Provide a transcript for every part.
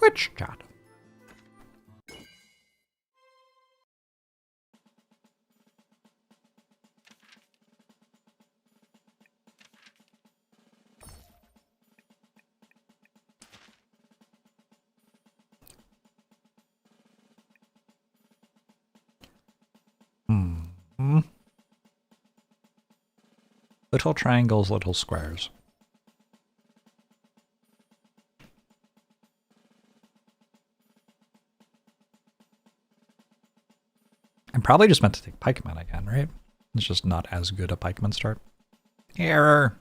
Twitch chat. Little triangles, little squares. I'm probably just meant to take pikeman again, right? It's just not as good a pikeman start. Error!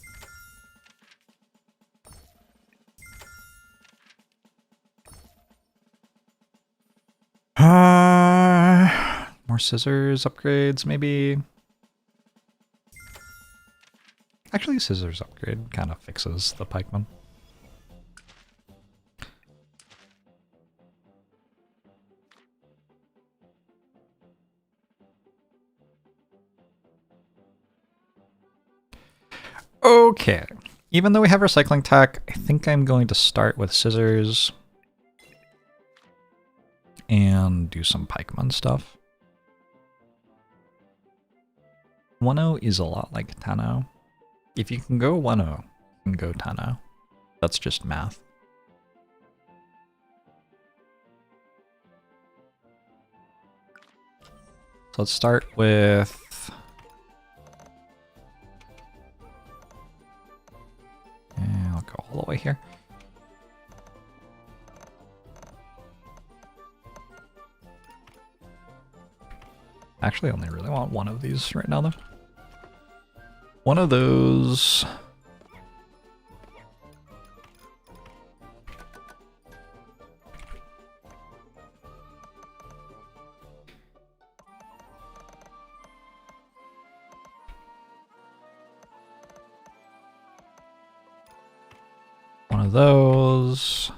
More scissors upgrades, maybe. Actually, scissors upgrade kind of fixes the pikeman. Okay, even though we have recycling tech, I think I'm going to start with scissors and do some pikeman stuff. 1-0 is a lot like 10-0. If you can go 1-0, you can go 10-0. That's just math. So let's start with... I'll go all the way here. Actually, I only really want one of these right now, though. One of those... One of those...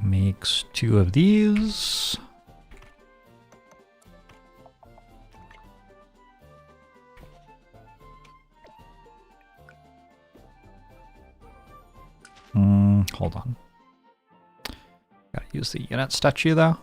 Makes 2 of these. Hold on. Gotta use the unit statue though.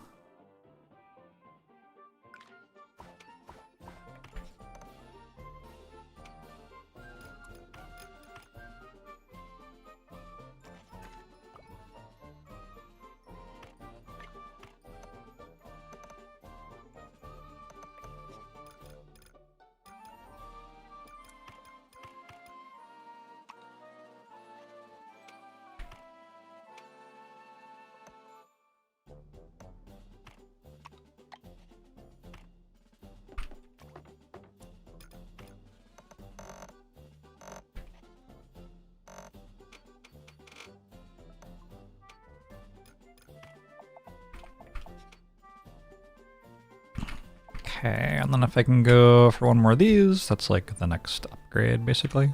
Okay, and then if I can go for one more of these, that's like the next upgrade, basically.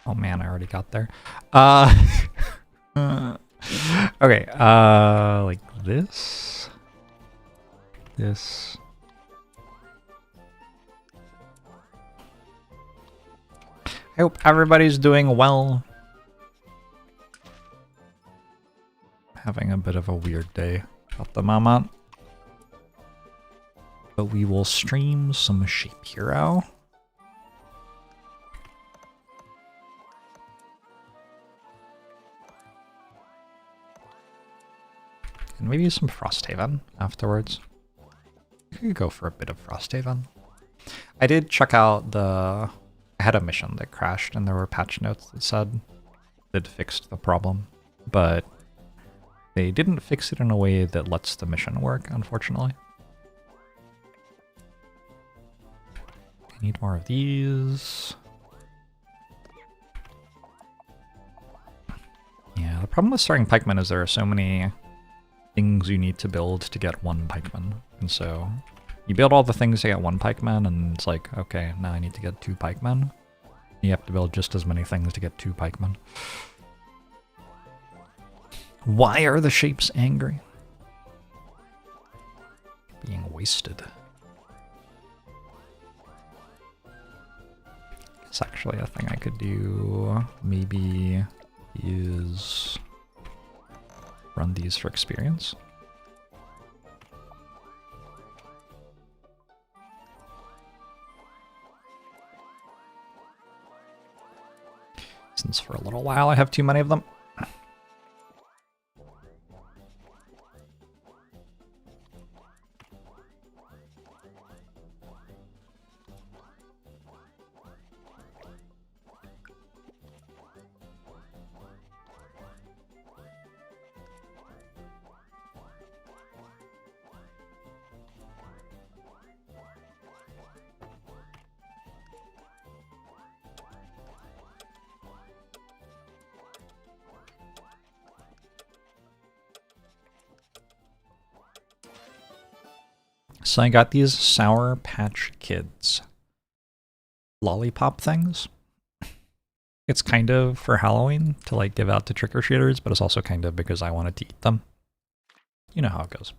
Oh man, I already got there. Okay, like this. This. I hope everybody's doing well. Having a bit of a weird day at the moment. But we will stream some shapehero. And maybe some Frosthaven afterwards. We could go for a bit of Frosthaven. I did check out the... I had a mission that crashed and there were patch notes that said they'd fixed the problem, but they didn't fix it in a way that lets the mission work, unfortunately. Need more of these. Yeah, the problem with starting pikemen is there are so many things you need to build to get one pikeman. And so you build all the things to get one pikeman, and it's like, okay, now I need to get 2 pikemen. You have to build just as many things to get 2 pikemen. Why are the shapes angry? Being wasted. It's actually a thing I could do. Maybe is run these for experience. Since for a little while I have too many of them. So I got these Sour Patch Kids lollipop things. It's kind of for Halloween to like give out to trick-or-treaters, but it's also kind of because I wanted to eat them. You know how it goes.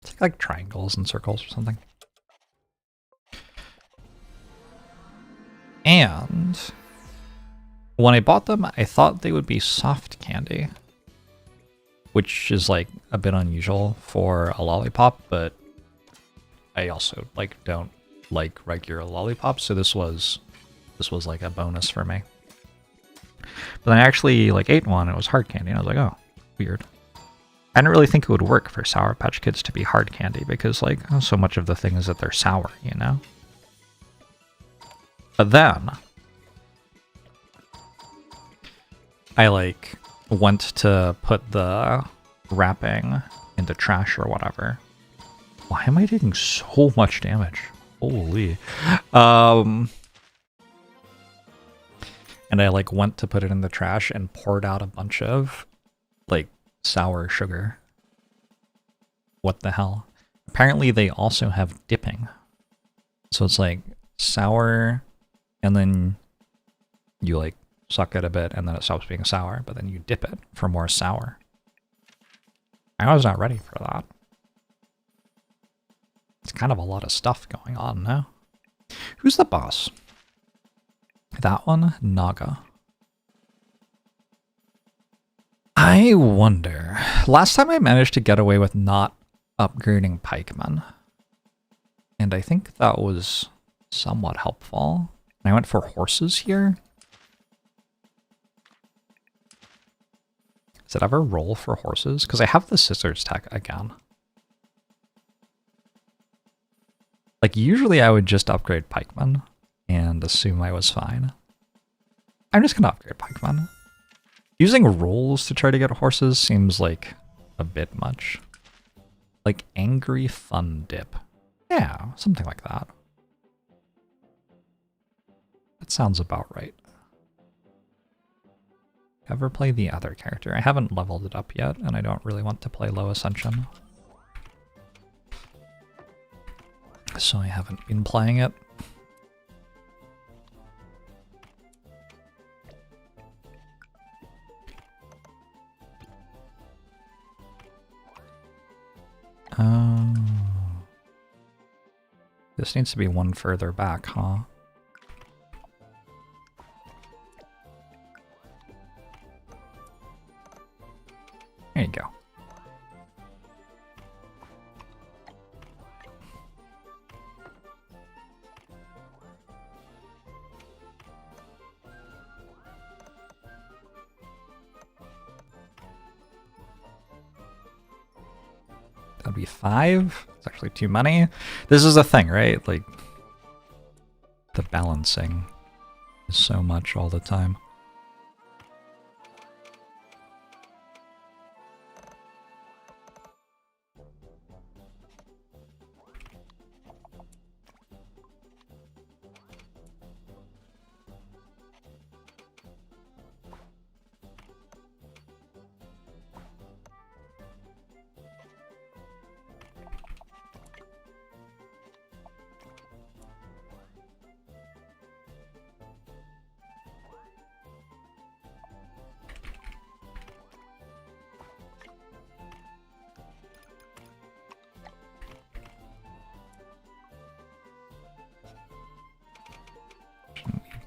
It's like triangles and circles or something. And when I bought them, I thought they would be soft candy, which is like a bit unusual for a lollipop, but I also like don't like regular lollipops, so this was like a bonus for me. But then I actually like ate one, it was hard candy, and I was like, oh, weird. I didn't really think it would work for Sour Patch Kids to be hard candy because like so much of the thing is that they're sour, you know? But then I like went to put the wrapping into trash or whatever. Why am I taking so much damage? Holy. And I like went to put it in the trash and poured out a bunch of like sour sugar. What the hell? Apparently they also have dipping. So it's like sour and then you like suck it a bit and then it stops being sour, but then you dip it for more sour. I was not ready for that. It's kind of a lot of stuff going on now. Who's the boss? That one? Naga. I wonder. Last time I managed to get away with not upgrading pikemen. And I think that was somewhat helpful. I went for horses here. Does it ever roll for horses? Because I have the scissors tech again. Like, usually I would just upgrade pikemen and assume I was fine. I'm just going to upgrade pikemen. Using rolls to try to get horses seems like a bit much. Like angry fun dip. Yeah, something like that. That sounds about right. Ever play the other character? I haven't leveled it up yet, and I don't really want to play low ascension. So I haven't been playing it. This needs to be one further back, huh? There you go. That'd be 5. It's actually too many. This is a thing, right? Like, the balancing is so much all the time.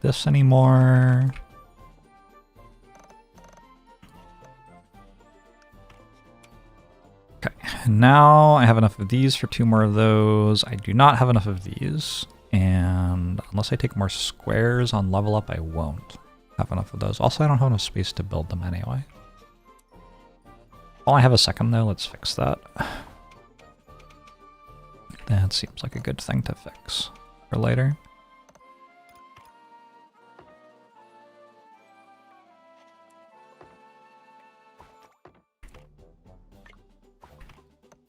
this anymore. Okay, now I have enough of these for 2 more of those. I do not have enough of these, and unless I take more squares on level up, I won't have enough of those. Also, I don't have enough space to build them anyway. While I have a second though, let's fix that. That seems like a good thing to fix for later.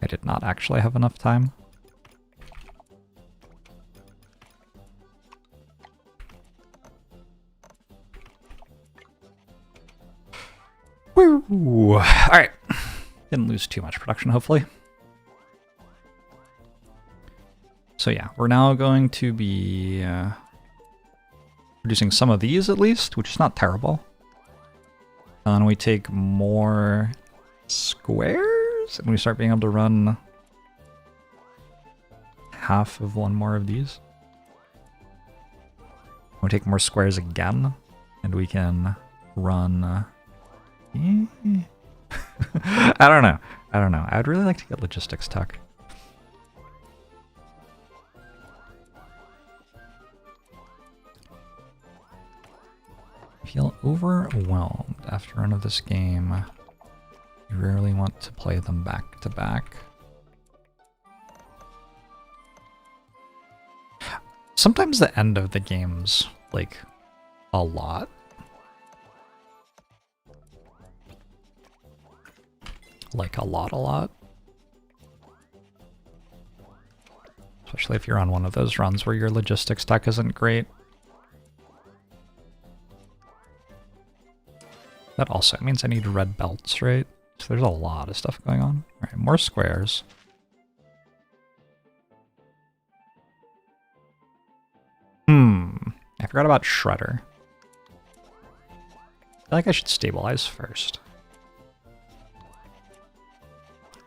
I did not actually have enough time. Woo! Alright. Didn't lose too much production, hopefully. So yeah, we're now going to be producing some of these at least, which is not terrible. And we take more squares, and we start being able to run half of one more of these. We take more squares again, and we can run... I don't know. I'd really like to get logistics tech. I feel overwhelmed after a run of this game. You rarely want to play them back to back. Sometimes the end of the game's like a lot. Like a lot. Especially if you're on one of those runs where your logistics tech isn't great. That also means I need red belts, right? So there's a lot of stuff going on. All right, more squares. I forgot about Shredder. I feel like I should stabilize first.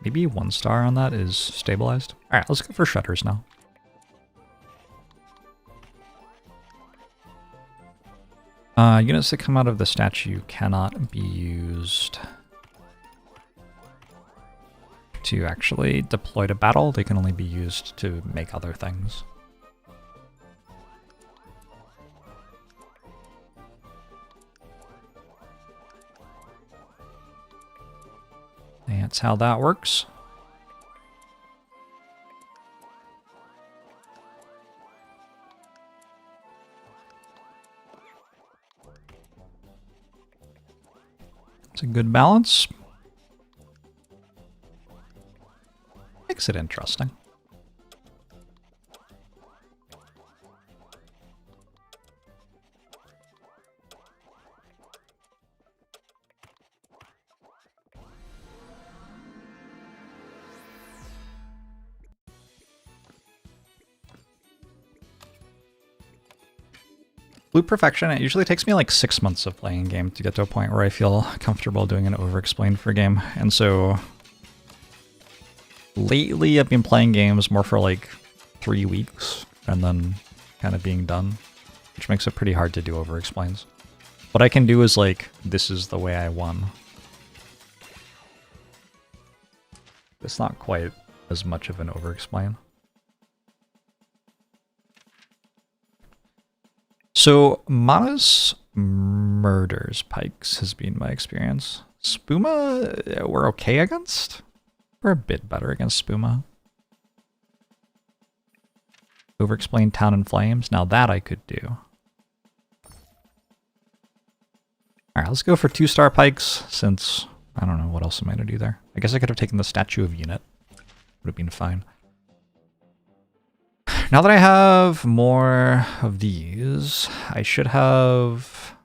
Maybe 1 star on that is stabilized. All right, let's go for Shredders now. Units that come out of the statue cannot be used to actually deploy to battle. They can only be used to make other things. That's how that works. It's a good balance. Makes it interesting. Blue Perfection, it usually takes me like 6 months of playing a game to get to a point where I feel comfortable doing an over-explained for game. And so lately I've been playing games more for like 3 weeks and then kind of being done, which makes it pretty hard to do over-explains. What I can do is like, this is the way I won. It's not quite as much of an over-explain. So, Manus murders pikes has been my experience. Spuma, we're okay against? We're a bit better against Spuma. Over-explain Town in Flames, now that I could do. Alright, let's go for 2-star pikes, since I don't know what else am I going to do there. I guess I could have taken the Statue of Unit. Would have been fine. Now that I have more of these, I should have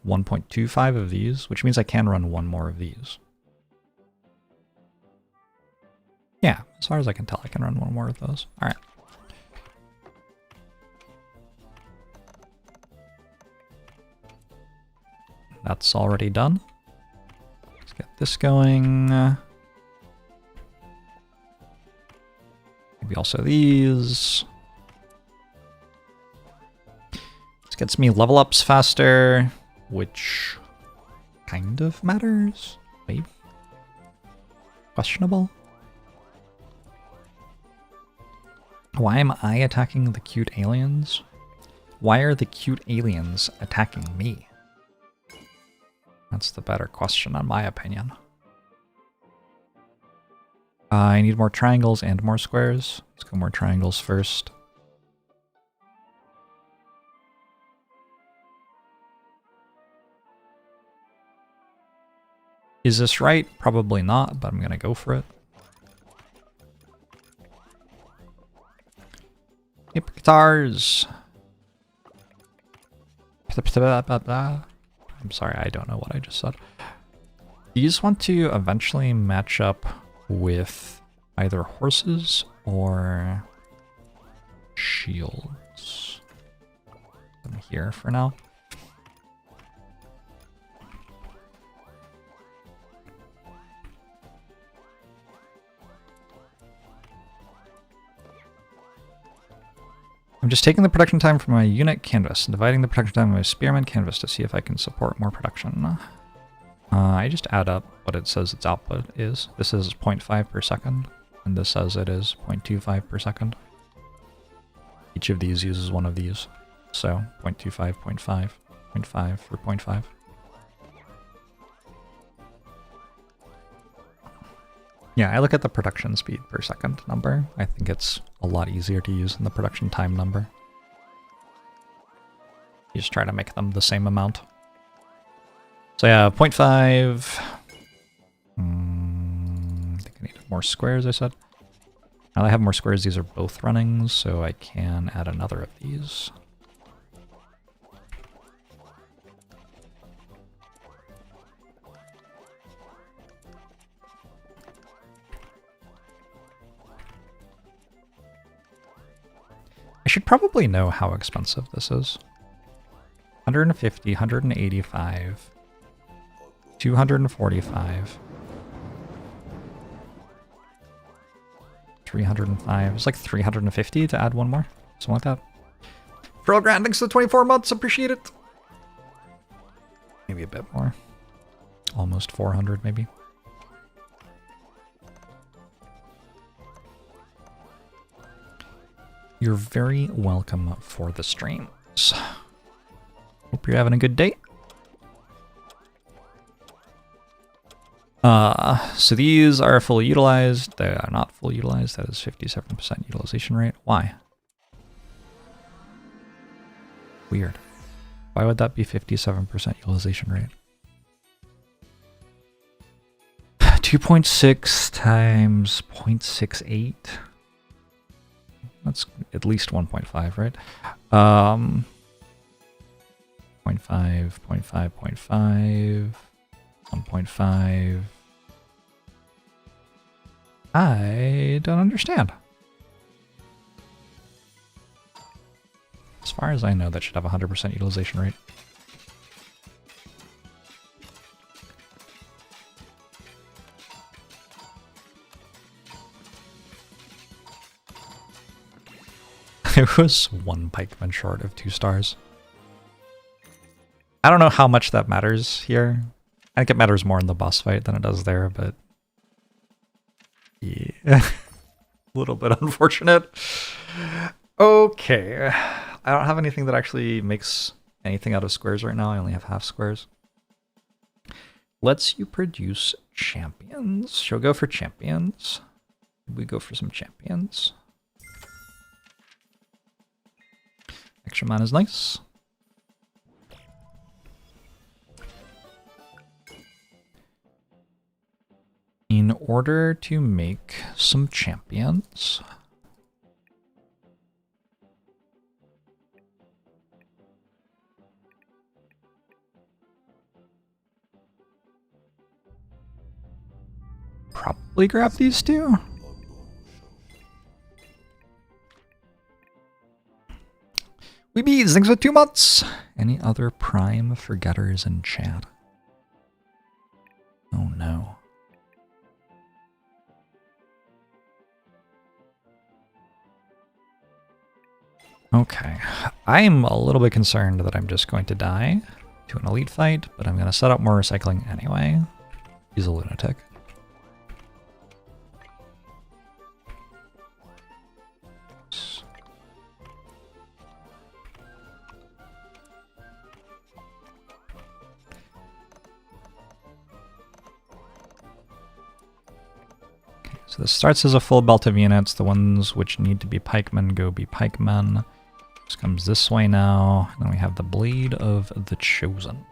1.25 of these, which means I can run 1 more of these. Yeah, as far as I can tell, I can run 1 more of those. All right. That's already done. Let's get this going. Maybe also these. This gets me level ups faster, which kind of matters, maybe? Questionable? Why am I attacking the cute aliens? Why are the cute aliens attacking me? That's the better question, in my opinion. I need more triangles and more squares. Let's go more triangles first. Is this right? Probably not, but I'm gonna go for it. Hip guitars. I'm sorry, I don't know what I just said. These want to eventually match up with either horses or shields. I'm here for now. I'm just taking the production time from my unit canvas and dividing the production time of my experiment canvas to see if I can support more production. I just add up what it says its output is. This is 0.5 per second, and this says it is 0.25 per second. Each of these uses one of these, so 0.25, 0.5, 0.5 for 0.5. Yeah, I look at the production speed per second number. I think it's a lot easier to use than the production time number. You just try to make them the same amount. So yeah, 0.5. I think I need more squares, I said. Now that I have more squares, these are both running, so I can add another of these. I should probably know how expensive this is. 150, 185, 245, 305. It's like 350 to add one more. Something like that. Pearl Grand, thanks for the 24 months. Appreciate it. Maybe a bit more. Almost 400 maybe. You're very welcome for the streams. Hope you're having a good day. So these are fully utilized. They are not fully utilized. That is 57% utilization rate. Why? Weird. Why would that be 57% utilization rate? 2.6 times 0.68. That's at least 1.5, right? 0.5, 0.5, 0.5, 1.5. I don't understand. As far as I know, that should have 100% utilization rate. It was one pikeman short of 2 stars. I don't know how much that matters here. I think it matters more in the boss fight than it does there, but yeah, a little bit unfortunate. Okay, I don't have anything that actually makes anything out of squares right now. I only have half squares. Lets you produce champions. She'll go for champions. We go for some champions. Extra mana is nice. In order to make some champions, probably grab these two. Weebies, thanks for 2 months. Any other prime forgetters in chat? Oh no. Okay, I'm a little bit concerned that I'm just going to die to an elite fight, but I'm going to set up more recycling anyway. He's a lunatic. So this starts as a full belt of units. The ones which need to be pikemen go be pikemen. This comes this way now. And then we have the Blade of the Chosen.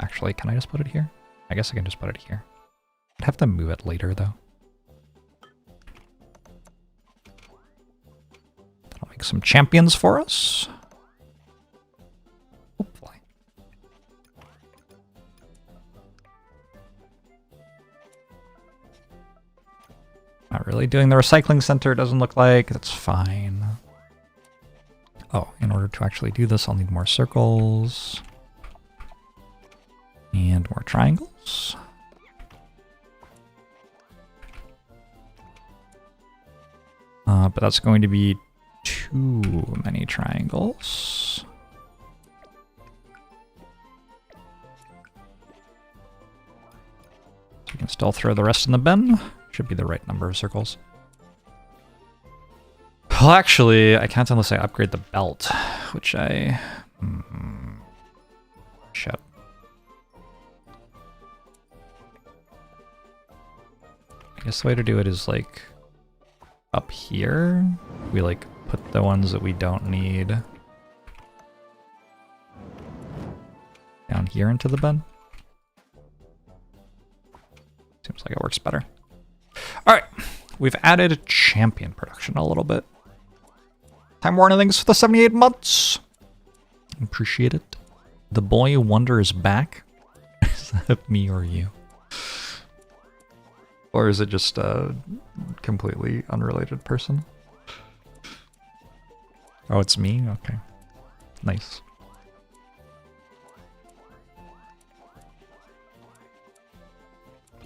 Actually, can I just put it here? I guess I can just put it here. I'd have to move it later, though. That'll make some champions for us. Hopefully. Not really doing the recycling center, it doesn't look like. That's fine. Oh, in order to actually do this, I'll need more circles. And more triangles. But that's going to be too many triangles. So we can still throw the rest in the bin. Should be the right number of circles. Well, actually, I can't unless I upgrade the belt, which I... Shit. I guess the way to do it is, like, up here. We, like, put the ones that we don't need down here into the bin. Seems like it works better. Alright, we've added champion production a little bit. Time Warner, thanks for the 78 months. Appreciate it. The Boy Wonder is back. Is that me or you? Or is it just a completely unrelated person? Oh, it's me? Okay. Nice.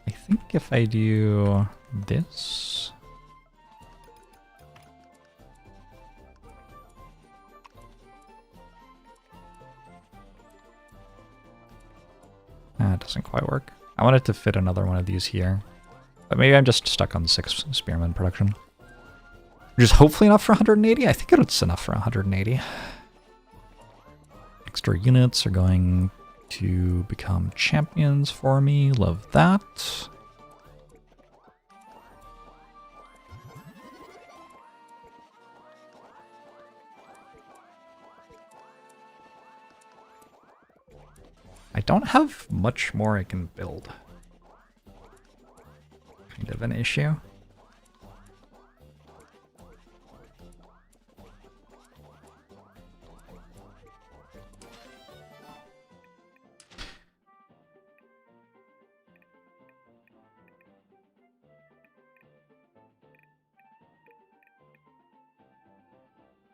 I think if I do this... It doesn't quite work. I wanted to fit another one of these here. But maybe I'm just stuck on 6 spearman production. Which is hopefully enough for 180. I think it's enough for 180. Extra units are going to become champions for me. Love that. I don't have much more I can build. Kind of an issue.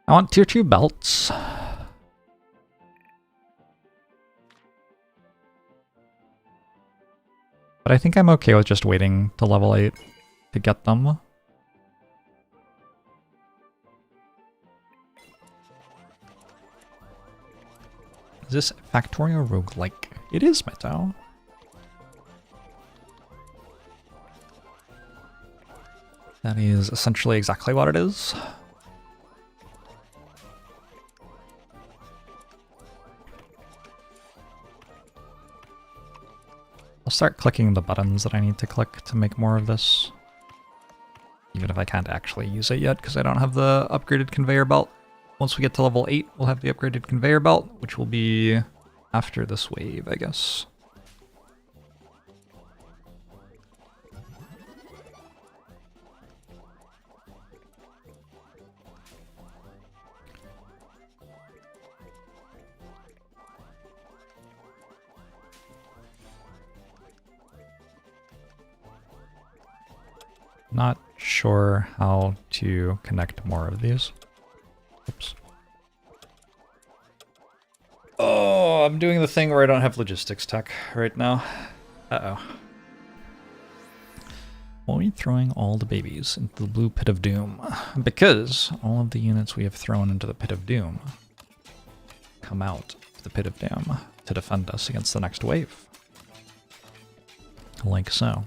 I want tier 2 belts. But I think I'm okay with just waiting to level 8 to get them. Is this Factorio roguelike? It is, Meto. That is essentially exactly what it is. I'll start clicking the buttons that I need to click to make more of this. Even if I can't actually use it yet, because I don't have the upgraded conveyor belt. Once we get to level 8, we'll have the upgraded conveyor belt, which will be after this wave, I guess. Not sure how to connect more of these. Oops. Oh, I'm doing the thing where I don't have logistics tech right now. Uh-oh. Why are we throwing all the babies into the blue pit of doom? Because all of the units we have thrown into the pit of doom come out of the pit of doom to defend us against the next wave. Like so.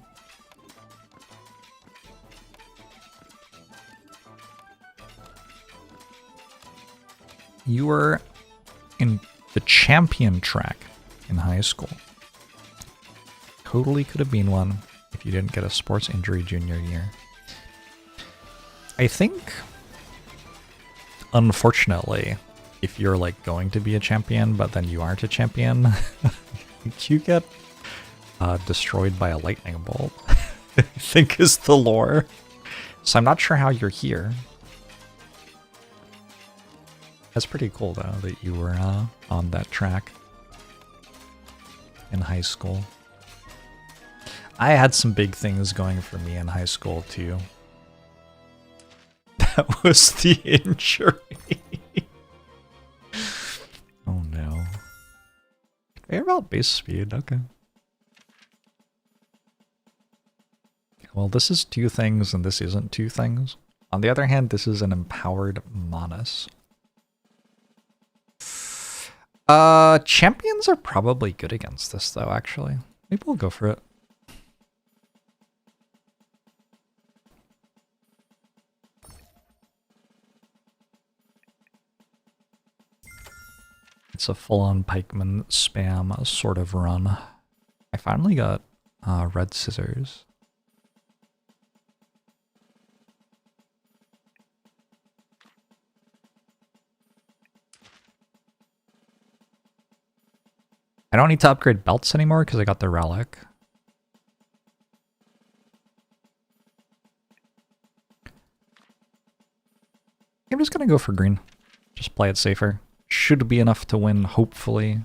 You were in the champion track in high school. Totally could have been one if you didn't get a sports injury junior year. I think, unfortunately, if you're like going to be a champion, but then you aren't a champion, you get destroyed by a lightning bolt, I think is the lore. So I'm not sure how you're here. That's pretty cool though, that you were on that track in high school. I had some big things going for me in high school too. That was the injury. Oh no. Conveyor belt base speed, okay. Well, this is two things and this isn't two things. On the other hand, this is an empowered Manus. Champions are probably good against this though, actually. Maybe we'll go for it. It's a full-on pikeman spam sort of run. I finally got red scissors. I don't need to upgrade belts anymore because I got the relic. I'm just gonna go for green. Just play it safer. Should be enough to win, hopefully.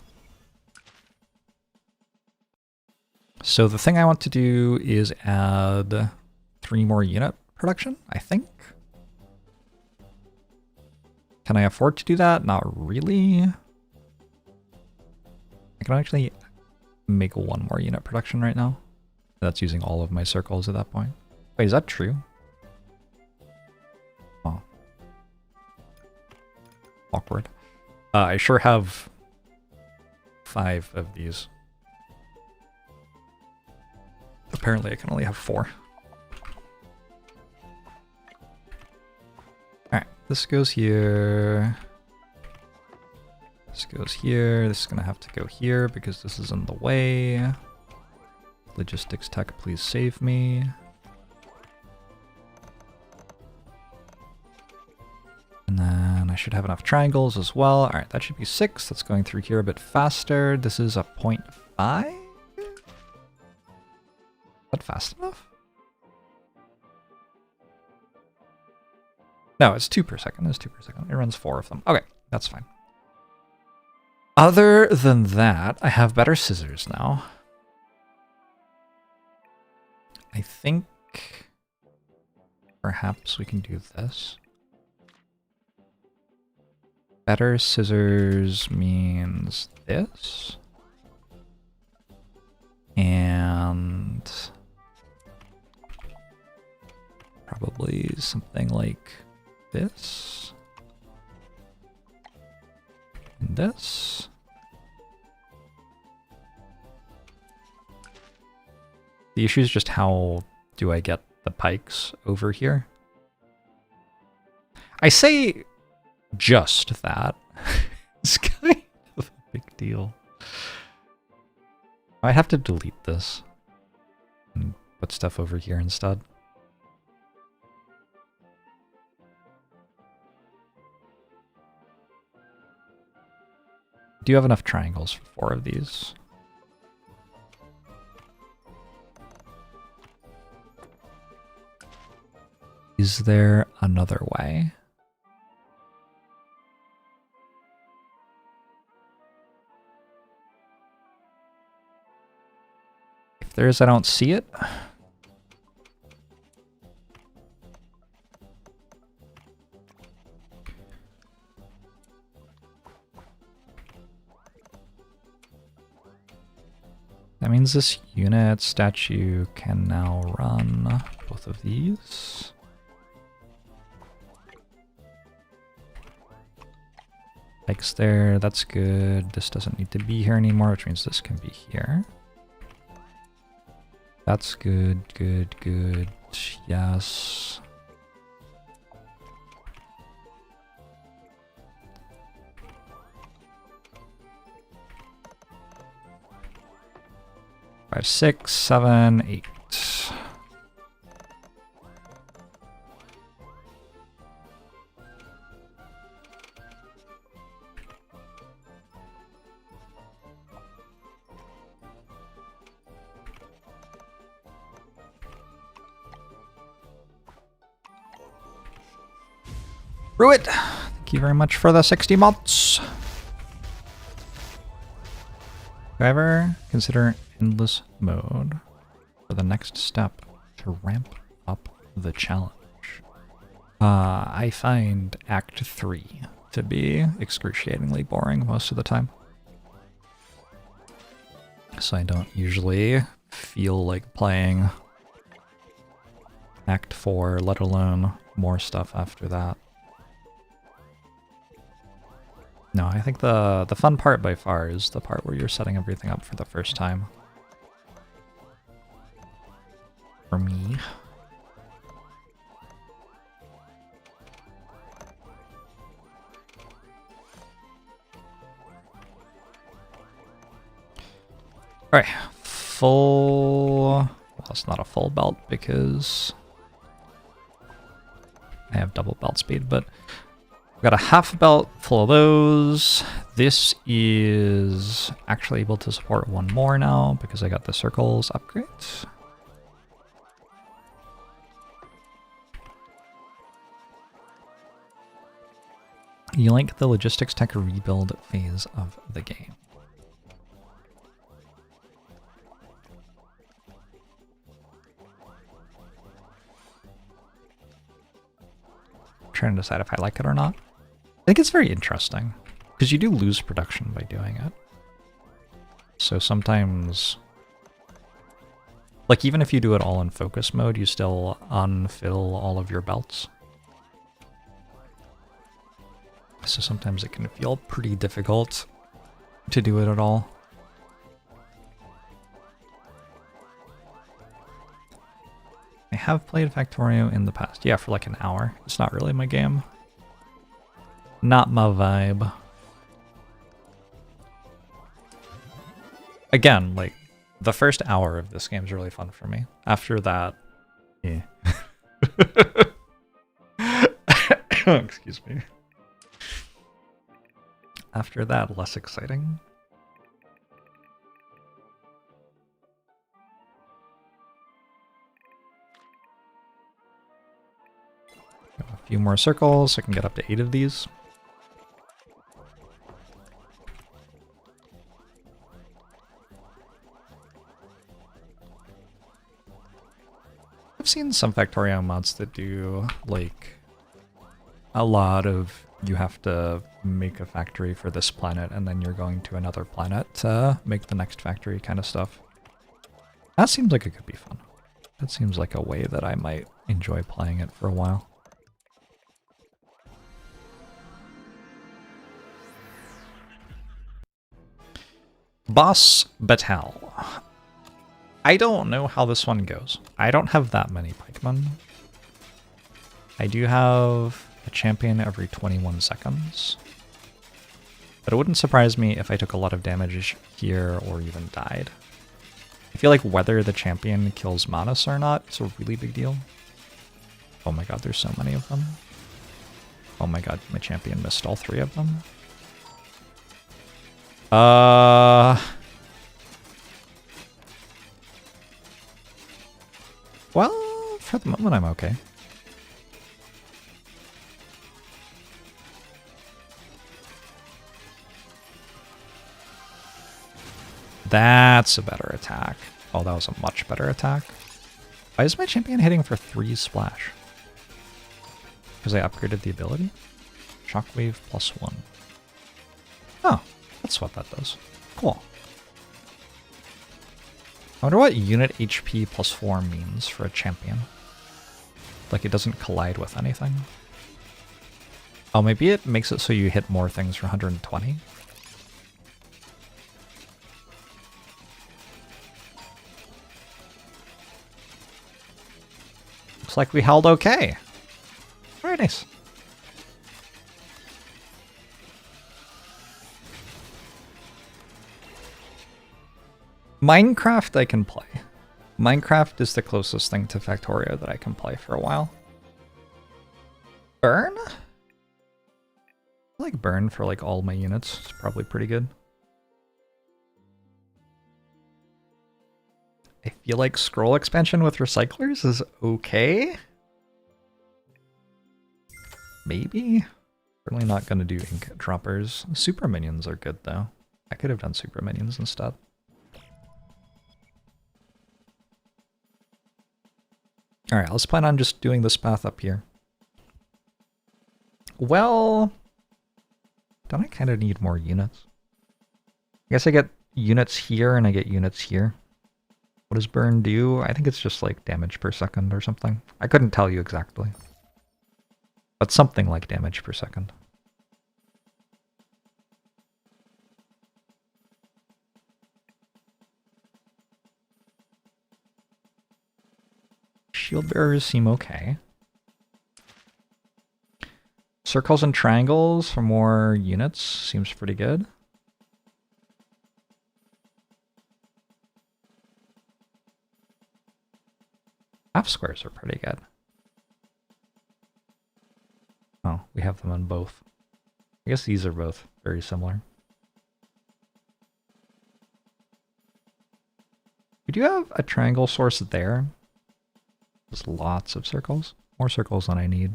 So the thing I want to do is add 3 more unit production, I think. Can I afford to do that? Not really. I can actually make 1 more unit production right now. That's using all of my circles at that point. Wait, is that true? Oh. Awkward. I sure have 5 of these. Apparently I can only have 4. Alright, this goes here. This goes here. This is going to have to go here because this is in the way. Logistics tech, please save me. And then I should have enough triangles as well. All right, that should be 6. That's going through here a bit faster. This is a 0.5. Is that fast enough? No, it's 2 per second. It's 2 per second. It runs 4 of them. Okay, that's fine. Other than that, I have better scissors now. I think perhaps we can do this. Better scissors means this. And probably something like this. And this. The issue is just how do I get the pikes over here? I say just that. It's kind of a big deal. I have to delete this and put stuff over here instead. Do you have enough triangles for 4 of these? Is there another way? If there is, I don't see it. That means this unit statue can now run both of these. Pike's there, that's good. This doesn't need to be here anymore, which means this can be here. That's good, good, good. Yes. Five, 6, 7, 8. Druid, thank you very much for the 60 mods. Do I ever consider endless mode for the next step to ramp up the challenge? I find Act 3 to be excruciatingly boring most of the time. So I don't usually feel like playing Act 4, let alone more stuff after that. No, I think the fun part by far is the part where you're setting everything up for the first time. For me. Alright, full... Well, it's not a full belt because I have double belt speed, but got a half belt full of those. This is actually able to support one more now because I got the circles upgrade. You like the logistics tech rebuild phase of the game. I'm trying to decide if I like it or not. I think it's very interesting, because you do lose production by doing it. So sometimes, like even if you do it all in focus mode, you still unfill all of your belts. So sometimes it can feel pretty difficult to do it at all. I have played Factorio in the past. Yeah, for like an hour. It's not really my game. Not my vibe. Again, like, the first hour of this game is really fun for me. After that, yeah. Excuse me. After that, less exciting. A few more circles so I can get up to 8 of these. I've seen some Factorio mods that do, like, a lot of you have to make a factory for this planet and then you're going to another planet to make the next factory kind of stuff. That seems like it could be fun. That seems like a way that I might enjoy playing it for a while. Boss Batal. I don't know how this one goes. I don't have that many pikemen. I do have a champion every 21 seconds. But it wouldn't surprise me if I took a lot of damage here or even died. I feel like whether the champion kills Manus or not is a really big deal. Oh my god, there's so many of them. Oh my god, my champion missed all 3 of them. Well, for the moment I'm okay. That's a better attack. Oh, that was a much better attack. Why is my champion hitting for 3 splash? Because I upgraded the ability? Shockwave +1. Oh, that's what that does. Cool. I wonder what unit HP plus 4 means for a champion. Like it doesn't collide with anything. Oh, maybe it makes it so you hit more things for 120? Looks like we held okay. Very nice. Minecraft I can play. Minecraft is the closest thing to Factorio that I can play for a while. Burn? I like burn for like all my units. It's probably pretty good. I feel like scroll expansion with recyclers is okay. Maybe? Certainly not going to do ink droppers. Super minions are good though. I could have done super minions instead. Alright, let's plan on just doing this path up here. Well, don't I kind of need more units? I guess I get units here and I get units here. What does burn do? I think it's just like damage per second or something. I couldn't tell you exactly. But something like damage per second. Shield bearers seem okay. Circles and triangles for more units seems pretty good. Half squares are pretty good. Oh, we have them on both. I guess these are both very similar. We do have a triangle source there. There's lots of circles. More circles than I need.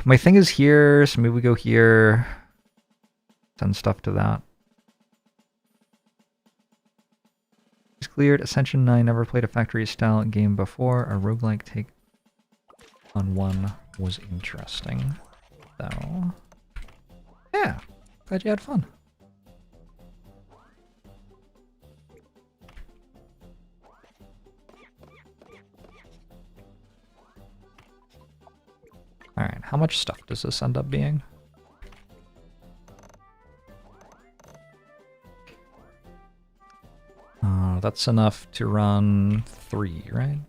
My thing is here, so maybe we go here. Send stuff to that. It's cleared. Ascension 9 never played a factory style game before. A roguelike take on one was interesting, though. Yeah, glad you had fun. Alright, how much stuff does this end up being? That's enough to run 3, right?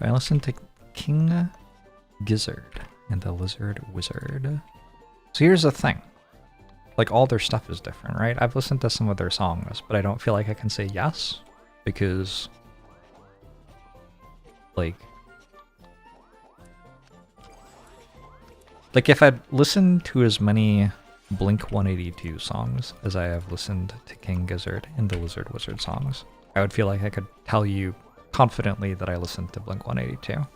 I listen to King Gizzard and the Lizard Wizard. So here's the thing. Like, all their stuff is different, right? I've listened to some of their songs, but I don't feel like I can say yes, because, like if I'd listened to as many Blink-182 songs as I have listened to King Gizzard and the Lizard Wizard songs, I would feel like I could tell you confidently that I listened to Blink-182.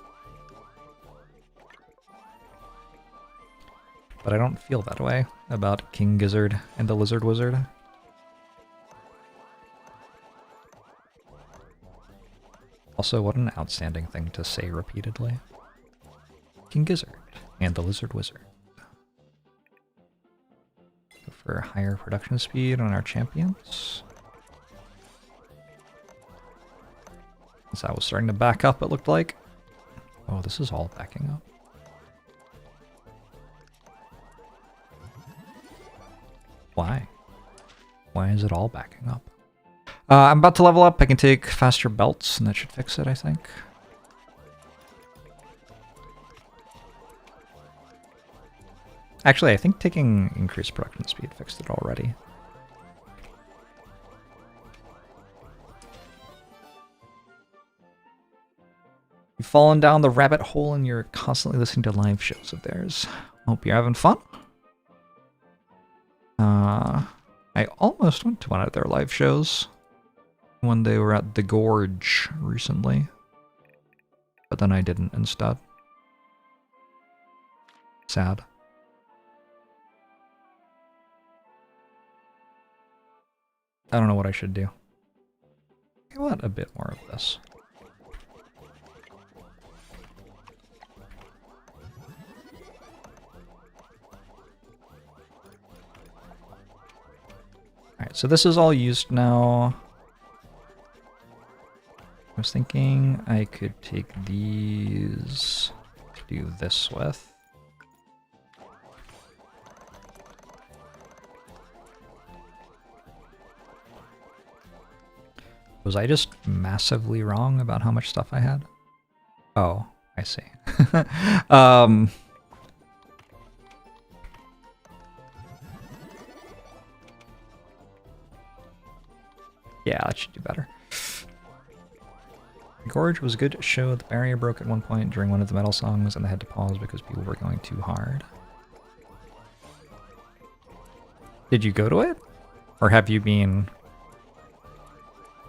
But I don't feel that way about King Gizzard and the Lizard Wizard. Also, what an outstanding thing to say repeatedly. King Gizzard and the Lizard Wizard. Go for higher production speed on our champions. As I was starting to back up, it looked like. Oh, this is all backing up. Why? Why is it all backing up? I'm about to level up. I can take faster belts, and that should fix it, I think. Actually, I think taking increased production speed fixed it already. You've fallen down the rabbit hole and you're constantly listening to live shows of theirs. Hope you're having fun. I almost went to one of their live shows when they were at the Gorge recently, but then I didn't instead. Sad. I don't know what I should do. I want a bit more of this. Alright, so this is all used now. I was thinking I could take these to do this with. Was I just massively wrong about how much stuff I had? Oh, I see. Yeah, that should do better. Gorge was a good show. The barrier broke at one point during one of the metal songs and they had to pause because people were going too hard. Did you go to it? Or have you been...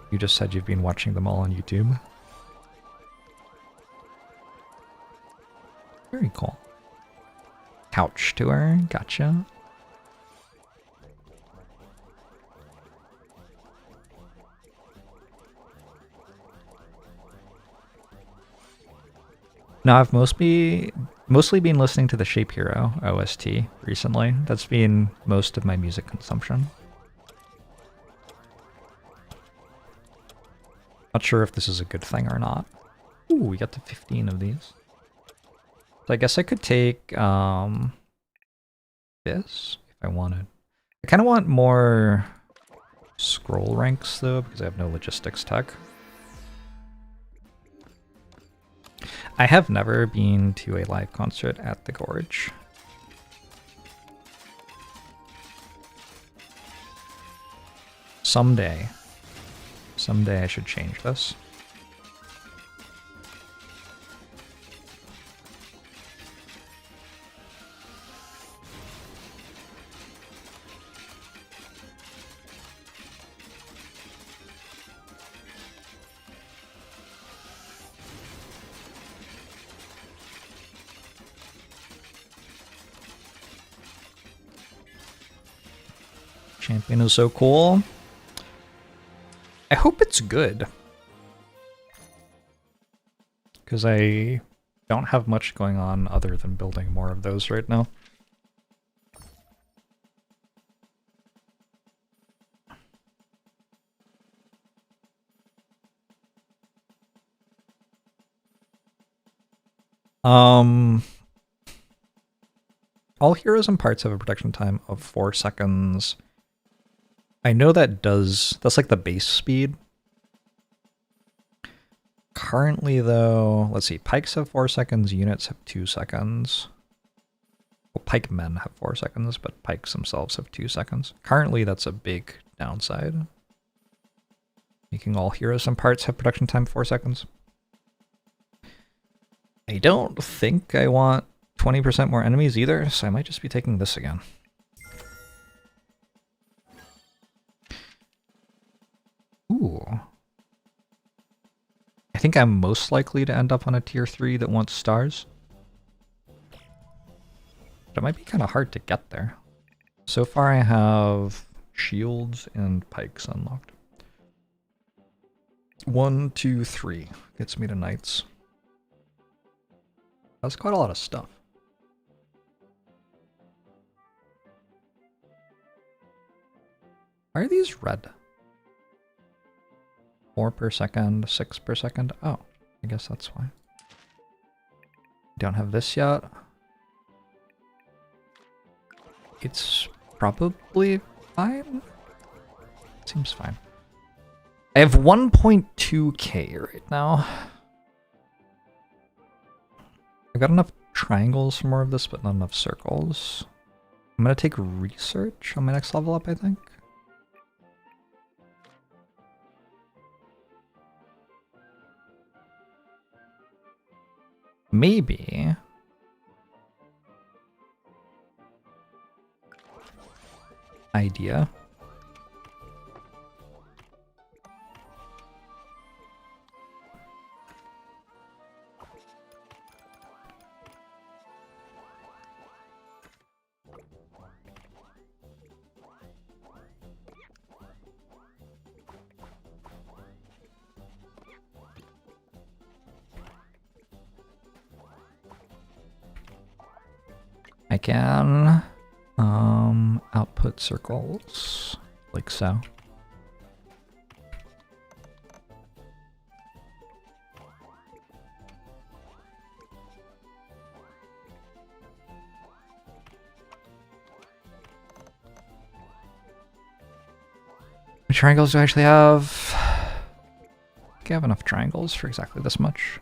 You just said you've been watching them all on YouTube? Very cool. Couch tour, gotcha. No, I've mostly been listening to the shapehero OST recently. That's been most of my music consumption. Not sure if this is a good thing or not. Ooh, we got to 15 of these. So I guess I could take this if I wanted. I kind of want more scroll ranks though, because I have no logistics tech. I have never been to a live concert at the Gorge. Someday I should change this. Champion is so cool. I hope it's good. Because I don't have much going on other than building more of those right now. All heroes and parts have a protection time of 4 seconds. I know that's like the base speed. Currently though, let's see, pikes have 4 seconds, units have 2 seconds. Well, pikemen have 4 seconds, but pikes themselves have 2 seconds. Currently that's a big downside. Making all heroes and parts have production time 4 seconds. I don't think I want 20% more enemies either, so I might just be taking this again. Ooh. I think I'm most likely to end up on a tier 3 that wants stars. But it might be kind of hard to get there. So far I have shields and pikes unlocked. 1, 2, 3 gets me to knights. That's quite a lot of stuff. Why are these red? 4 per second, 6 per second. Oh, I guess that's why. Don't have this yet. It's probably fine. Seems fine. I have 1.2k right now. I've got enough triangles for more of this, but not enough circles. I'm gonna take research on my next level up, I think. Maybe. Idea. I can output circles. Like so. How many triangles do I actually have? I have enough triangles for exactly this much.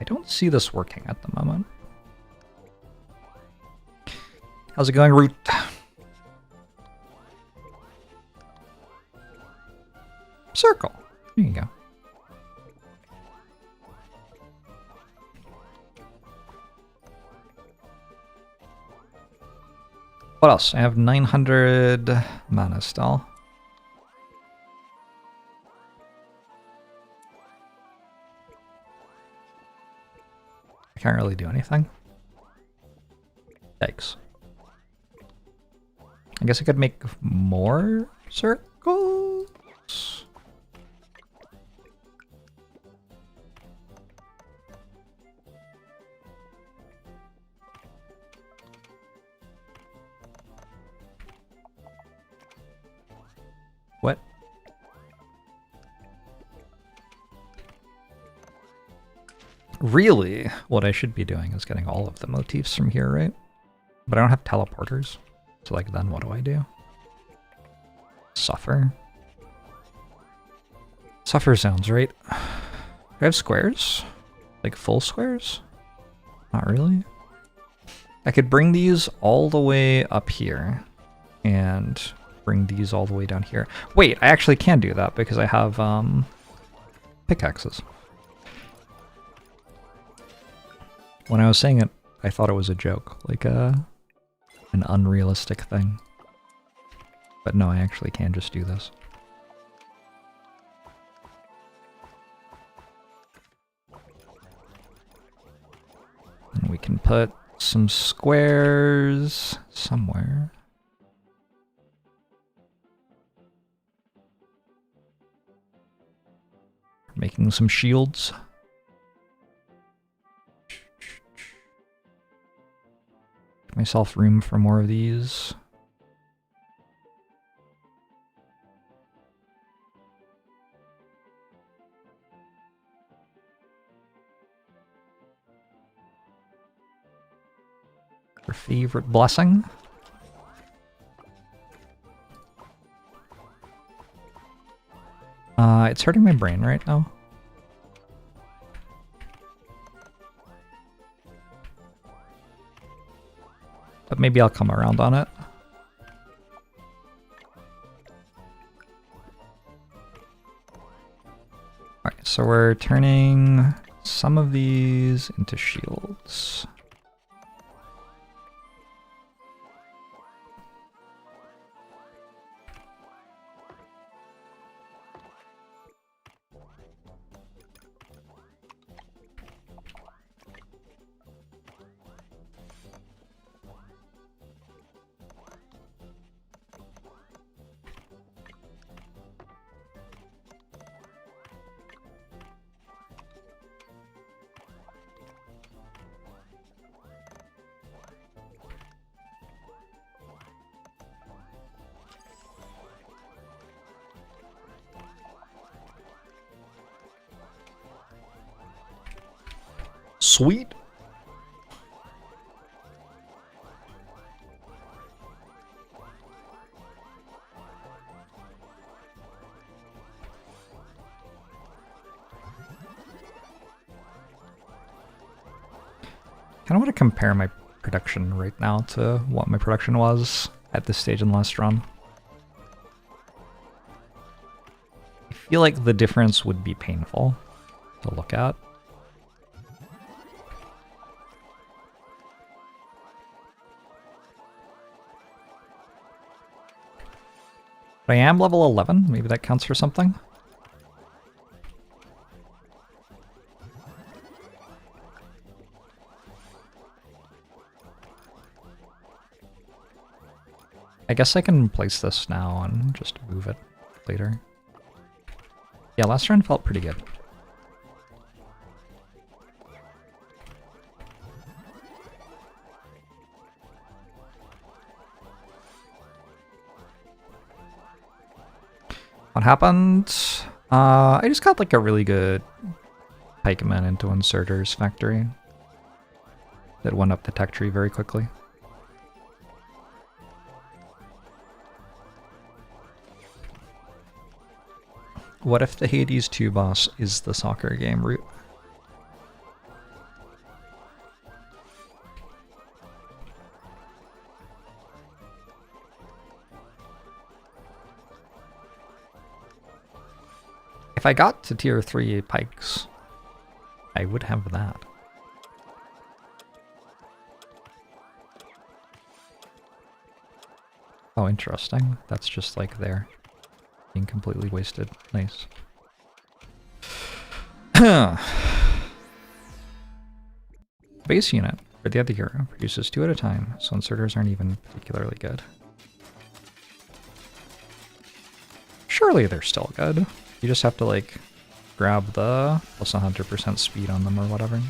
I don't see this working at the moment. How's it going, Root? Circle. There you go. What else? I have 900 mana still. I can't really do anything. Yikes. I guess I could make more circles? What? Really, what I should be doing is getting all of the motifs from here, right? But I don't have teleporters. So like then what do I do? Suffer. Suffer sounds right. Do I have squares? Like full squares? Not really. I could bring these all the way up here and bring these all the way down here. Wait, I actually can do that because I have pickaxes. When I was saying it, I thought it was a joke, like an unrealistic thing. But no, I actually can just do this. And we can put some squares somewhere. Making some shields. Give myself room for more of these. Your favorite blessing? It's hurting my brain right now. But maybe I'll come around on it. Alright, so we're turning some of these into shields. Sweet. I kind of want to compare my production right now to what my production was at this stage in the last run. I feel like the difference would be painful to look at. But I am level 11, maybe that counts for something. I guess I can place this now and just move it later. Yeah, last run felt pretty good. What happened? I just got like a really good pikeman into Inserter's factory that went up the tech tree very quickly. What if the Hades 2 boss is the soccer game route? If I got to tier 3 pikes, I would have that. Oh, interesting. That's just like there. Being completely wasted. Nice. Base unit for the other hero produces 2 at a time, so inserters aren't even particularly good. Surely they're still good. You just have to like grab the plus 100% speed on them or whatever.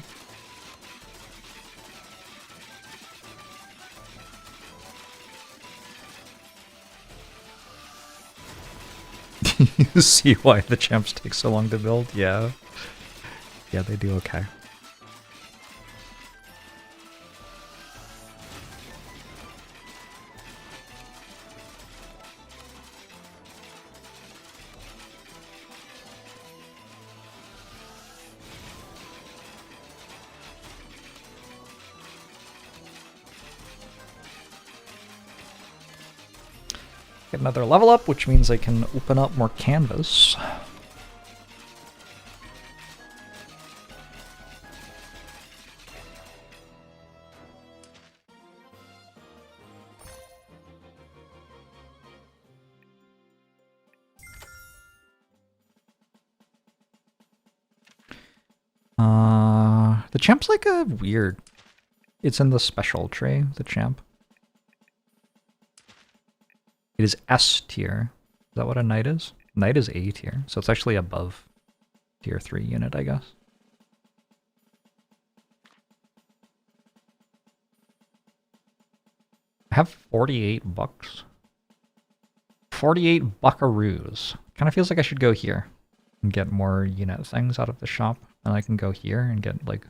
You see why the champs take so long to build? Yeah. Yeah, they do okay. Get another level up, which means I can open up more canvas. The champ's like a weird... It's in the special tray, the champ. It is S tier. Is that what a knight is? Knight is A tier, so it's actually above tier 3 unit, I guess. I have 48 bucks. 48 buckaroos. Kind of feels like I should go here and get more unit things out of the shop. And I can go here and get like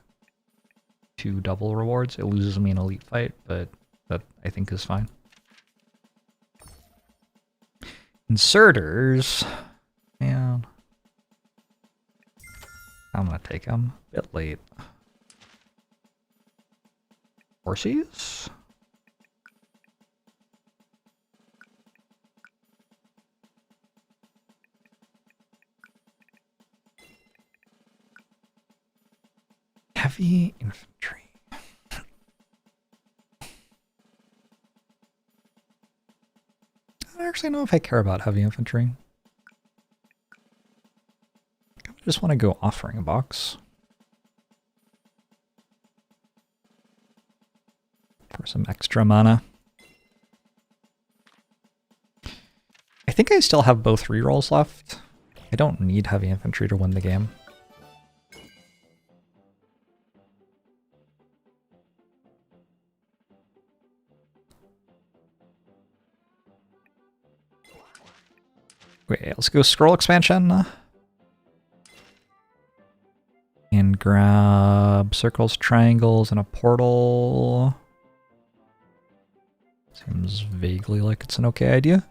2 double rewards. It loses me an elite fight, but that I think is fine. Inserters, man, I'm gonna take them. A bit late. Horses? Heavy infantry. I don't actually know if I care about heavy infantry. I just want to go offering box. For some extra mana. I think I still have both rerolls left. I don't need heavy infantry to win the game. Wait, let's go scroll expansion. And grab circles, triangles, and a portal. Seems vaguely like it's an okay idea.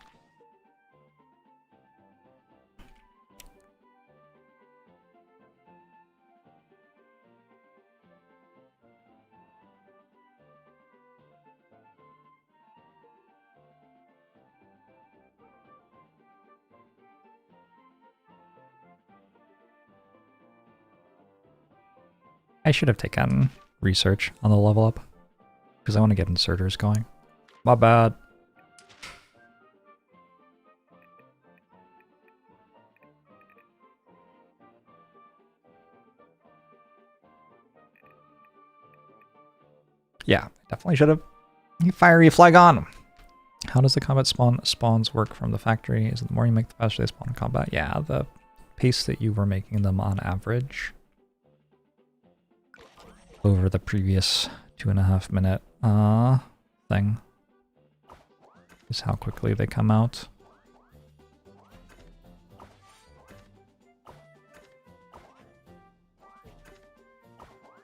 I should have taken research on the level up, because I want to get inserters going. My bad. Yeah, definitely should have. Fiery flag on! How does the combat spawns work from the factory? Is it the more you make, the faster they spawn in combat? Yeah, the pace that you were making them on average over the previous 2.5 minute thing is how quickly they come out.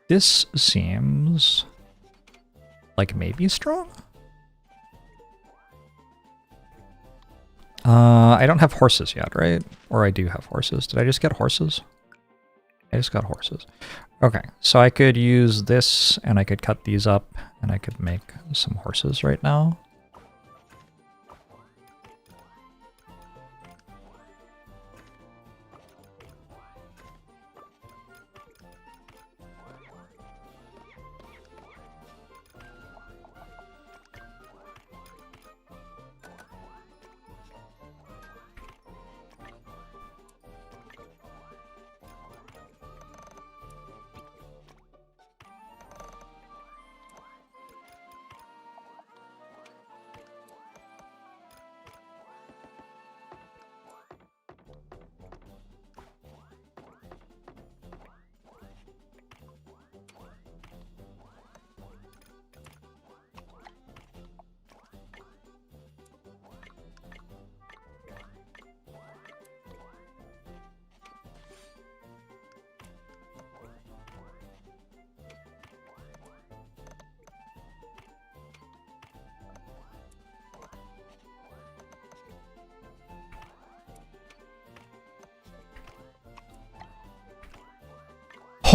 This seems like maybe strong. I don't have horses yet, right? Or I do have horses. Did I just get horses? I just got horses. Okay, so I could use this and I could cut these up and I could make some horses right now.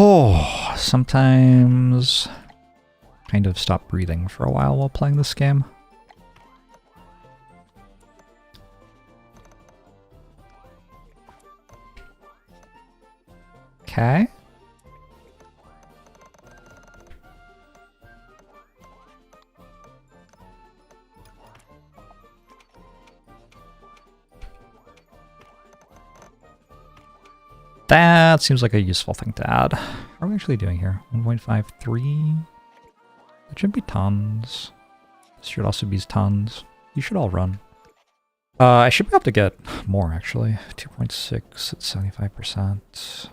Oh, sometimes kind of stop breathing for a while playing this game. Okay. That seems like a useful thing to add. What are we actually doing here? 1.53? That should be tons. This should also be tons. You should all run. I should be able to get more, actually. 2.6 at 75%.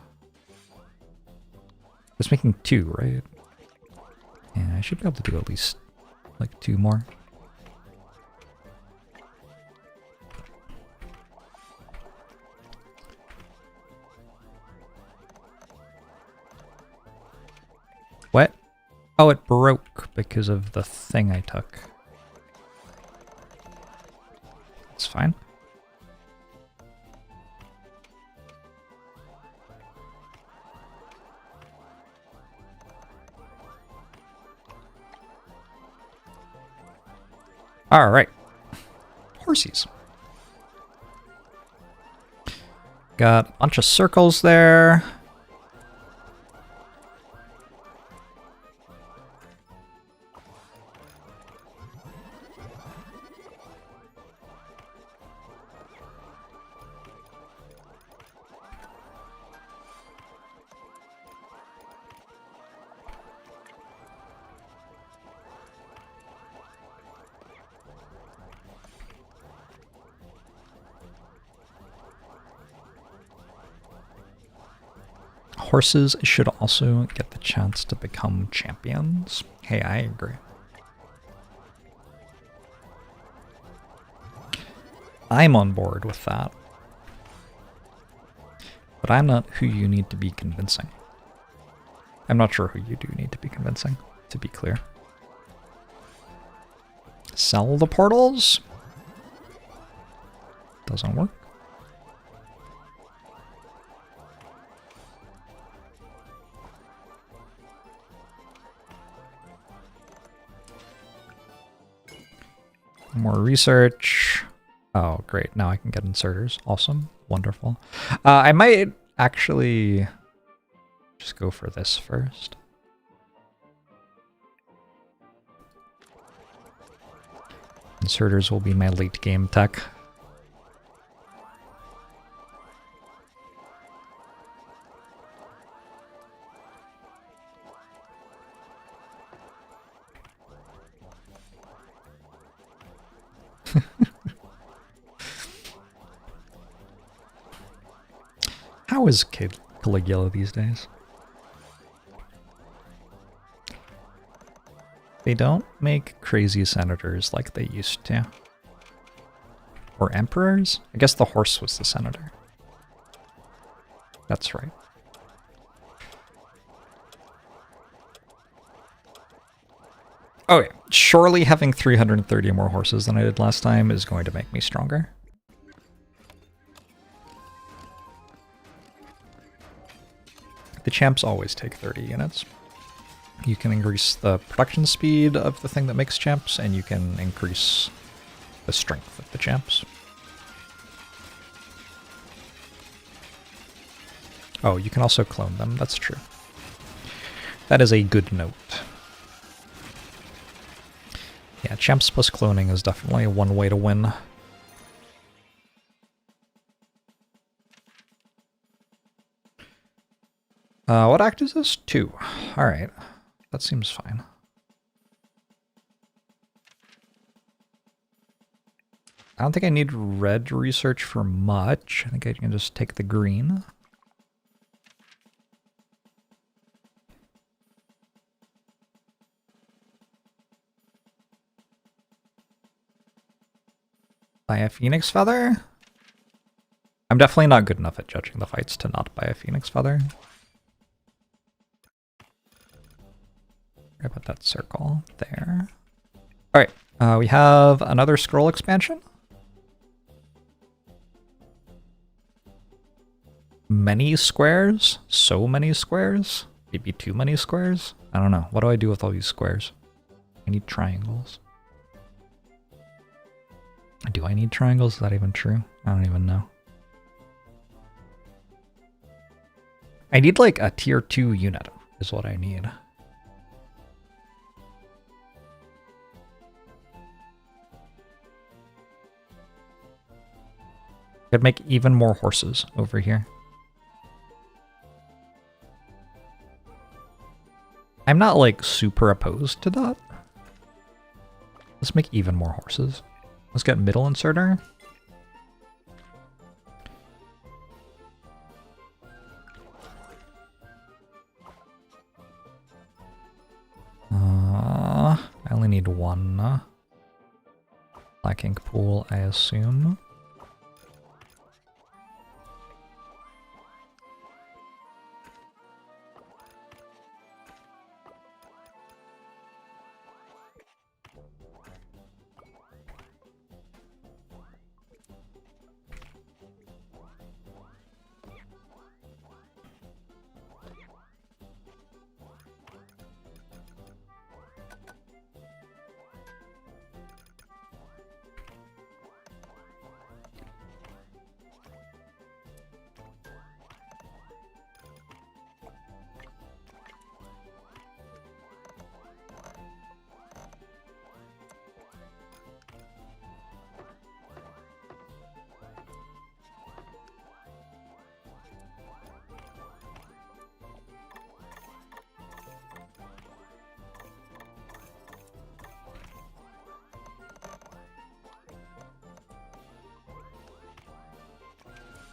It's making 2, right? Yeah, I should be able to do at least, like, 2 more. What? Oh, it broke because of the thing I took. It's fine. All right. Horsies. Got a bunch of circles there. Horses should also get the chance to become champions. Hey, I agree. I'm on board with that. But I'm not who you need to be convincing. I'm not sure who you do need to be convincing, to be clear. Sell the portals? Doesn't work. More research. Oh, great. Now I can get inserters. Awesome. Wonderful. I might actually just go for this first. Inserters will be my late game tech. How is Caligula these days? They don't make crazy senators like they used to. Or emperors? I guess the horse was the senator. That's right. Oh yeah, surely having 330 more horses than I did last time is going to make me stronger. The champs always take 30 units. You can increase the production speed of the thing that makes champs, and you can increase the strength of the champs. Oh, you can also clone them, that's true. That is a good note. Yeah, champs plus cloning is definitely one way to win. What act is this? 2. Alright, that seems fine. I don't think I need red research for much. I think I can just take the green. Buy a phoenix feather? I'm definitely not good enough at judging the fights to not buy a phoenix feather. I put that circle there. Alright, we have another scroll expansion. Many squares? So many squares? Maybe too many squares? I don't know. What do I do with all these squares? I need triangles. Do I need triangles? Is that even true? I don't even know. I need like a tier 2 unit is what I need. Could make even more horses over here. I'm not like super opposed to that. Let's make even more horses. Let's get middle inserter. I only need one. Black ink pool, I assume.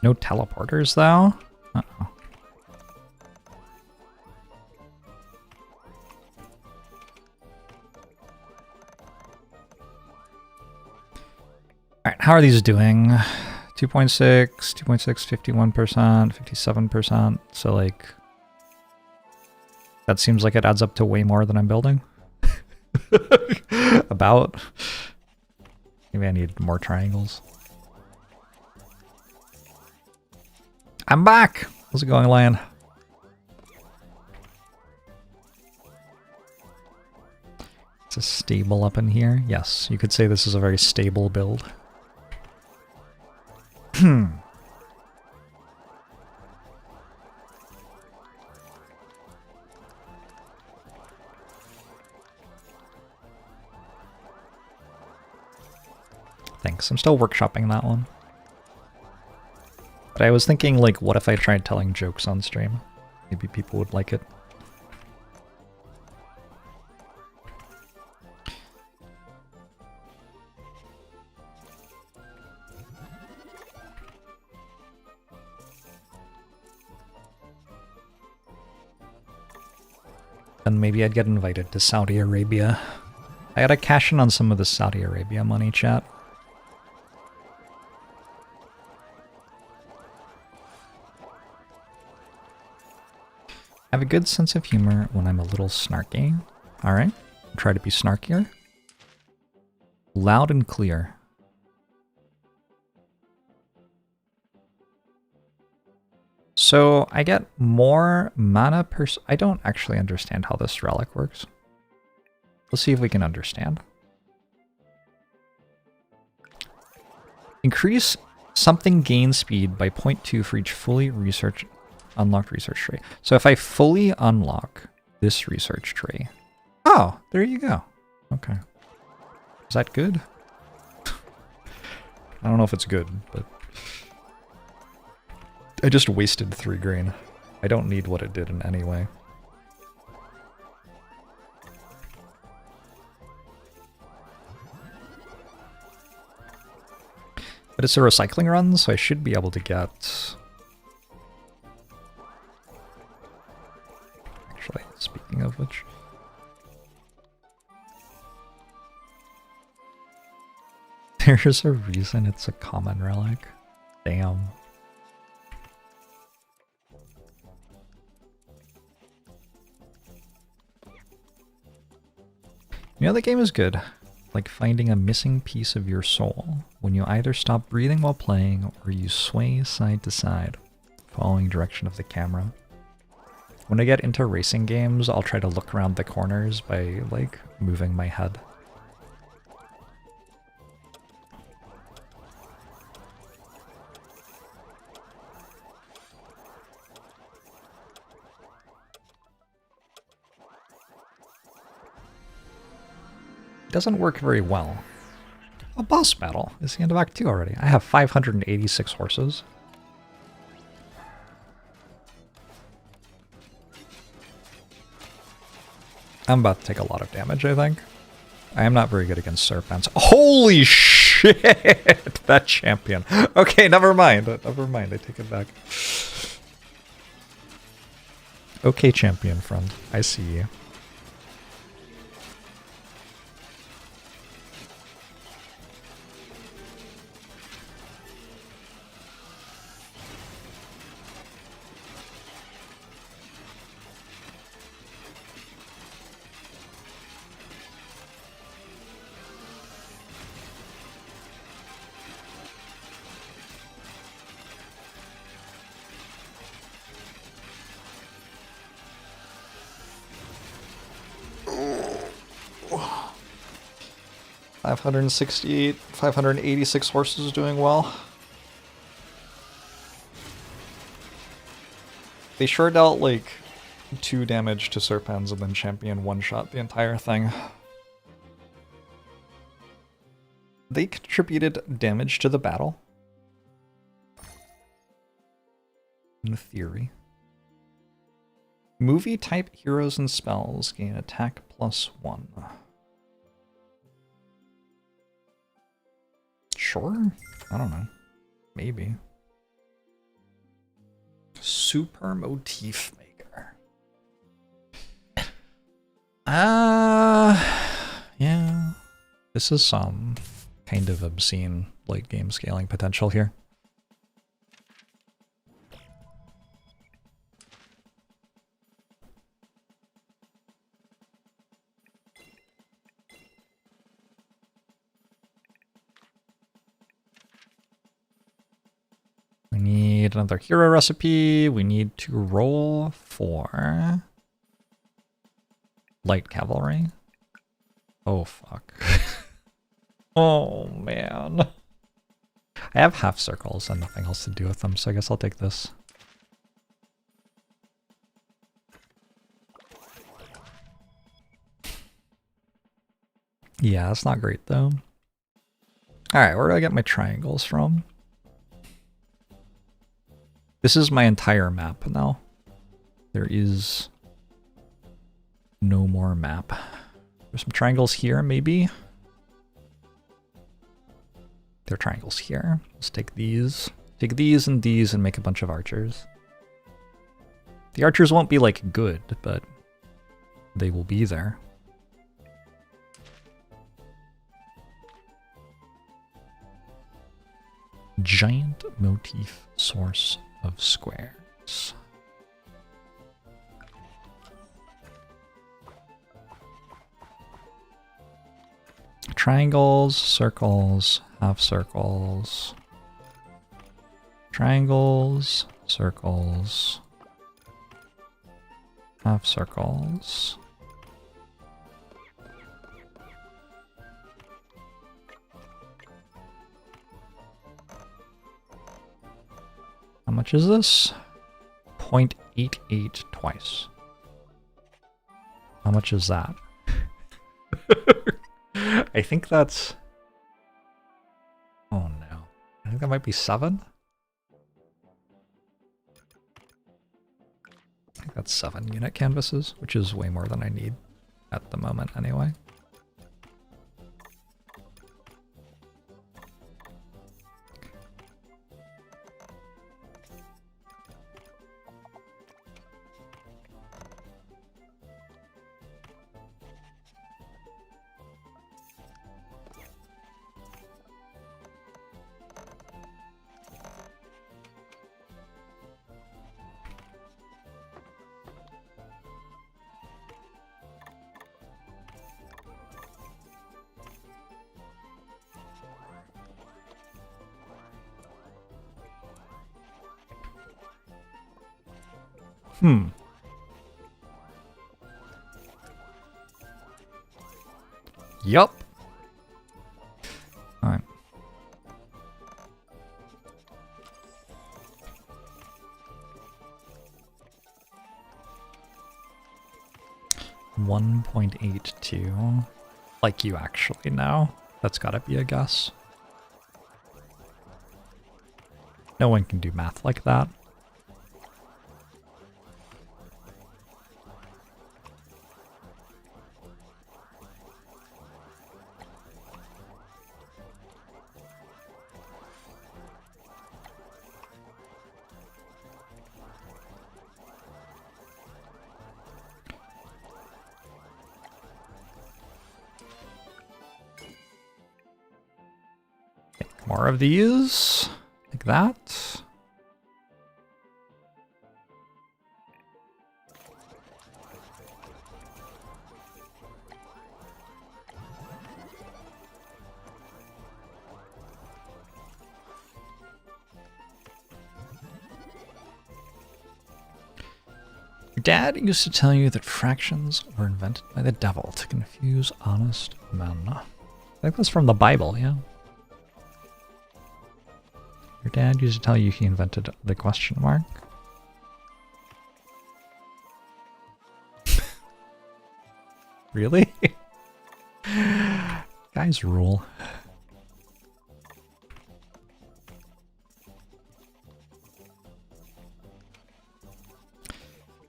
No teleporters, though? Uh-oh. Alright, how are these doing? 2.6, 2.6, 51%, 57%. So, like, that seems like it adds up to way more than I'm building. About. Maybe I need more triangles. I'm back! How's it going, Lion? It's a stable up in here. Yes, you could say this is a very stable build. Thanks, I'm still workshopping that one. But I was thinking, like, what if I tried telling jokes on stream? Maybe people would like it. Then maybe I'd get invited to Saudi Arabia. I gotta cash in on some of the Saudi Arabia money, chat. I have a good sense of humor when I'm a little snarky. Alright. Try to be snarkier. Loud and clear. So I get more mana per... I don't actually understand how this relic works. Let's see if we can understand. Increase something gain speed by 0.2 for each fully unlocked research tree. So if I fully unlock this research tree... Oh, there you go. Okay. Is that good? I don't know if it's good, but... I just wasted 3 green. I don't need what it did in any way. But it's a recycling run, so I should be able to get... Actually, speaking of which... There's a reason it's a common relic. Damn. You know, the game is good. Like finding a missing piece of your soul when you either stop breathing while playing or you sway side to side, following direction of the camera. When I get into racing games, I'll try to look around the corners by, like, moving my head. Doesn't work very well. A boss battle. It's the end of Act 2 already. I have 586 horses. I'm about to take a lot of damage, I think. I am not very good against Serpens. Holy shit! That champion. Okay, never mind. Never mind. I take it back. Okay, champion friend. I see you. $568, 586 horses doing well. They sure dealt like 2 damage to Serpens and then champion one-shot the entire thing. They contributed damage to the battle. In theory. Movie type heroes and spells gain attack +1. Sure? I don't know. Maybe. Super motif maker. Yeah. This is some kind of obscene late game scaling potential here. We need another hero recipe. We need to roll for light cavalry. Oh, fuck. Oh, man. I have half circles and nothing else to do with them, so I guess I'll take this. Yeah, that's not great, though. Alright, where do I get my triangles from? This is my entire map now. There is no more map. There's some triangles here, maybe. There are triangles here. Let's take these. Take these and make a bunch of archers. The archers won't be, like, good, but they will be there. Giant motif source of squares. triangles, circles, half circles. Triangles, circles, half circles. How much is this? 0.88 twice. How much is that? I think that's... Oh no. I think that might be 7? I think that's 7 unit canvases, which is way more than I need at the moment anyway. Yup. All right. $1.82. Like you actually know. That's gotta be a guess. No one can do math like that. More of these, like that. Your dad used to tell you that fractions were invented by the devil to confuse honest men. I think that's from the Bible, yeah. Your dad used to tell you he invented the question mark. Really? Guys rule.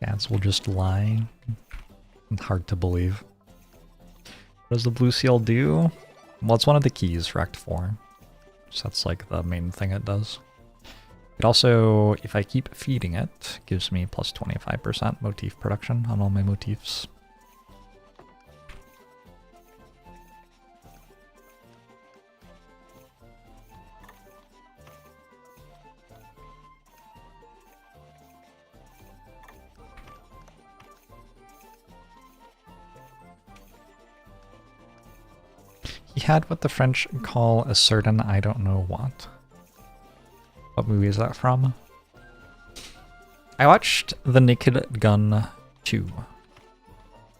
Dads will just lie. Hard to believe. What does the blue seal do? Well, it's one of the keys for Act 4. So that's like the main thing it does. It also, if I keep feeding it, gives me plus 25% motif production on all my motifs. He had what the French call a certain I don't know what. What movie is that from? I watched The Naked Gun 2.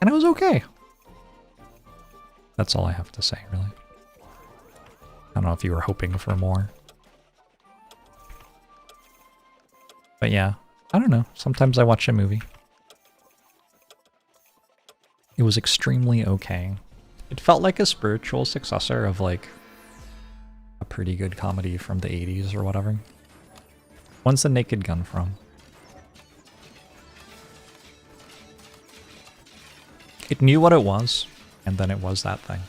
And it was okay. That's all I have to say, really. I don't know if you were hoping for more. But yeah, I don't know. Sometimes I watch a movie. It was extremely okay. It felt like a spiritual successor of like a pretty good comedy from the 80s or whatever. When's The Naked Gun from? It knew what it was, and then it was that thing.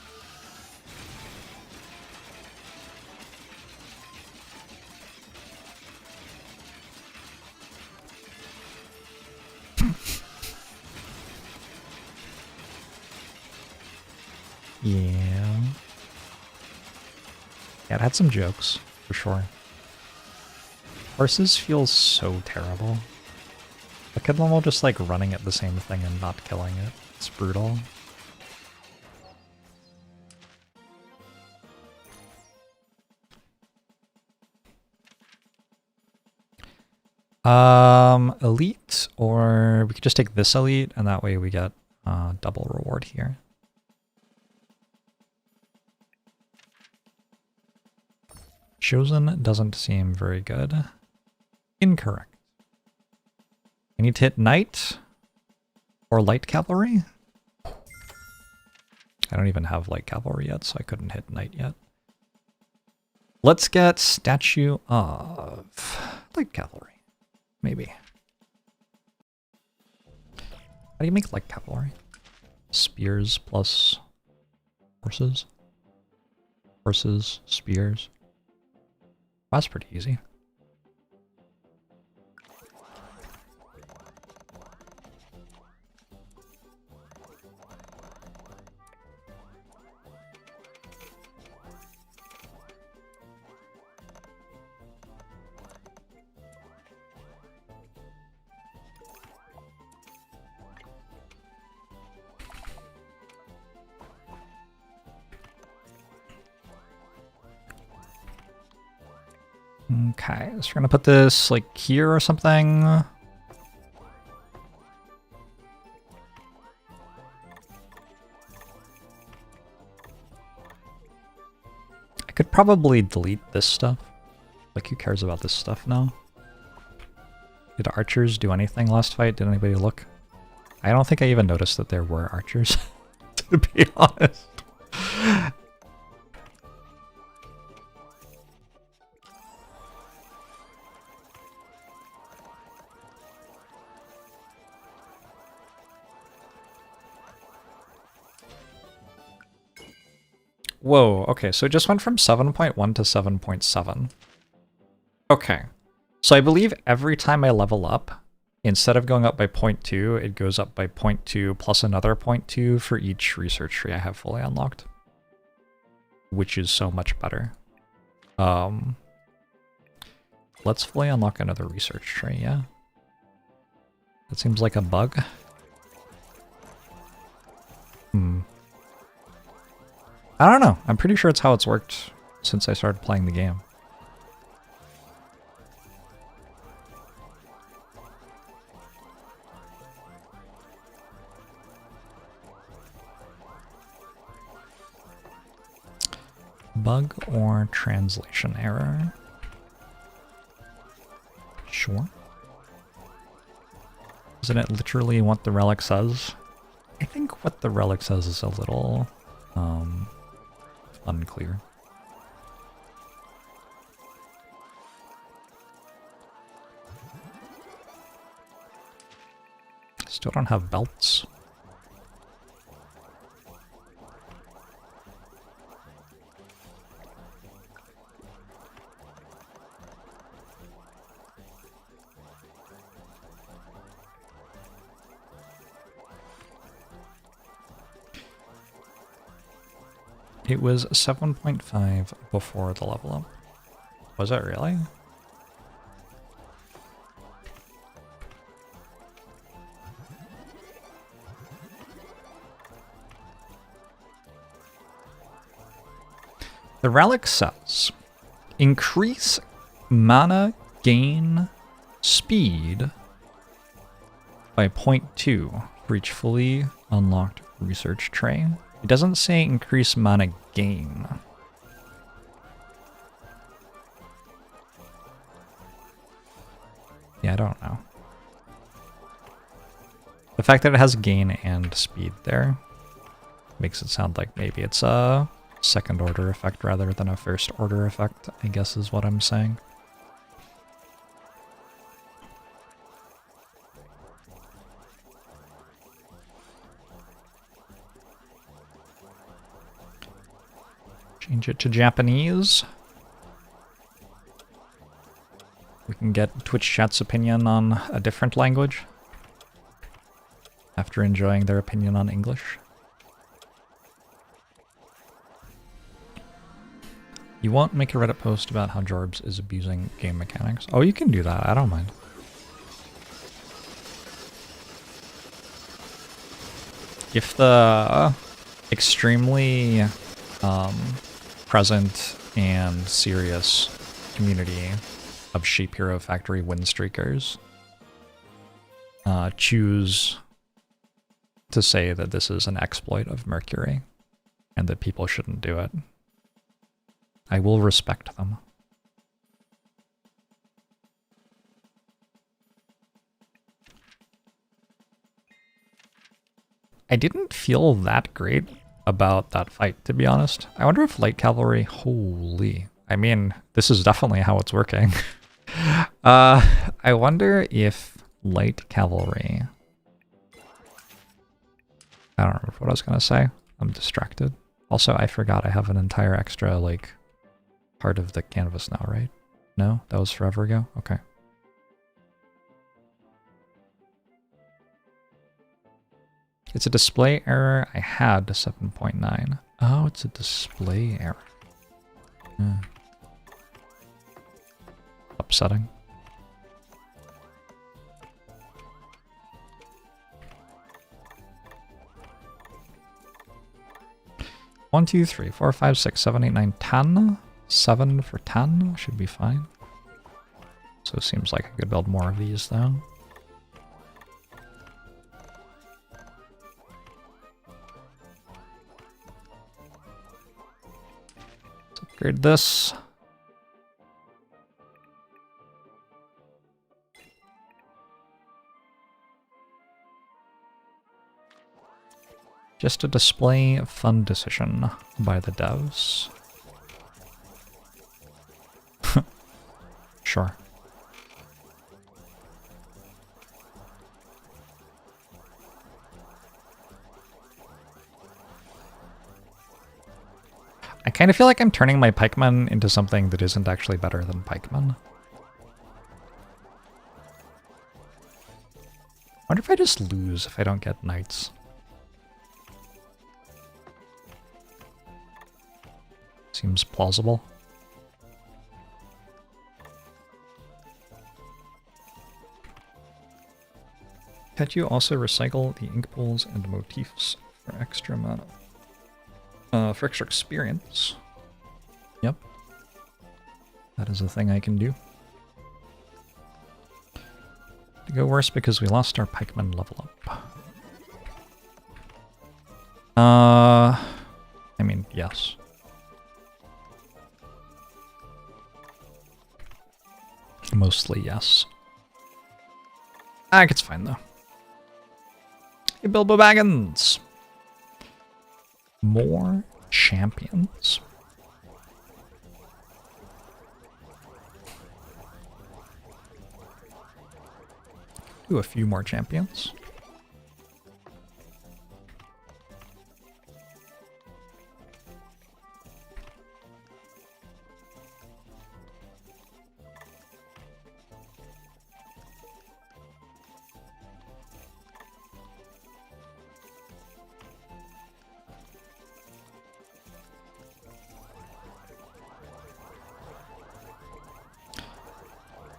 Yeah. Yeah, it had some jokes, for sure. Horses feel so terrible. Look at them all just like running at the same thing and not killing it. It's brutal. Elite, or we could just take this elite, and that way we get double reward here. Chosen doesn't seem very good. Incorrect. I need to hit knight or light cavalry. I don't even have light cavalry yet, so I couldn't hit knight yet. Let's get statue of light cavalry, maybe. How do you make light cavalry? Spears plus horses? Horses, spears. That's pretty easy. Okay, so we're gonna put this like here or something. I could probably delete this stuff. Like, who cares about this stuff now? Did archers do anything last fight? Did anybody look? I don't think I even noticed that there were archers, to be honest. Whoa, okay, so it just went from 7.1 to 7.7. Okay, so I believe every time I level up, instead of going up by 0.2, it goes up by 0.2 plus another 0.2 for each research tree I have fully unlocked. Which is so much better. Let's fully unlock another research tree, yeah? That seems like a bug. I don't know. I'm pretty sure it's how it's worked since I started playing the game. Bug or translation error? Sure. Isn't it literally what the relic says? I think what the relic says is a little unclear. Still don't have belts. It was 7.5 before the level up. Was it really? The relic says, increase mana gain speed by 0.2 for each fully unlocked research tray. It doesn't say increase mana gain. Yeah, I don't know. The fact that it has gain and speed there makes it sound like maybe it's a second order effect rather than a first order effect, I guess is what I'm saying. Change it to Japanese. We can get Twitch chat's opinion on a different language after enjoying their opinion on English. You won't make a Reddit post about how Jorbs is abusing game mechanics. Oh, you can do that. I don't mind. If the extremely present and serious community of Shapehero Factory winstreakers choose to say that this is an exploit of Mercury and that people shouldn't do it. I will respect them. I didn't feel that great about that fight, to be honest. I wonder if light cavalry, holy, I mean, this is definitely how it's working. I wonder if light cavalry, I don't remember what I was gonna say. I'm distracted. Also, I forgot I have an entire extra, like, part of the canvas now, right? No? That was forever ago? Okay. It's a display error. I had 7.9. Oh, it's a display error. Upsetting. One, two, three, 4, 5, 6, 7, 8, 9, 10. 7 for 10 should be fine. So it seems like I could build more of these though. Let's upgrade this. Just a display fun decision by the devs. Sure. I kind of feel like I'm turning my pikeman into something that isn't actually better than pikeman. I wonder if I just lose if I don't get knights. Seems plausible. Can't you also recycle the ink pools and motifs for extra mana? For extra experience. Yep. That is a thing I can do. To go worse because we lost our pikeman level up. I mean, yes. Mostly yes. It's fine though. Hey, Bilbo Baggins! More champions. Do a few more champions.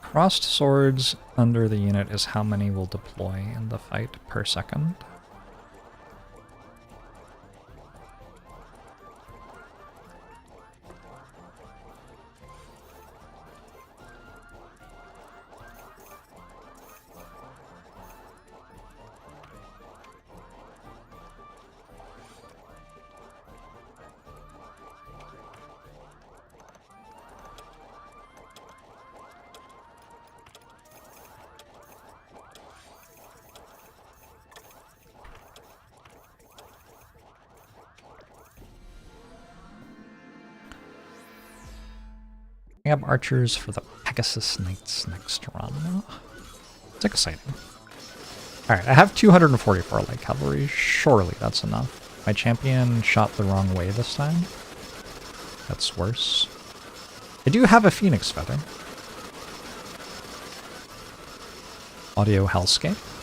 Crossed swords under the unit is how many will deploy in the fight per second. We have archers for the Pegasus Knights next run. It's exciting. Alright, I have 244 light cavalry. Surely that's enough. My champion shot the wrong way this time. That's worse. I do have a Phoenix Feather. Audio Hellscape.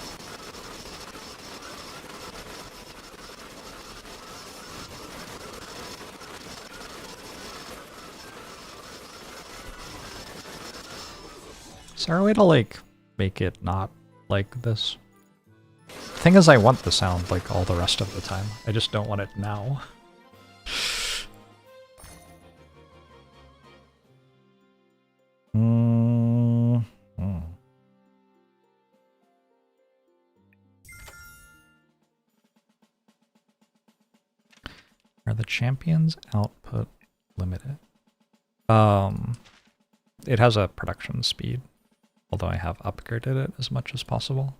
Is there a way to, like, make it not like this? The thing is, I want the sound like all the rest of the time. I just don't want it now. Are the champions output limited? It has a production speed, although I have upgraded it as much as possible.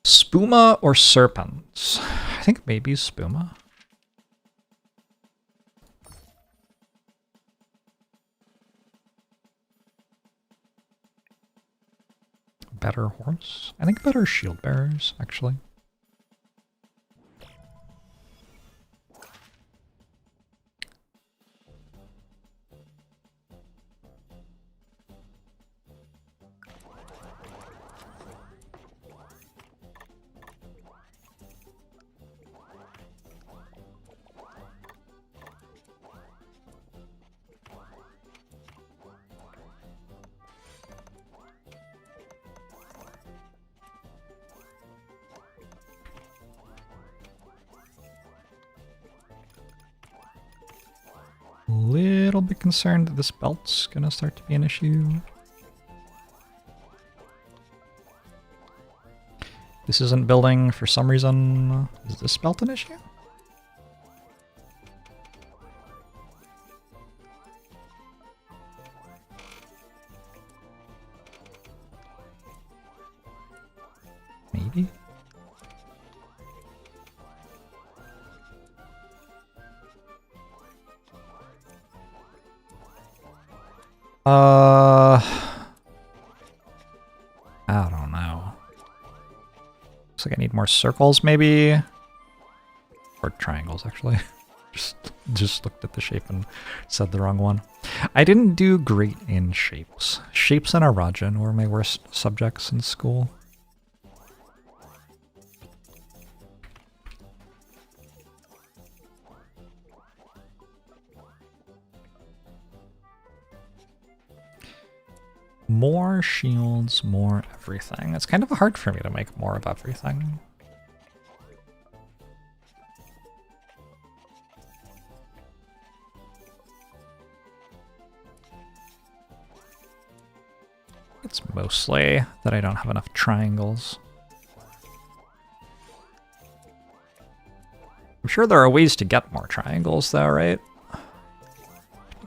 Spuma or Serpens? I think maybe Spuma. Better horse? I think better shield bearers, actually. Little bit concerned that this belt's gonna start to be an issue. This isn't building for some reason. Is this belt an issue? Maybe? I don't know. Looks like I need more circles, maybe? Or triangles, actually. just looked at the shape and said the wrong one. I didn't do great in shapes. Shapes and Arajan were my worst subjects in school. More shields, more everything. It's kind of hard for me to make more of everything. It's mostly that I don't have enough triangles. I'm sure there are ways to get more triangles though, right?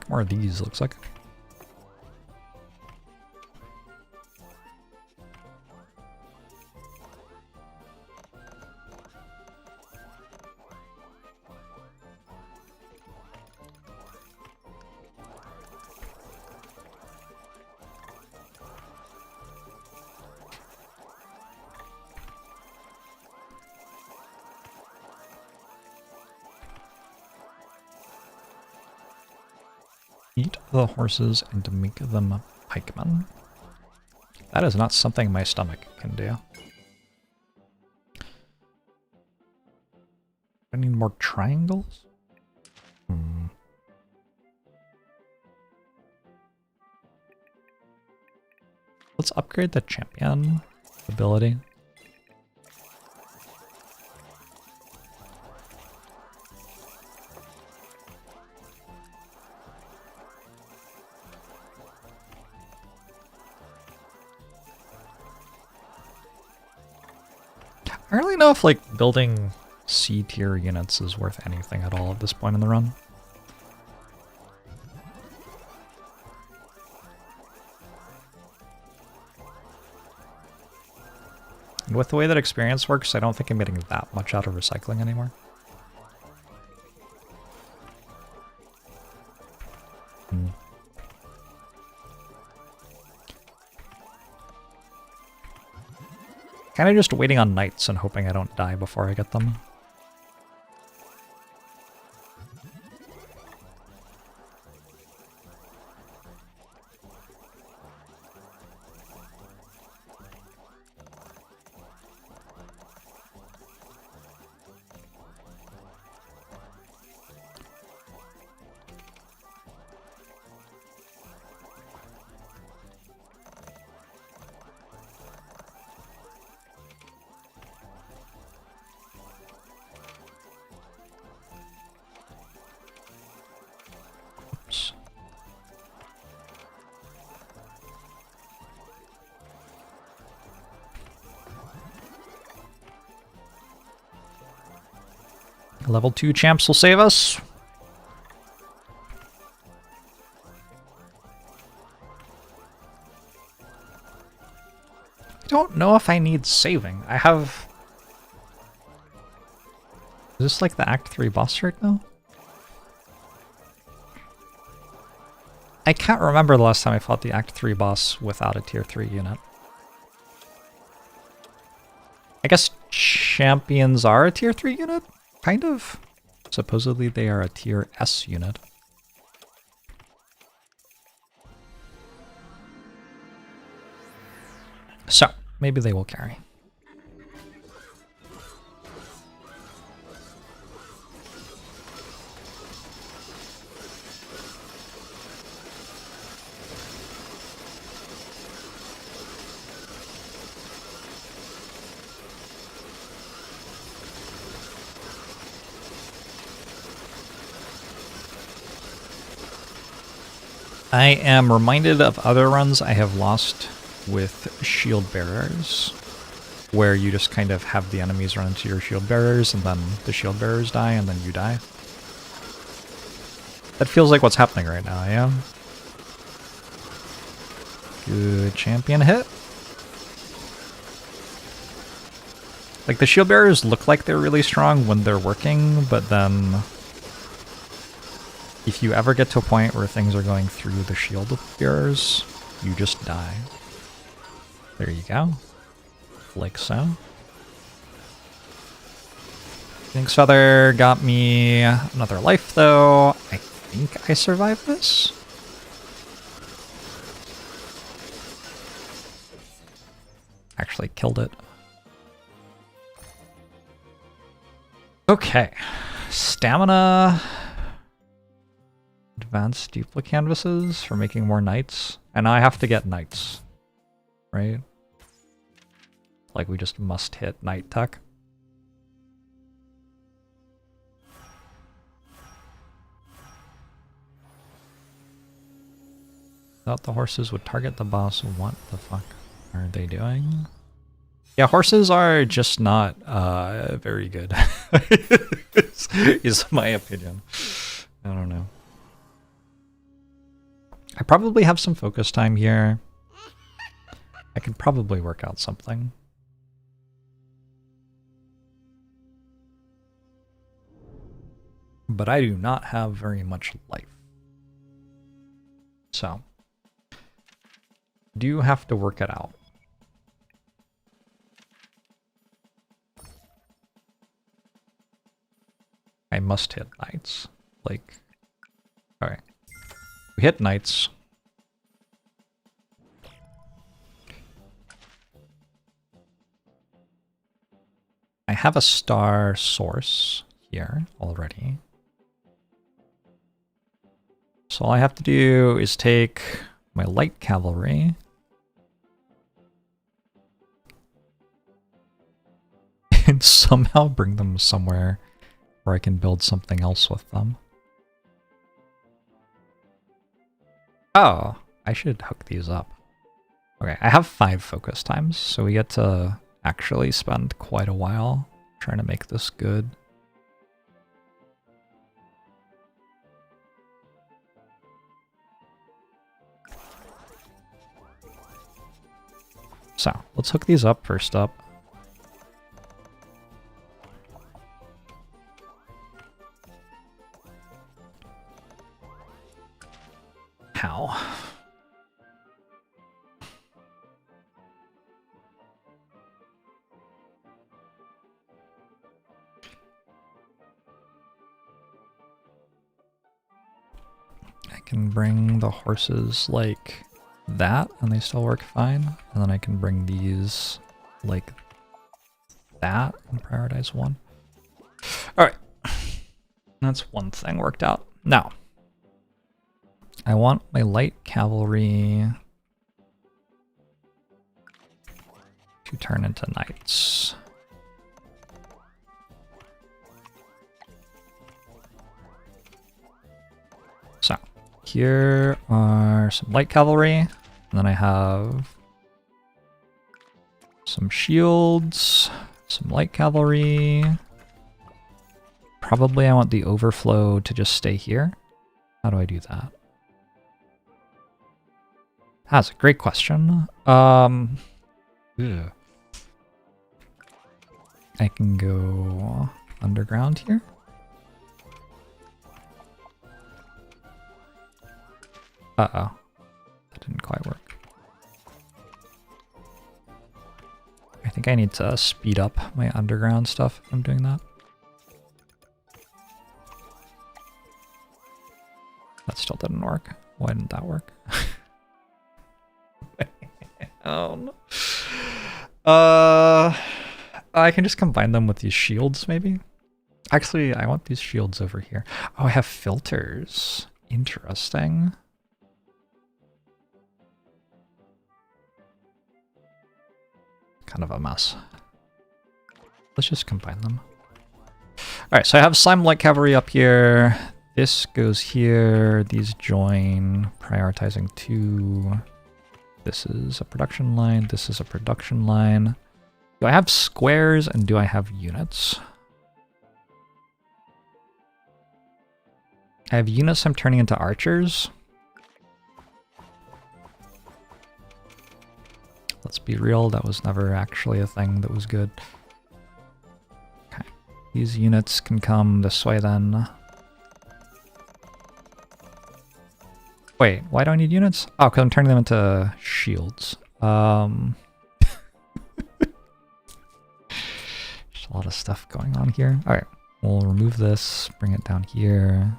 More of these, looks like. Eat the horses and to make them pikemen. That is not something my stomach can do. I need more triangles? Let's upgrade the champion ability. I don't really know if like building C tier units is worth anything at all at this point in the run. And with the way that experience works, I don't think I'm getting that much out of recycling anymore. Kind of just waiting on knights and hoping I don't die before I get them. Level 2 champs will save us. I don't know if I need saving. I have... Is this like the Act 3 boss right now? I can't remember the last time I fought the Act 3 boss without a tier 3 unit. I guess champions are a tier 3 unit? Kind of. Supposedly they are a tier S unit. So, maybe they will carry. I am reminded of other runs I have lost with shield bearers, where you just kind of have the enemies run into your shield bearers and then the shield bearers die and then you die. That feels like what's happening right now, yeah? Good champion hit. Like, the shield bearers look like they're really strong when they're working, but then if you ever get to a point where things are going through the shield bearers, you just die. There you go. Like so. Phoenix Feather got me another life, though. I think I survived this. Actually killed it. Okay. Stamina. Advanced duplicate canvases for making more knights. And now I have to get knights. Right? Like, we just must hit knight tech. Thought the horses would target the boss. What the fuck are they doing? Yeah, horses are just not very good. is my opinion. I don't know. I probably have some focus time here. I could probably work out something. But I do not have very much life. So, do have to work it out. I must hit knights. Like, alright. We hit knights. I have a star source here already. So all I have to do is take my light cavalry and somehow bring them somewhere where I can build something else with them. Oh, I should hook these up. Okay, I have 5 focus times, so we get to actually spend quite a while trying to make this good. So, let's hook these up first up. How? I can bring the horses like that and they still work fine. And then I can bring these like that and prioritize one. Alright. That's one thing worked out. Now, I want my light cavalry to turn into knights. So, here are some light cavalry, and then I have some shields, some light cavalry, probably I want the overflow to just stay here. How do I do that? That's a great question. I can go underground here. Uh-oh. That didn't quite work. I think I need to speed up my underground stuff if I'm doing that. That still didn't work. Why didn't that work? Oh no. I can just combine them with these shields, maybe? Actually, I want these shields over here. Oh, I have filters. Interesting. Kind of a mess. Let's just combine them. Alright, so I have Slime Light Cavalry up here. This goes here. These join, prioritizing 2. This is a production line. This is a production line. Do I have squares and do I have units? I have units I'm turning into archers. Let's be real, that was never actually a thing that was good. Okay, these units can come this way then. Wait, why do I need units? Oh, because I'm turning them into shields. There's a lot of stuff going on here. Alright, we'll remove this, bring it down here.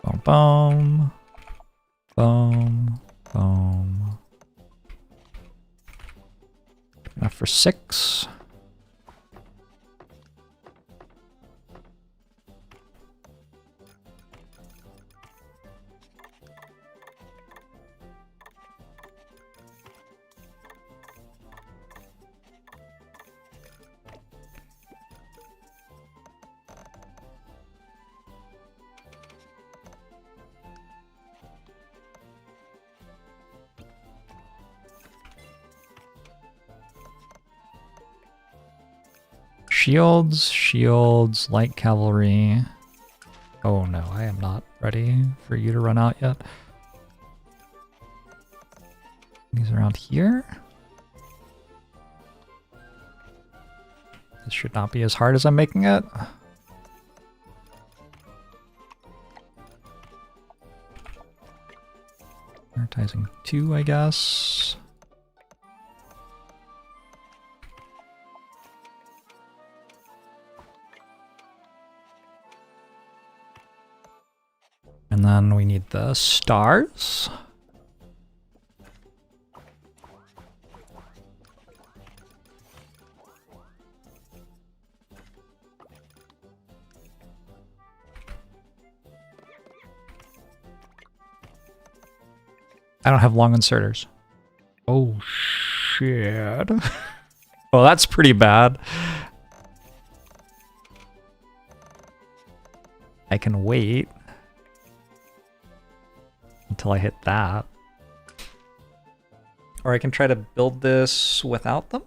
Boom, boom. Boom. Boom. Enough for 6. Shields, shields, light cavalry. Oh no, I am not ready for you to run out yet. These around here. This should not be as hard as I'm making it. Prioritizing 2, I guess. And then we need the stars. I don't have long inserters. Oh shit. Well, that's pretty bad. I can wait until I hit that. Or I can try to build this without them.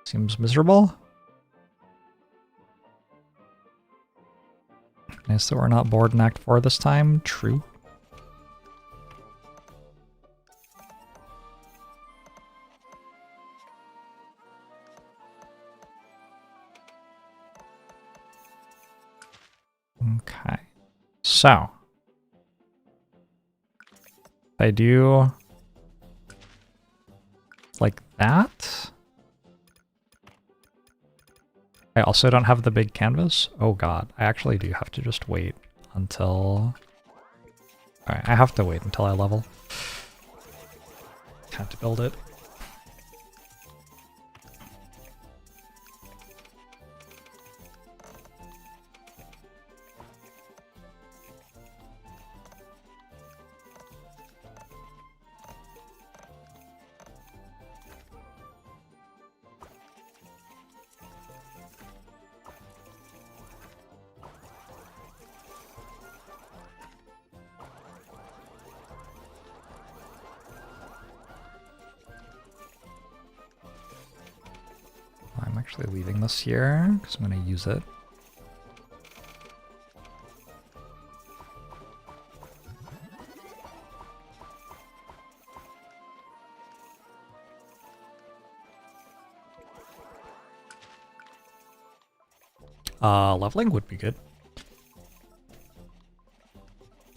Seems miserable. Nice that we're not bored in Act 4 this time. True. Okay. So. If I do like that. I also don't have the big canvas. Oh god, I actually do have to just wait until... Alright, I have to wait until I level. Can't build it. actually leaving this here because I'm going to use it. Leveling would be good.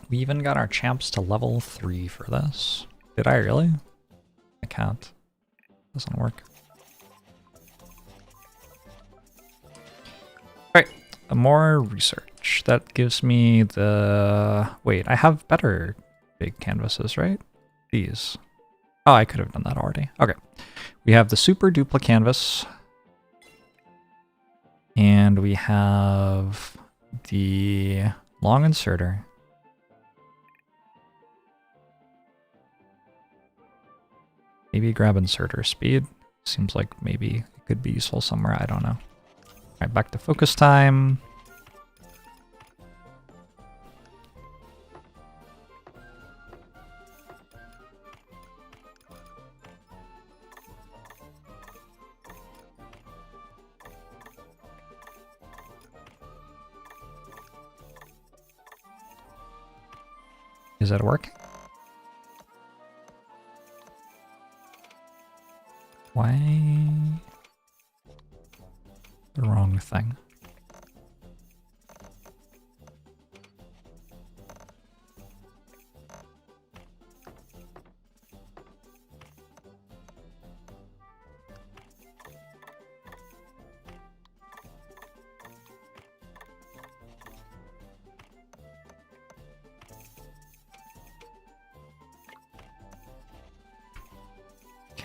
We even got our champs to level 3 for this. Did I really? I can't. Doesn't work. Alright, more research. That gives me the... Wait, I have better big canvases, right? These. Oh, I could have done that already. Okay. We have the super dupla canvas. And we have the long inserter. Maybe grab inserter speed. Seems like maybe it could be useful somewhere. I don't know. All right, back to focus time. Is that working? Why? The wrong thing.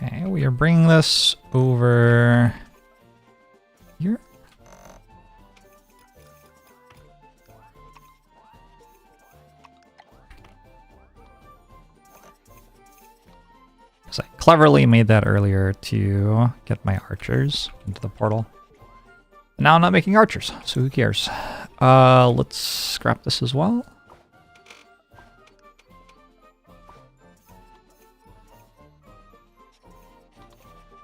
Okay, we are bringing this over here. So I cleverly made that earlier to get my archers into the portal. Now I'm not making archers, so who cares? Let's scrap this as well.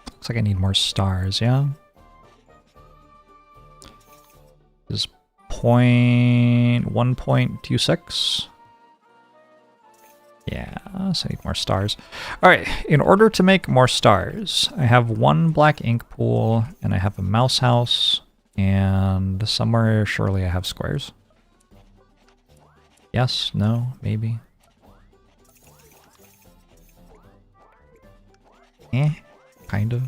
Looks like I need more stars, yeah? This is 1.26. Yeah, so I need more stars. Alright, in order to make more stars, I have one black ink pool, and I have a mouse house, and somewhere surely I have squares. Yes, no, maybe. Kind of.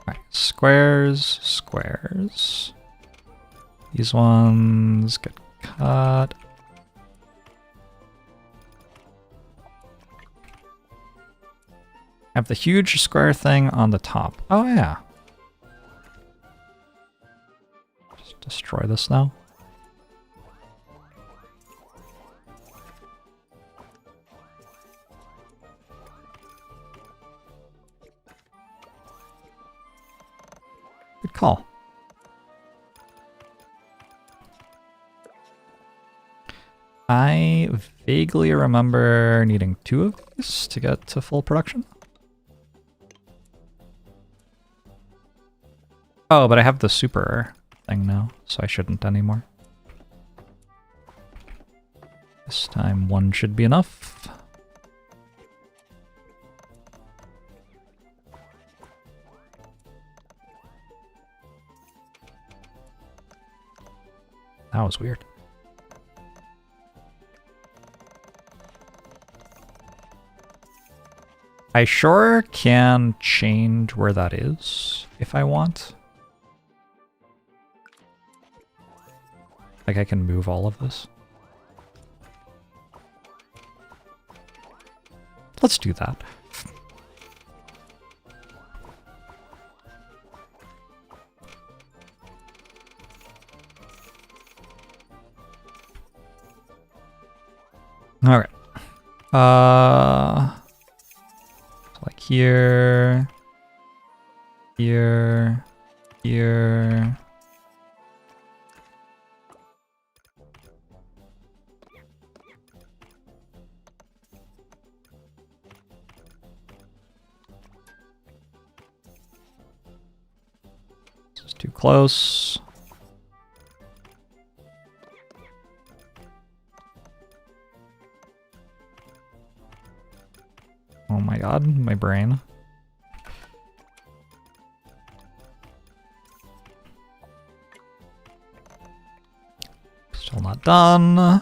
Alright, squares, squares. These ones get cut. I have the huge square thing on the top. Oh, yeah. Just destroy this now. Good call. I vaguely remember needing 2 of these to get to full production. Oh, but I have the super thing now, so I shouldn't anymore. This time 1 should be enough. That was weird. I sure can change where that is if I want. Like I can move all of this. Let's do that. All right. So Like here, here, here. This is too close. Oh my god, my brain. Still not done.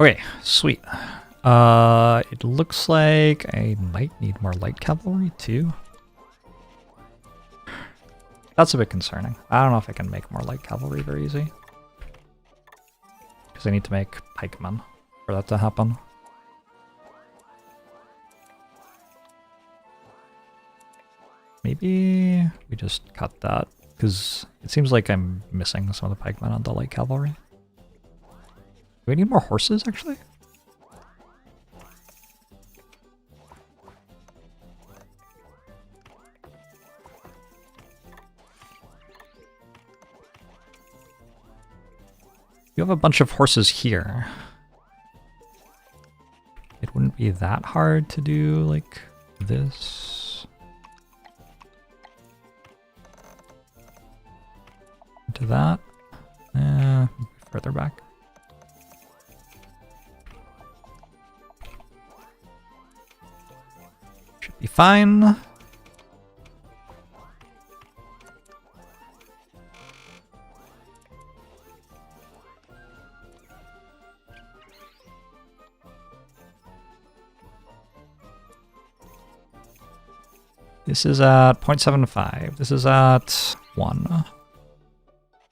Okay, sweet. It looks like I might need more light cavalry too. That's a bit concerning. I don't know if I can make more light cavalry very easy. Because I need to make pikemen for that to happen. Maybe we just cut that, because it seems like I'm missing some of the pikemen on the light cavalry. Do we need more horses, actually? You have a bunch of horses here. It wouldn't be that hard to do, like, this. Into that. Further back. Should be fine. This is at 0.75. This is at 1.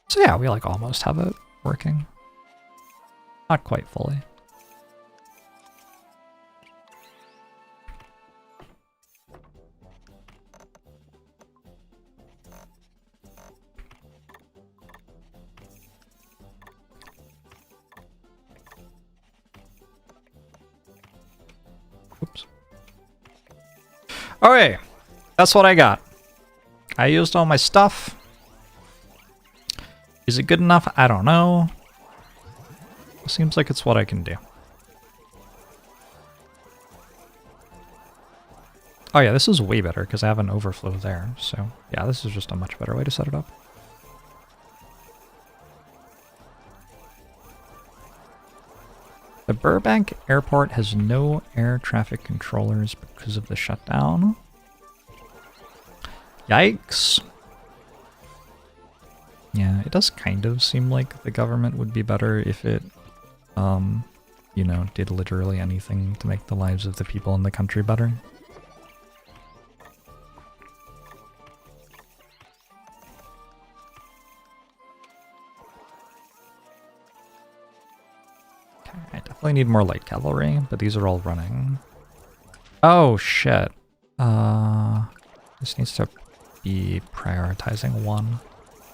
So yeah, we like almost have it working. Not quite fully. Oops. Okay. That's what I got. I used all my stuff. Is it good enough? I don't know. It seems like it's what I can do. Oh yeah, this is way better because I have an overflow there. So yeah, this is just a much better way to set it up. The Burbank Airport has no air traffic controllers because of the shutdown. Yikes. Yeah, it does kind of seem like the government would be better if it, you know, did literally anything to make the lives of the people in the country better. Okay, I definitely need more light cavalry, but these are all running. Oh, shit. This needs to be prioritizing one.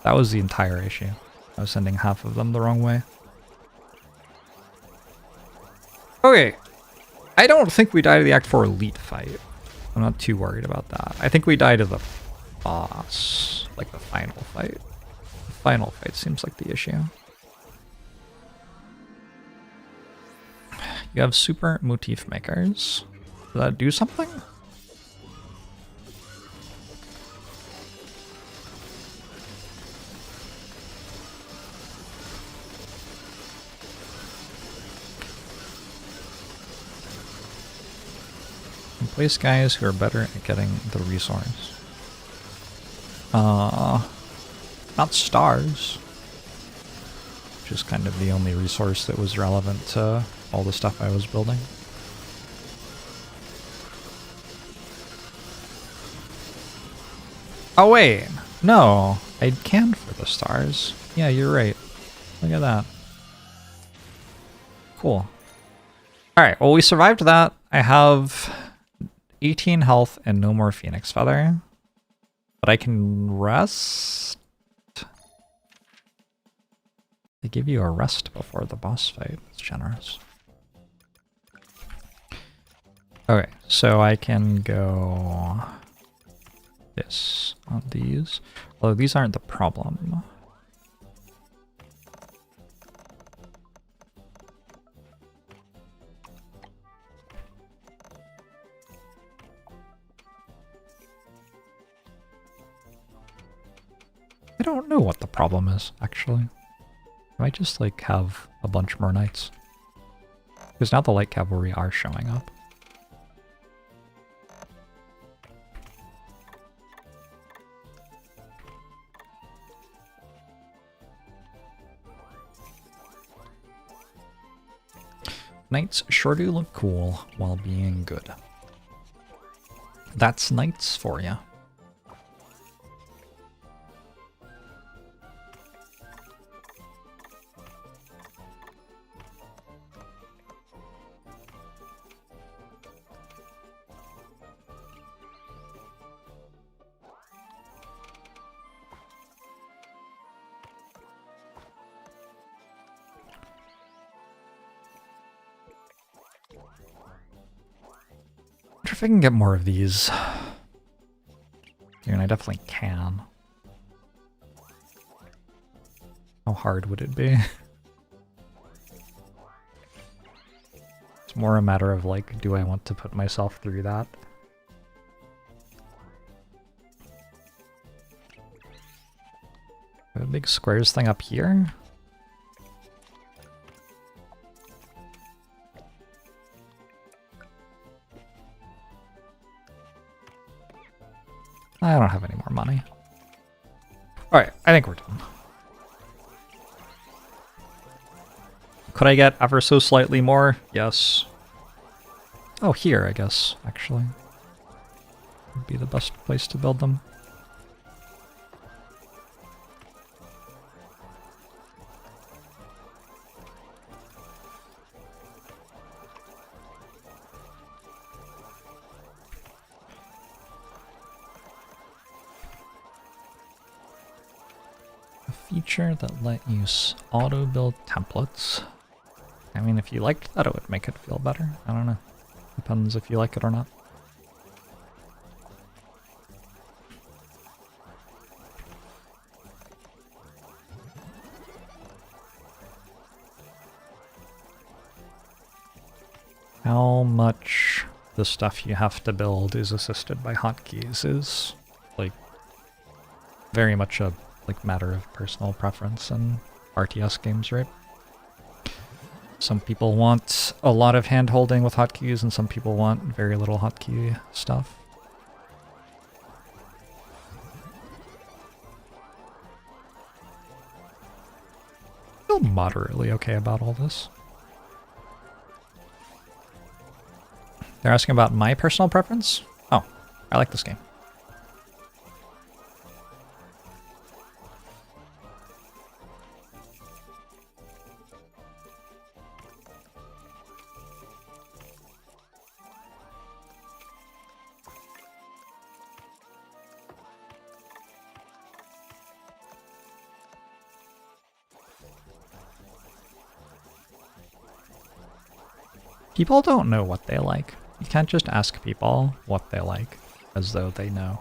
That was the entire issue. I was sending half of them the wrong way. Okay. I don't think we died to the Act 4 elite fight. I'm not too worried about that. I think we died to the boss. Like the final fight. The final fight seems like the issue. You have super motif makers. Does that do something? Place guys who are better at getting the resource. Not stars. Which is kind of the only resource that was relevant to all the stuff I was building. Oh wait, no, I can for the stars. Yeah, you're right. Look at that. Cool. Alright, well we survived that. I have 18 health and no more Phoenix Feather. But I can rest? They give you a rest before the boss fight. It's generous. Okay, so I can go this on these. Although these aren't the problem. I don't know what the problem is, actually. I might just, like, have a bunch more knights. Because now the light cavalry are showing up. Knights sure do look cool while being good. That's knights for you. If I can get more of these. I mean, I definitely can. How hard would it be? It's more a matter of like, do I want to put myself through that? A big squares thing up here? I don't have any more money. Alright, I think we're done. Could I get ever so slightly more? Yes. Oh, here, I guess, actually. Would be the best place to build them. Feature that let you auto build templates. I mean, if you liked that, it would make it feel better. I don't know. Depends if you like it or not. How much the stuff you have to build is assisted by hotkeys is like very much a matter of personal preference in RTS games, right? Some people want a lot of hand-holding with hotkeys, and some people want very little hotkey stuff. I feel moderately okay about all this. They're asking about my personal preference? Oh, I like this game. People don't know what they like. You can't just ask people what they like as though they know.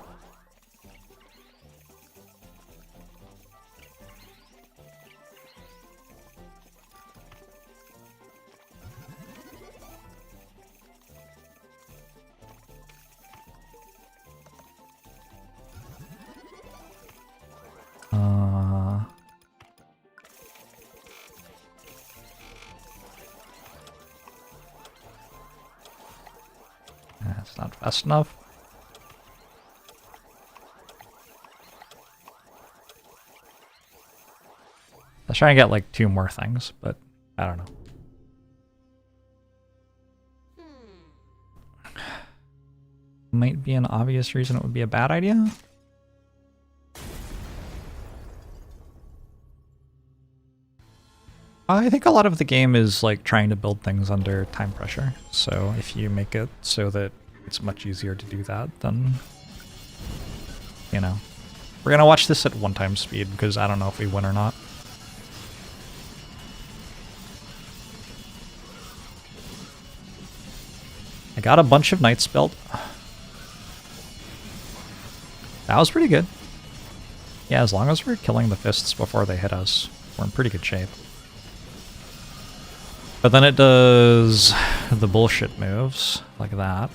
That's not fast enough. I was trying to get like 2 more things, but I don't know. Might be an obvious reason it would be a bad idea. I think a lot of the game is like trying to build things under time pressure. So if you make it so that it's much easier to do that, then, you know. We're gonna watch this at 1x speed because I don't know if we win or not. I got a bunch of knights built. That was pretty good. Yeah, as long as we're killing the fists before they hit us, we're in pretty good shape. But then it does the bullshit moves, like that.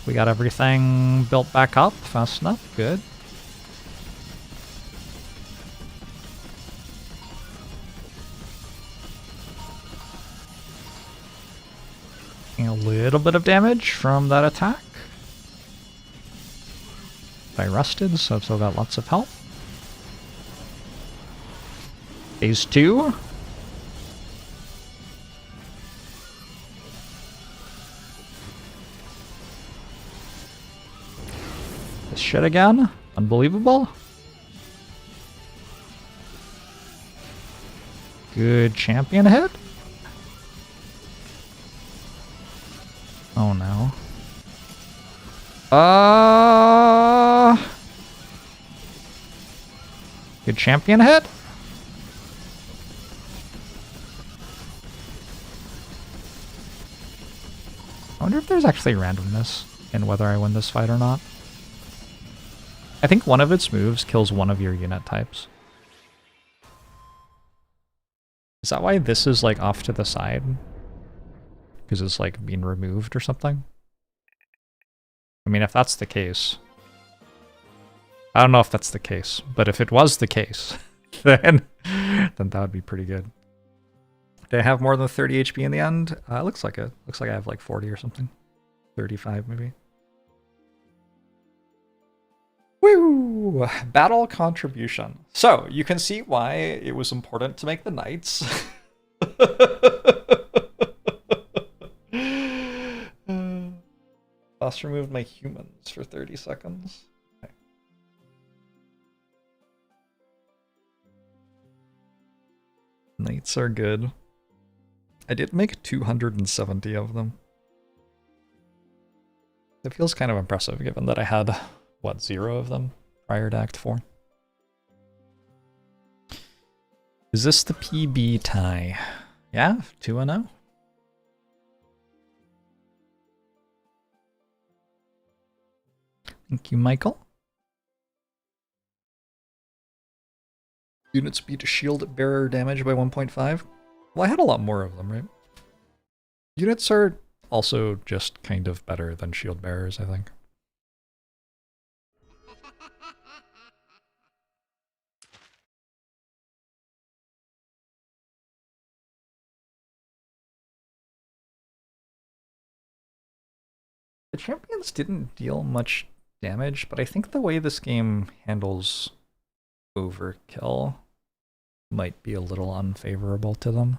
We got everything built back up fast enough, good. A little bit of damage from that attack. I rested, so I've still got lots of health. Phase 2. This shit again? Unbelievable. Good champion hit. Oh no. Good champion hit. I wonder if there's actually randomness in whether I win this fight or not. I think one of its moves kills one of your unit types. Is that why this is like off to the side? Because it's like being removed or something? I mean, if that's the case... I don't know if that's the case, but if it was the case, then that would be pretty good. Did I have more than 30 HP in the end? Looks like it. Looks like I have like 40 or something. 35 maybe. Woo! Battle contribution. So, you can see why it was important to make the knights. Boss removed my humans for 30 seconds. Okay. Knights are good. I did make 270 of them. It feels kind of impressive given that I had, what, 0 of them prior to Act 4. Is this the PB tie? Yeah, 2-0. Thank you, Michael. Unit speed to shield bearer damage by 1.5. Well, I had a lot more of them, right? Units are also just kind of better than shield bearers, I think. The champions didn't deal much damage, but I think the way this game handles overkill might be a little unfavorable to them.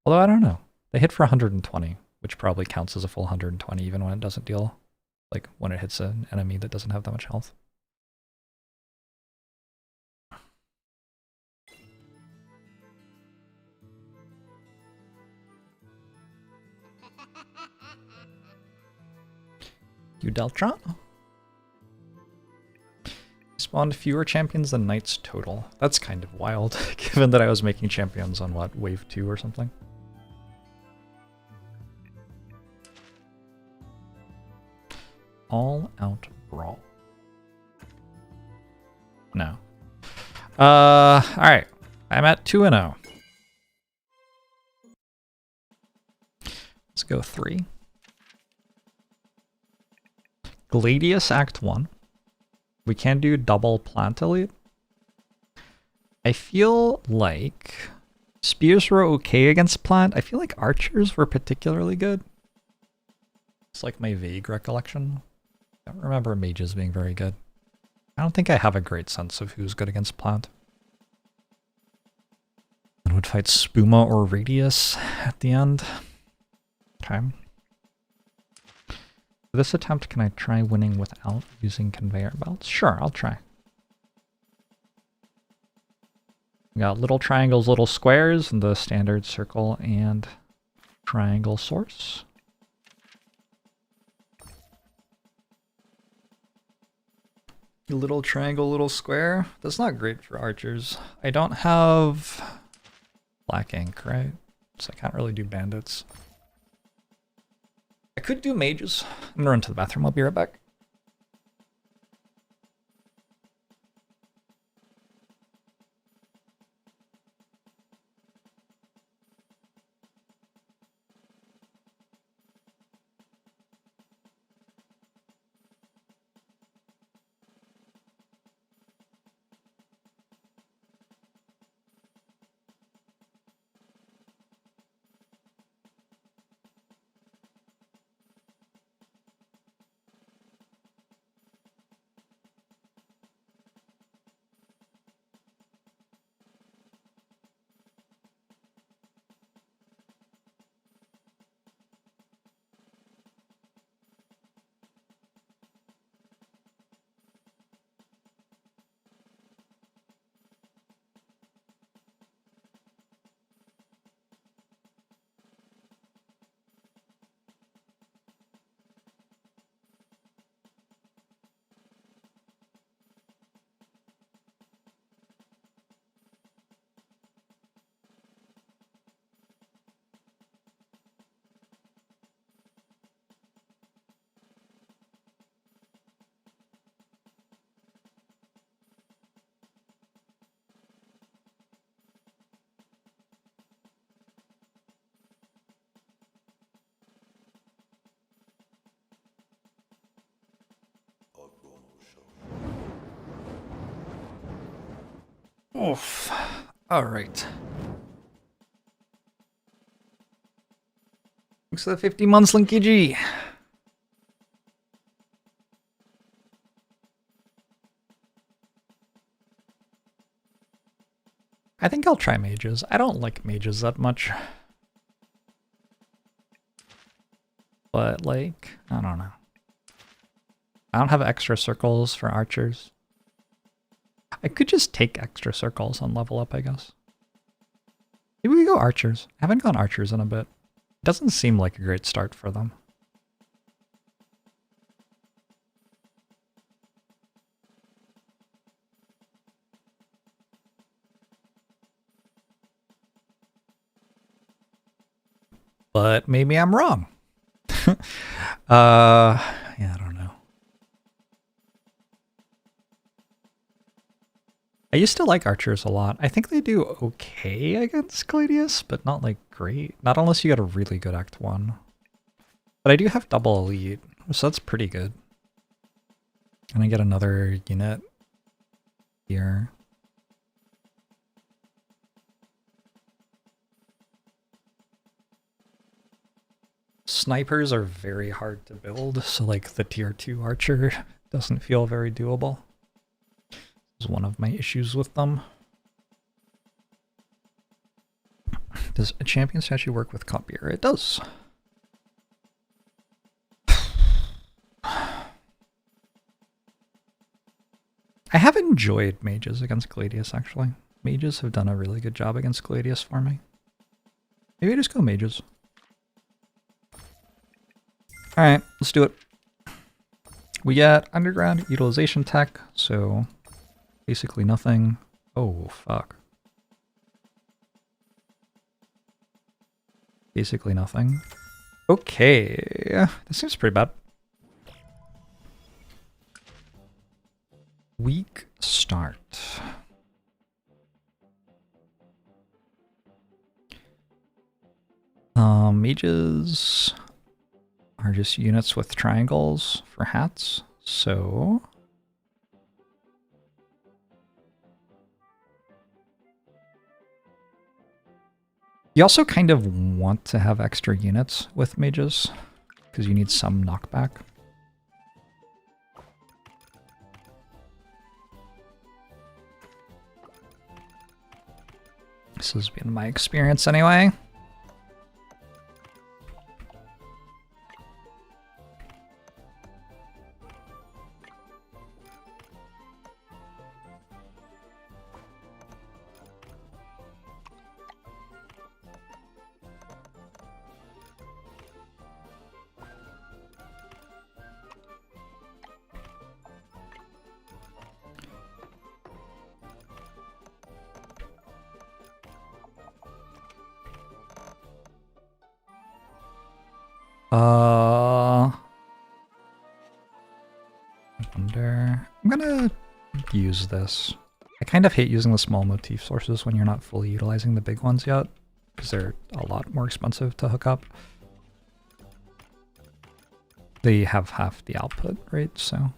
Although I don't know. They hit for 120, which probably counts as a full 120 even when it doesn't deal, like when it hits an enemy that doesn't have that much health. You Deltron? Spawned fewer champions than knights total. That's kind of wild, given that I was making champions on, what, wave 2 or something? All out brawl. No. Alright. I'm at 2-0. Let's go 3. Gladius Act 1. We can do double plant elite. I feel like spears were okay against plant. I feel like archers were particularly good. It's like my vague recollection. I don't remember mages being very good. I don't think I have a great sense of who's good against plant. And would fight Spuma or Radius at the end. Okay. For this attempt, can I try winning without using conveyor belts? Sure, I'll try. We got little triangles, little squares, and the standard circle and triangle source. Little triangle, little square. That's not great for archers. I don't have black ink, right? So I can't really do bandits. I could do mages. I'm gonna run to the bathroom. I'll be right back. Oof. All right. Thanks for the 50 months, Linky G. I think I'll try mages. I don't like mages that much. But, like, I don't know. I don't have extra circles for archers. I could just take extra circles and level up, I guess. Maybe we go archers. I haven't gone archers in a bit. It doesn't seem like a great start for them. But maybe I'm wrong. Yeah, I don't know. I used to like archers a lot. I think they do okay against Gladius, but not like great. Not unless you got a really good Act 1. But I do have double elite, so that's pretty good. And I get another unit here. Snipers are very hard to build, so like the tier 2 archer doesn't feel very doable. Is one of my issues with them. Does a champion statue work with copier? It does. I have enjoyed mages against Gladius, actually. Mages have done a really good job against Gladius for me. Maybe I just go mages. Alright, let's do it. We get underground utilization tech, so basically nothing. Oh, fuck. Basically nothing. Okay, this seems pretty bad. Weak start. Mages are just units with triangles for hats, so you also kind of want to have extra units with mages because you need some knockback. This has been my experience anyway. I wonder... I'm gonna use this. I kind of hate using the small motif sources when you're not fully utilizing the big ones yet, because they're a lot more expensive to hook up. They have half the output, right? So...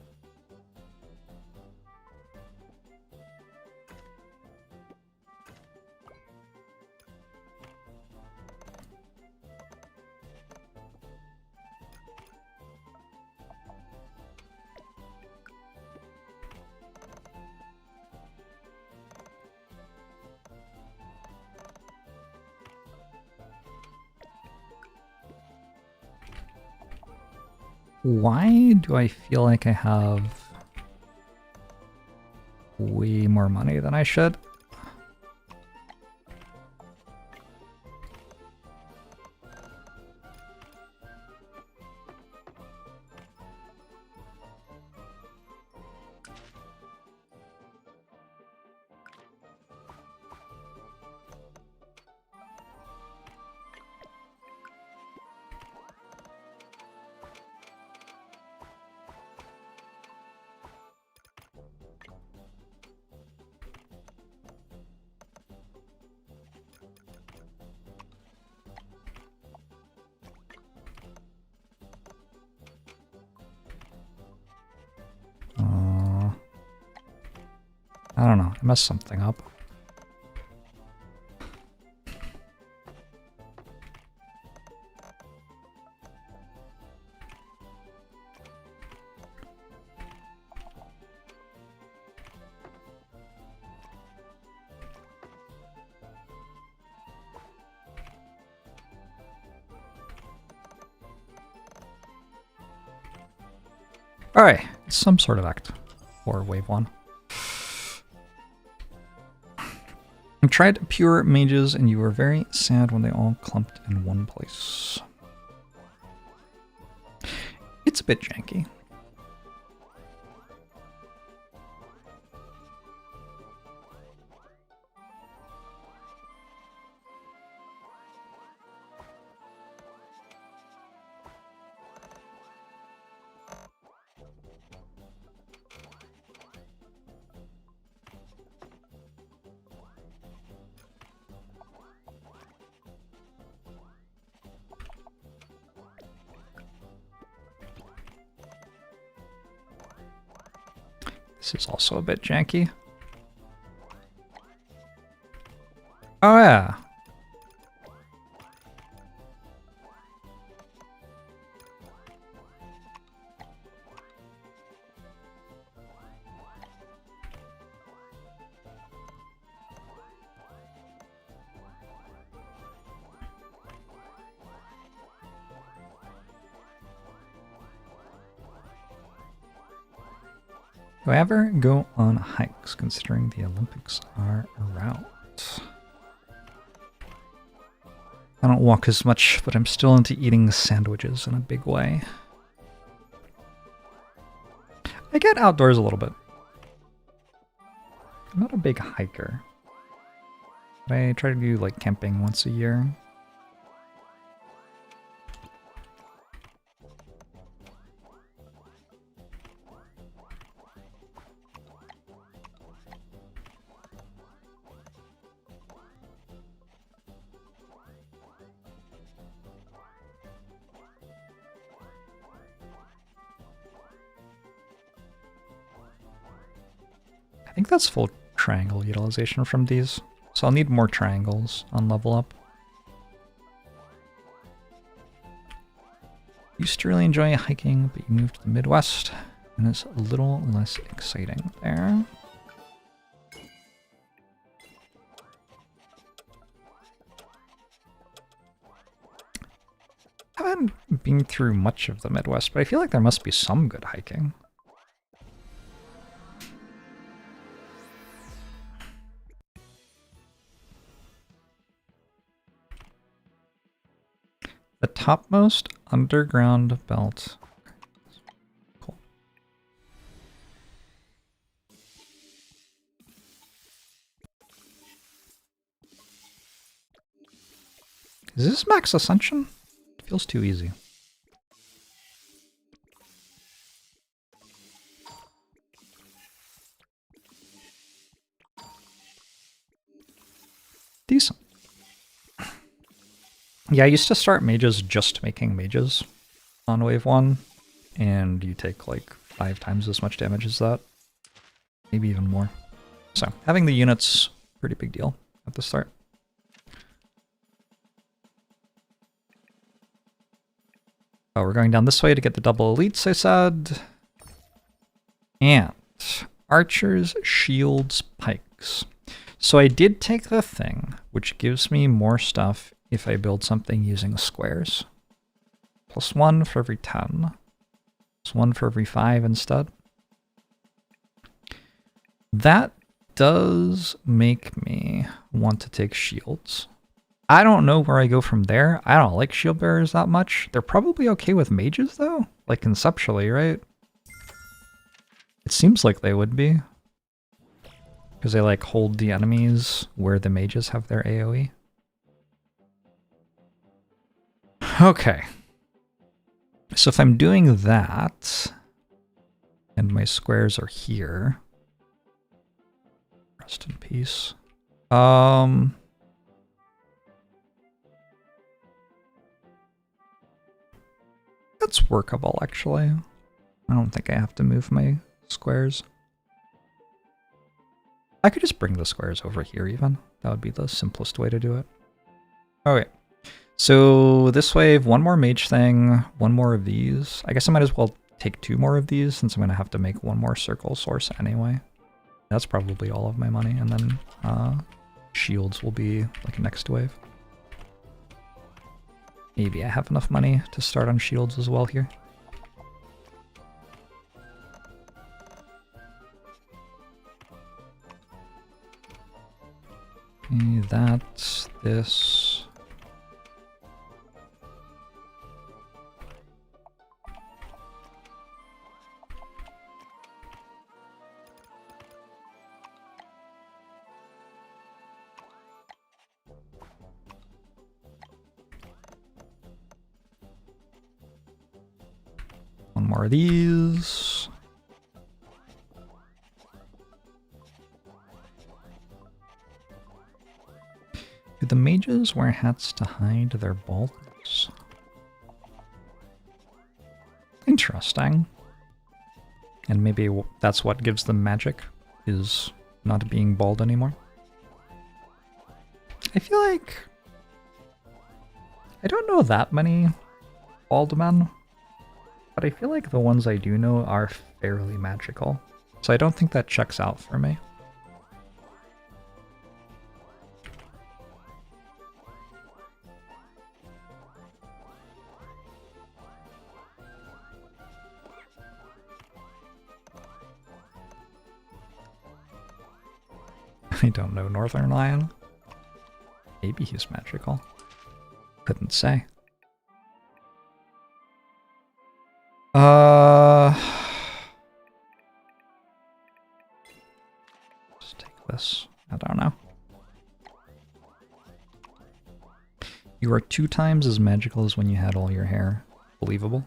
Why do I feel like I have way more money than I should? I don't know, I messed something up. Alright, some sort of act for wave 1. I tried pure mages and you were very sad when they all clumped in one place. It's a bit janky. This is also a bit janky. Oh yeah. Do I ever go on hikes, considering the Olympics are around? I don't walk as much, but I'm still into eating sandwiches in a big way. I get outdoors a little bit. I'm not a big hiker. But I try to do like camping once a year. I think that's full triangle utilization from these, so I'll need more triangles on level up. Used to really enjoy hiking, but you moved to the Midwest, and it's a little less exciting there. I haven't been through much of the Midwest, but I feel like there must be some good hiking. The topmost underground belt. Cool. Is this max ascension? It feels too easy. Yeah, I used to start mages just making mages on wave 1, and you take like 5 times as much damage as that. Maybe even more. So, having the units, pretty big deal at the start. Oh, we're going down this way to get the double elites, I said. And archers, shields, pikes. So I did take the thing, which gives me more stuff if I build something using squares. +1 for every 10. +1 for every 5 instead. That does make me want to take shields. I don't know where I go from there. I don't like shield bearers that much. They're probably okay with mages though, like conceptually, right? It seems like they would be. Because they like hold the enemies where the mages have their AoE. Okay. So if I'm doing that, and my squares are here, rest in peace. That's workable, actually. I don't think I have to move my squares. I could just bring the squares over here, even. That would be the simplest way to do it. Okay. So this wave, 1 more mage thing, 1 more of these. I guess I might as well take 2 more of these, since I'm going to have to make 1 more circle source anyway. That's probably all of my money, and then shields will be like next wave. Maybe I have enough money to start on shields as well here. Okay, that's this. One more of these. Do the mages wear hats to hide their baldness? Interesting. And maybe that's what gives them magic, is not being bald anymore. I feel like I don't know that many bald men, but I feel like the ones I do know are fairly magical. So I don't think that checks out for me. I don't know Northern Lion. Maybe he's magical. Couldn't say. Let's take this. I don't know. You are 2 times as magical as when you had all your hair. Believable.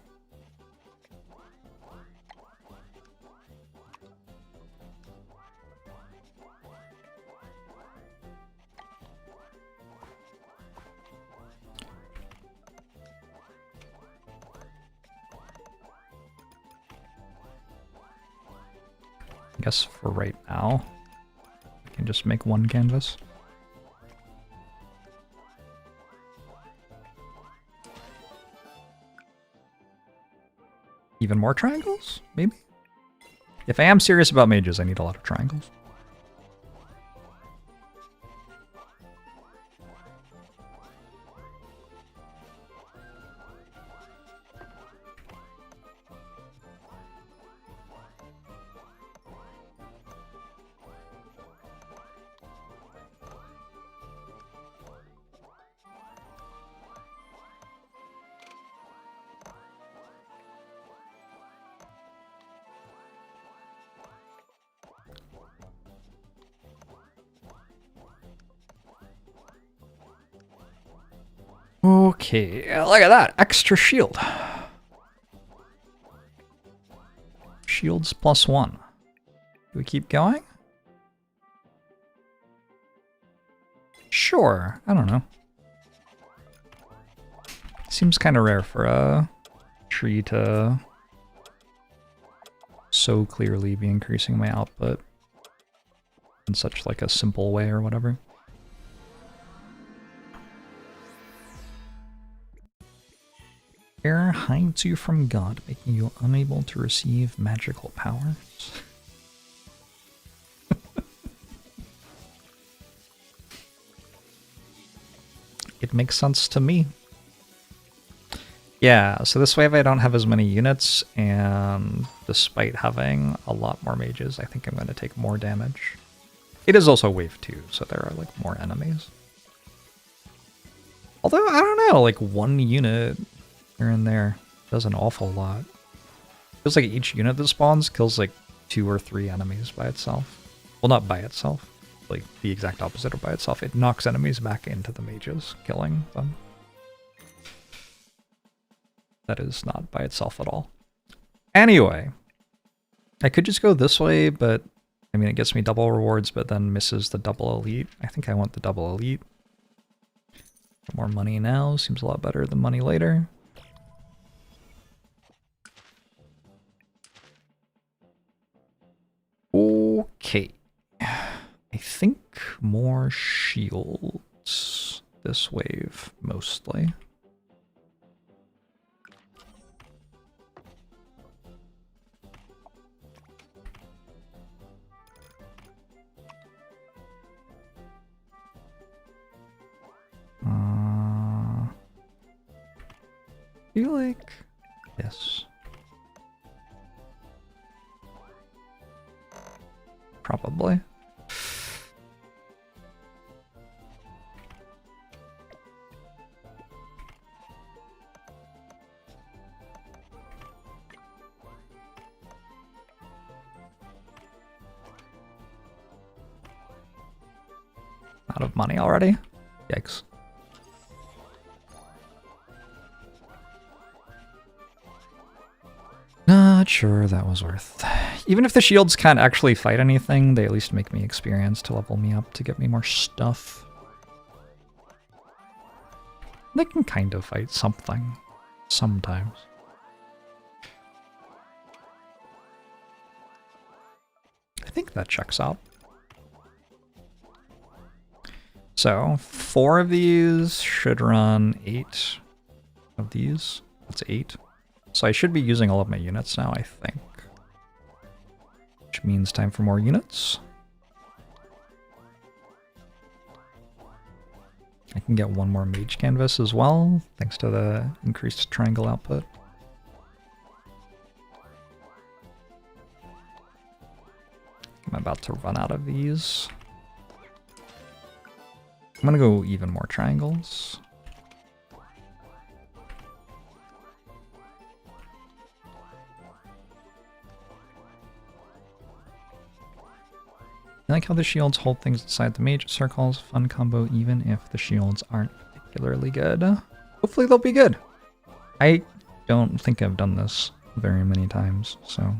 I guess for right now, I can just make 1 canvas. Even more triangles? Maybe? If I am serious about mages, I need a lot of triangles. Okay, look at that. Extra shield. Shields +1. Do we keep going? Sure, I don't know. Seems kind of rare for a tree to so clearly be increasing my output in such like a simple way or whatever. Air hides you from God, making you unable to receive magical powers. It makes sense to me. Yeah, so this wave I don't have as many units, and despite having a lot more mages, I think I'm going to take more damage. It is also wave 2, so there are like more enemies. Although, I don't know, like one unit here and there does an awful lot. Feels like each unit that spawns kills like 2 or 3 enemies by itself. Well, not by itself, like the exact opposite of by itself. It knocks enemies back into the mages, killing them. That is not by itself at all. Anyway, I could just go this way, but I mean, it gets me double rewards, but then misses the double elite. I think I want the double elite. More money now seems a lot better than money later. Okay. I think more shields this wave, mostly. Feel like yes. Probably. Out of money already? Yikes. Not sure that was worth. Even if the shields can't actually fight anything, they at least make me experience to level me up to get me more stuff. They can kind of fight something. Sometimes. I think that checks out. So, 4 of these should run 8 of these. That's 8. So I should be using all of my units now, I think. Which means time for more units. I can get 1 more mage canvas as well, thanks to the increased triangle output. I'm about to run out of these. I'm gonna go even more triangles. I like how the shields hold things inside the mage circles. Fun combo even if the shields aren't particularly good. Hopefully they'll be good. I don't think I've done this very many times, so...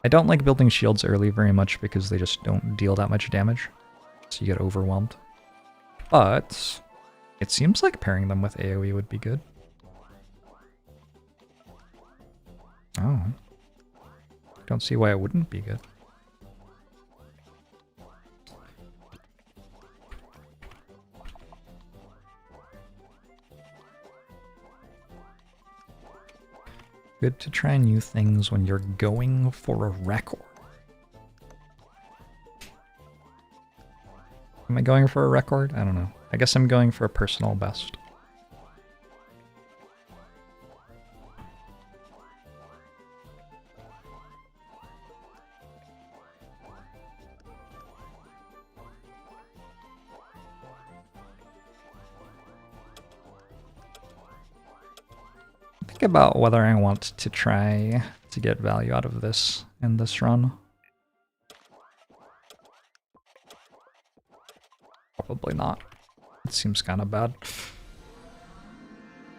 I don't like building shields early very much because they just don't deal that much damage, so you get overwhelmed. But it seems like pairing them with AoE would be good. Oh. Don't see why it wouldn't be good. Good to try new things when you're going for a record. Am I going for a record? I don't know. I guess I'm going for a personal best. About whether I want to try to get value out of this in this run. Probably not. It seems kind of bad.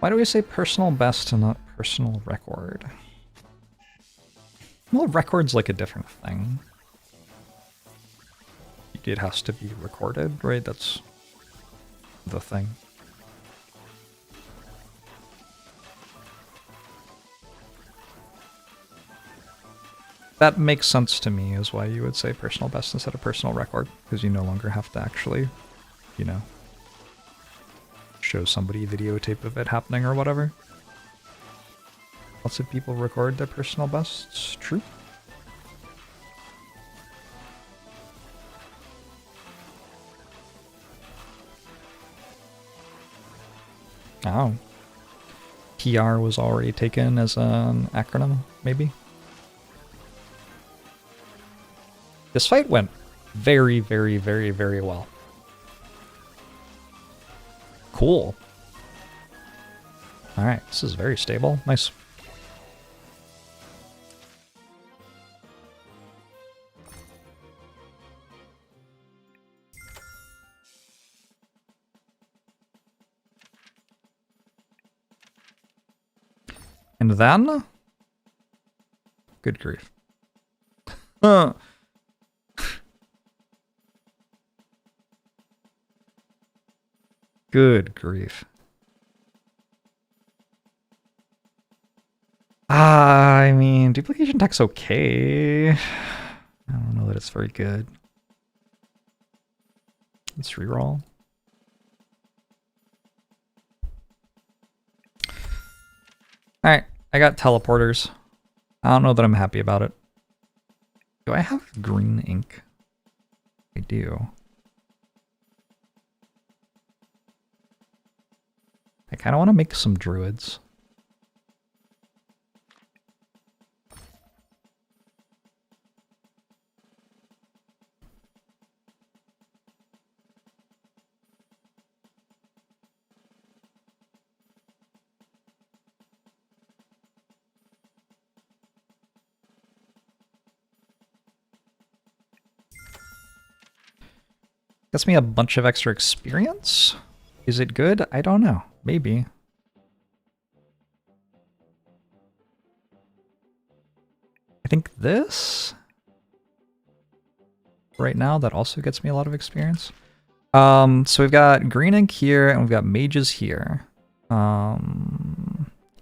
Why do we say personal best and not personal record? Well, record's like a different thing. it has to be recorded, right? That's the thing. That makes sense to me, is why you would say personal best instead of personal record, because you no longer have to actually, you know, show somebody videotape of it happening or whatever. Lots of people record their personal bests, true. Oh. PR was already taken as an acronym, maybe? This fight went very, very, very, very well. Cool. Alright, this is very stable. Nice. And then... Good grief. Good grief. I mean, duplication tech's okay. I don't know that it's very good. Let's reroll. Alright, I got teleporters. I don't know that I'm happy about it. Do I have green ink? I do. I kind of want to make some druids. Gets me a bunch of extra experience? Is it good? I don't know. Maybe. I think this? Right now, that also gets me a lot of experience. So we've got green ink here, and we've got mages here.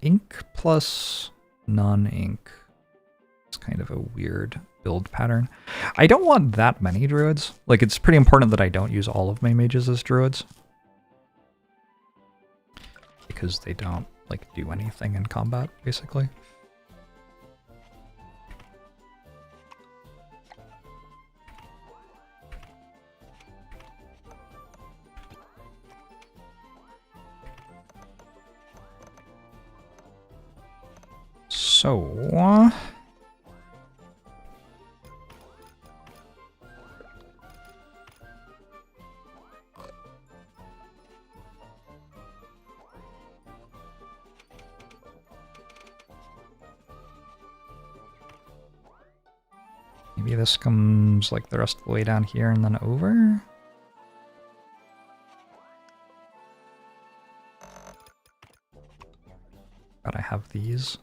Ink plus non-ink. It's kind of a weird build pattern. I don't want that many druids. Like, it's pretty important that I don't use all of my mages as druids. Because they don't, like, do anything in combat, basically. So... maybe this comes like the rest of the way down here and then over? God, I have these.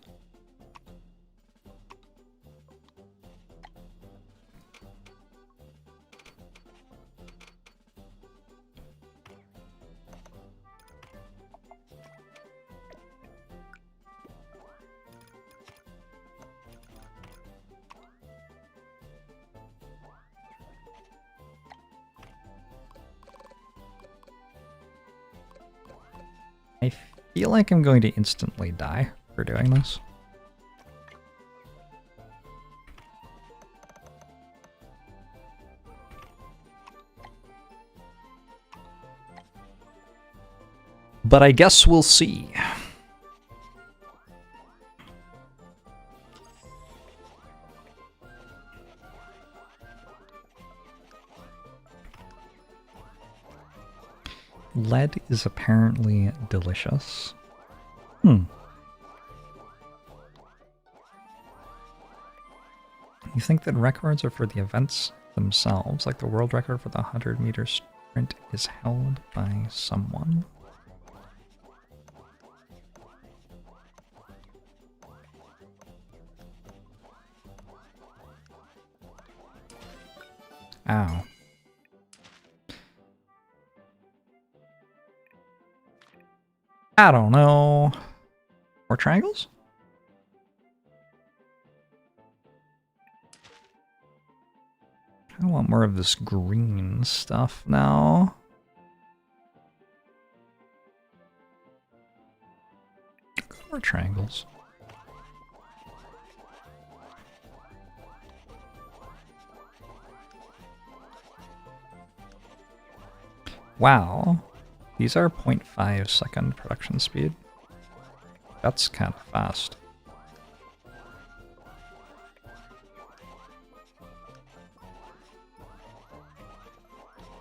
I feel like I'm going to instantly die for doing this. But I guess we'll see. Lead is apparently delicious. You think that records are for the events themselves, like the world record for the 100-meter sprint is held by someone? Ow. I don't know. More triangles? I want more of this green stuff now. More triangles. Wow. These are 0.5 second production speed. That's kind of fast.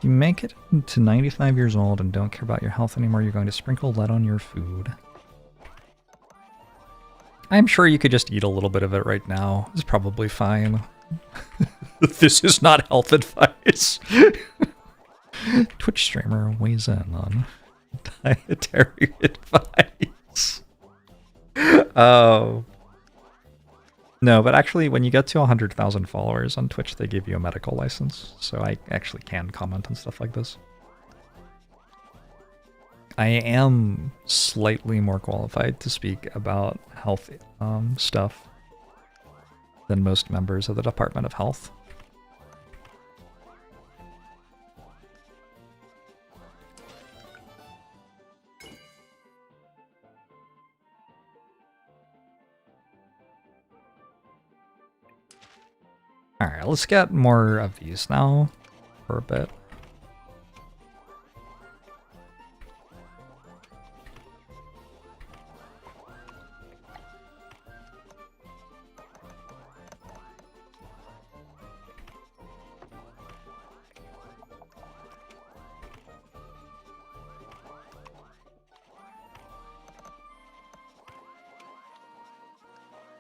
You make it to 95 years old and don't care about your health anymore, you're going to sprinkle lead on your food. I'm sure you could just eat a little bit of it right now. It's probably fine. This is not health advice. Twitch streamer weighs in on dietary advice. Oh. No, but actually when you get to 100,000 followers on Twitch, they give you a medical license. So I actually can comment on stuff like this. I am slightly more qualified to speak about health stuff than most members of the Department of Health. Alright, let's get more of these now for a bit.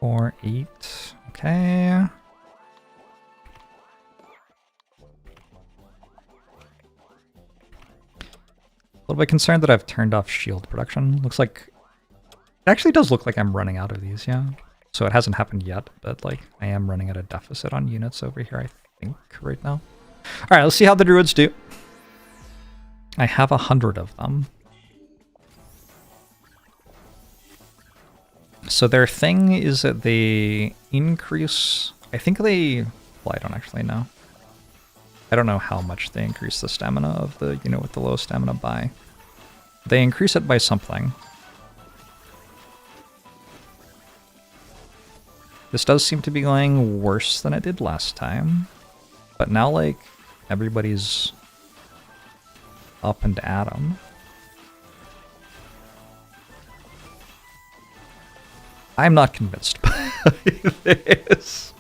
Four, 8, okay. A little bit concerned that I've turned off shield production. Looks like... It actually does look like I'm running out of these, yeah. So it hasn't happened yet, but like I am running at a deficit on units over here, I think, right now. Alright, let's see how the Druids do. I have 100 of them. So their thing is that they increase... I think they... Well, I don't actually know. I don't know how much they increase the stamina of the unit with the low stamina by. They increase it by something. This does seem to be going worse than it did last time. But now, like, everybody's up and at 'em. I'm not convinced by this.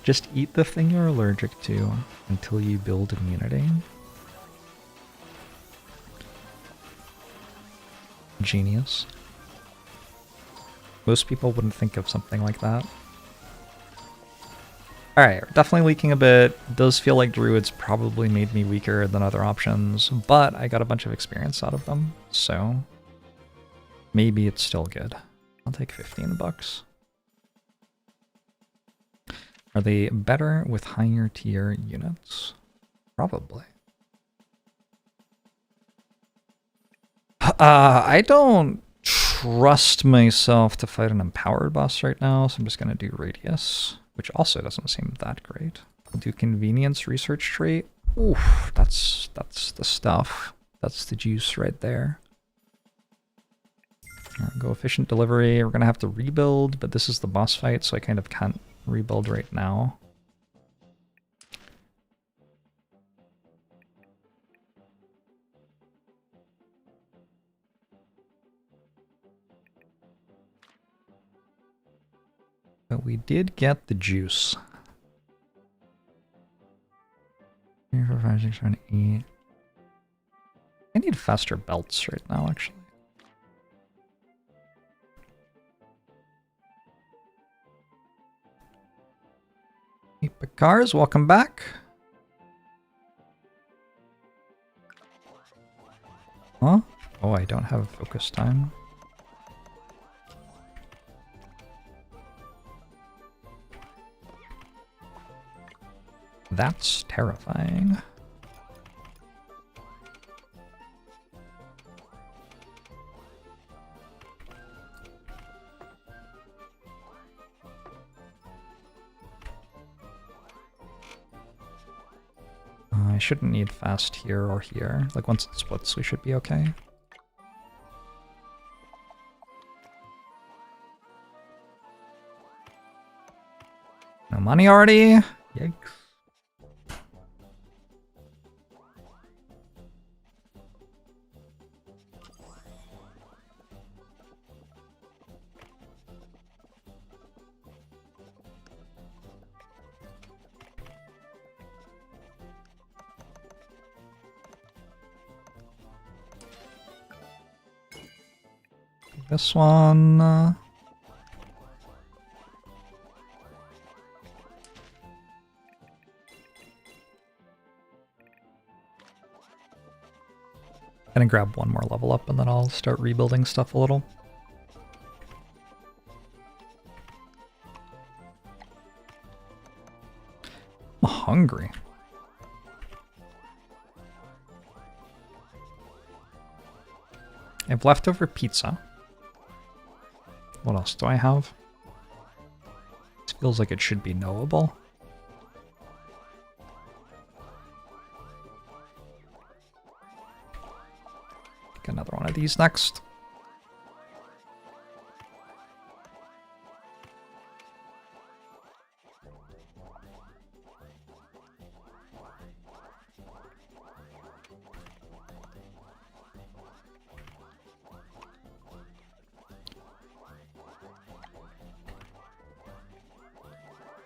Just eat the thing you're allergic to until you build immunity. Genius. Most people wouldn't think of something like that. Alright, definitely leaking a bit. It does feel like Druids probably made me weaker than other options, but I got a bunch of experience out of them, so maybe it's still good. I'll take 15 bucks. Are they better with higher tier units? Probably. I don't trust myself to fight an empowered boss right now, so I'm just going to do Radius, which also doesn't seem that great. I'll do Convenience Research Trait. Oof, that's the stuff. That's the juice right there. Go Efficient Delivery. We're going to have to rebuild, but this is the boss fight, so I kind of can't rebuild right now. But we did get the juice. 3, 4, 5, 6, 7, 8. I need faster belts right now, actually. Hey, Picars, welcome back. Huh? Oh, I don't have focus time. That's terrifying. I shouldn't need fast here or here. Like once it splits, we should be okay. No money already? Yikes. This one. Gonna grab one more level up and then I'll start rebuilding stuff a little. I'm hungry. I have leftover pizza. What else do I have? This feels like it should be knowable. Take another one of these next.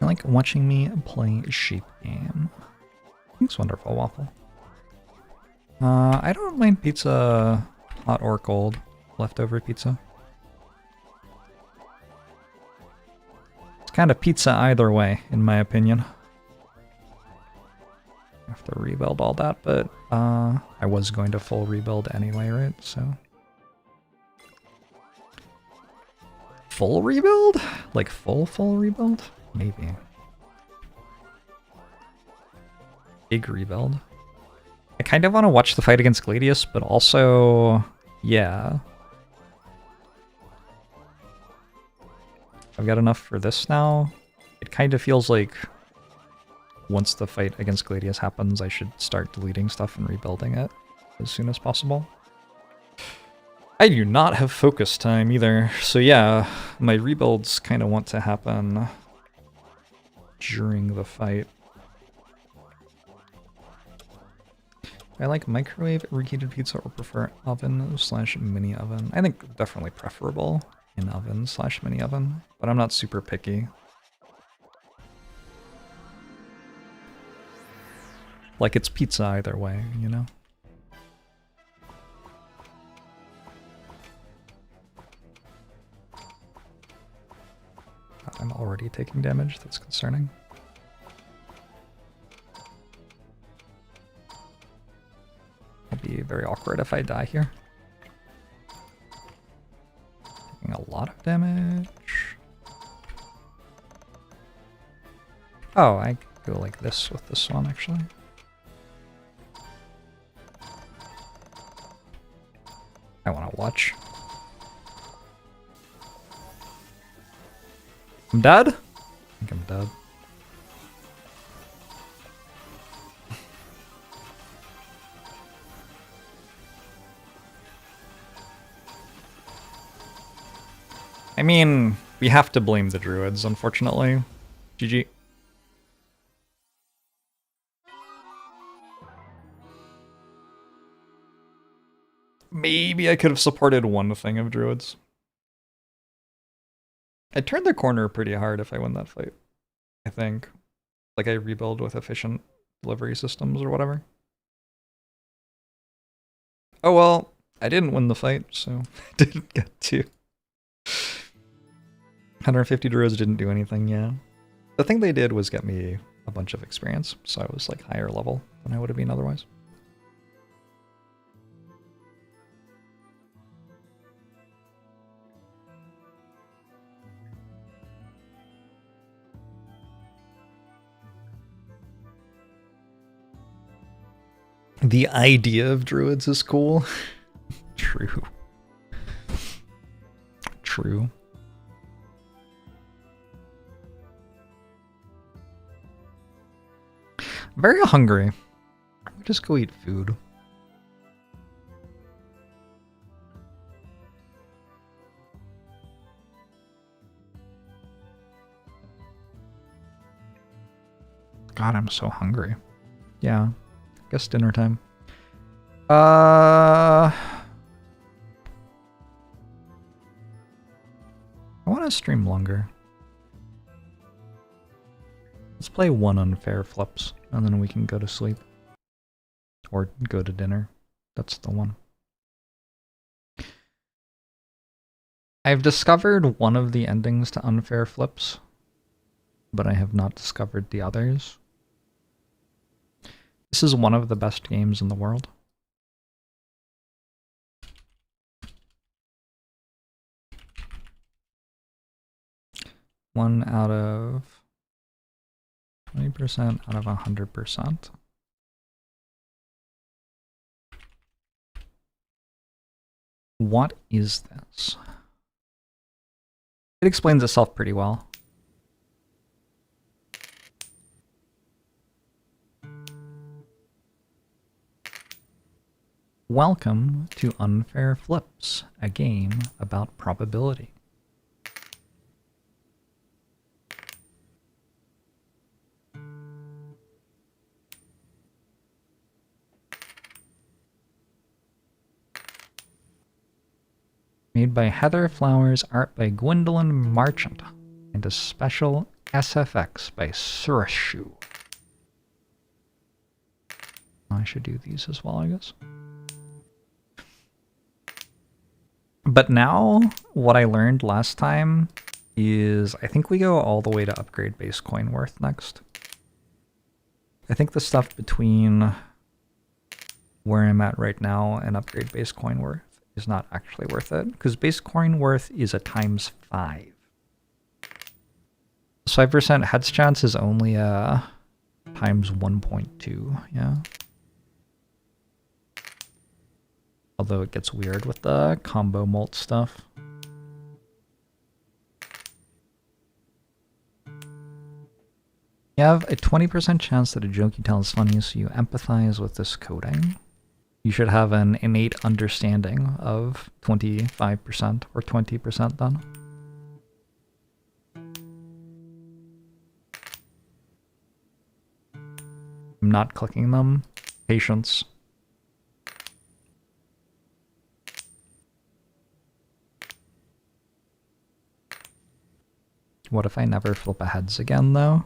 I like watching me play shape game. Thanks, Wonderful Waffle. I don't mind pizza hot or cold. Leftover pizza. It's kind of pizza either way, in my opinion. I have to rebuild all that, but I was going to full rebuild anyway, right? So full rebuild? Like full rebuild? Maybe. Big rebuild. I kind of want to watch the fight against Gladius, but also, yeah. I've got enough for this now. It kind of feels like once the fight against Gladius happens, I should start deleting stuff and rebuilding it as soon as possible. I do not have focus time either, so yeah, my rebuilds kind of want to happen during the fight. I like microwave reheated pizza or prefer oven / mini oven. I think definitely preferable in oven / mini oven, but I'm not super picky. Like it's pizza either way, you know? I'm already taking damage, that's concerning. It'll be very awkward if I die here. Taking a lot of damage. Oh, I could go like this with this one, actually. I want to watch. I'm dead? I think I'm dead. I mean, we have to blame the Druids, unfortunately. GG. Maybe I could have supported one thing of Druids. I turned the corner pretty hard if I win that fight, I think. Like I rebuild with efficient delivery systems or whatever. Oh well, I didn't win the fight, so I didn't get to. 150 Druids didn't do anything, yeah. The thing they did was get me a bunch of experience, so I was like higher level than I would have been otherwise. The idea of Druids is cool. True. True. Very hungry. Just go eat food. God, I'm so hungry. Yeah, guess dinner time. I want to stream longer. Let's play one unfair flips, and then we can go to sleep. Or go to dinner. That's the one. I've discovered one of the endings to unfair flips, but I have not discovered the others. This is one of the best games in the world. One out of 20% out of 100%. What is this? It explains itself pretty well. Welcome to Unfair Flips, a game about probability. Made by Heather Flowers, art by Gwendolyn Marchant, and a special SFX by Surashu. I should do these as well, I guess. But now, what I learned last time is I think we go all the way to upgrade base coin worth next. I think the stuff between where I'm at right now and upgrade base coin worth is not actually worth it, because base coin worth is a ×5. 5% heads chance is only a ×1.2, yeah. Although it gets weird with the combo molt stuff. You have a 20% chance that a joke you tell is funny, so you empathize with this coding. You should have an innate understanding of 25% or 20% then. I'm not clicking them. Patience. What if I never flip a heads again, though?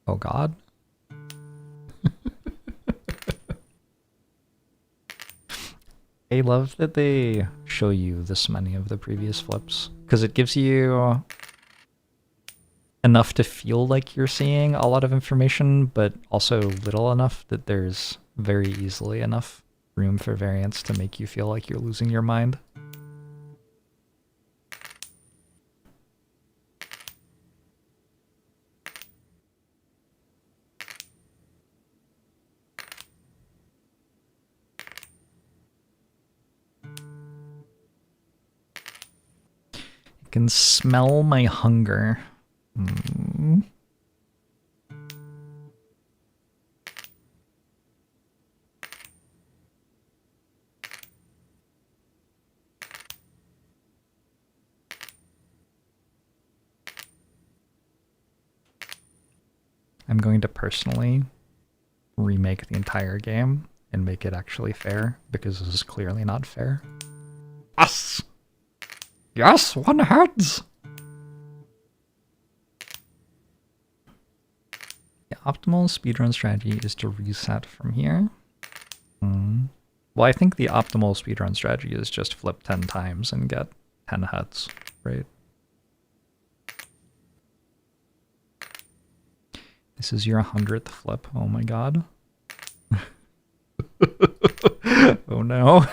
Oh god. I love that they show you this many of the previous flips, because it gives you enough to feel like you're seeing a lot of information, but also little enough that there's very easily enough room for variance to make you feel like you're losing your mind. I can smell my hunger. I'm going to personally remake the entire game and make it actually fair, because this is clearly not fair. Yes! Yes, one heads! The optimal speedrun strategy is to reset from here. Well, I think the optimal speedrun strategy is just flip 10 times and get 10 heads, right? This is your 100th flip. Oh my god. Oh no.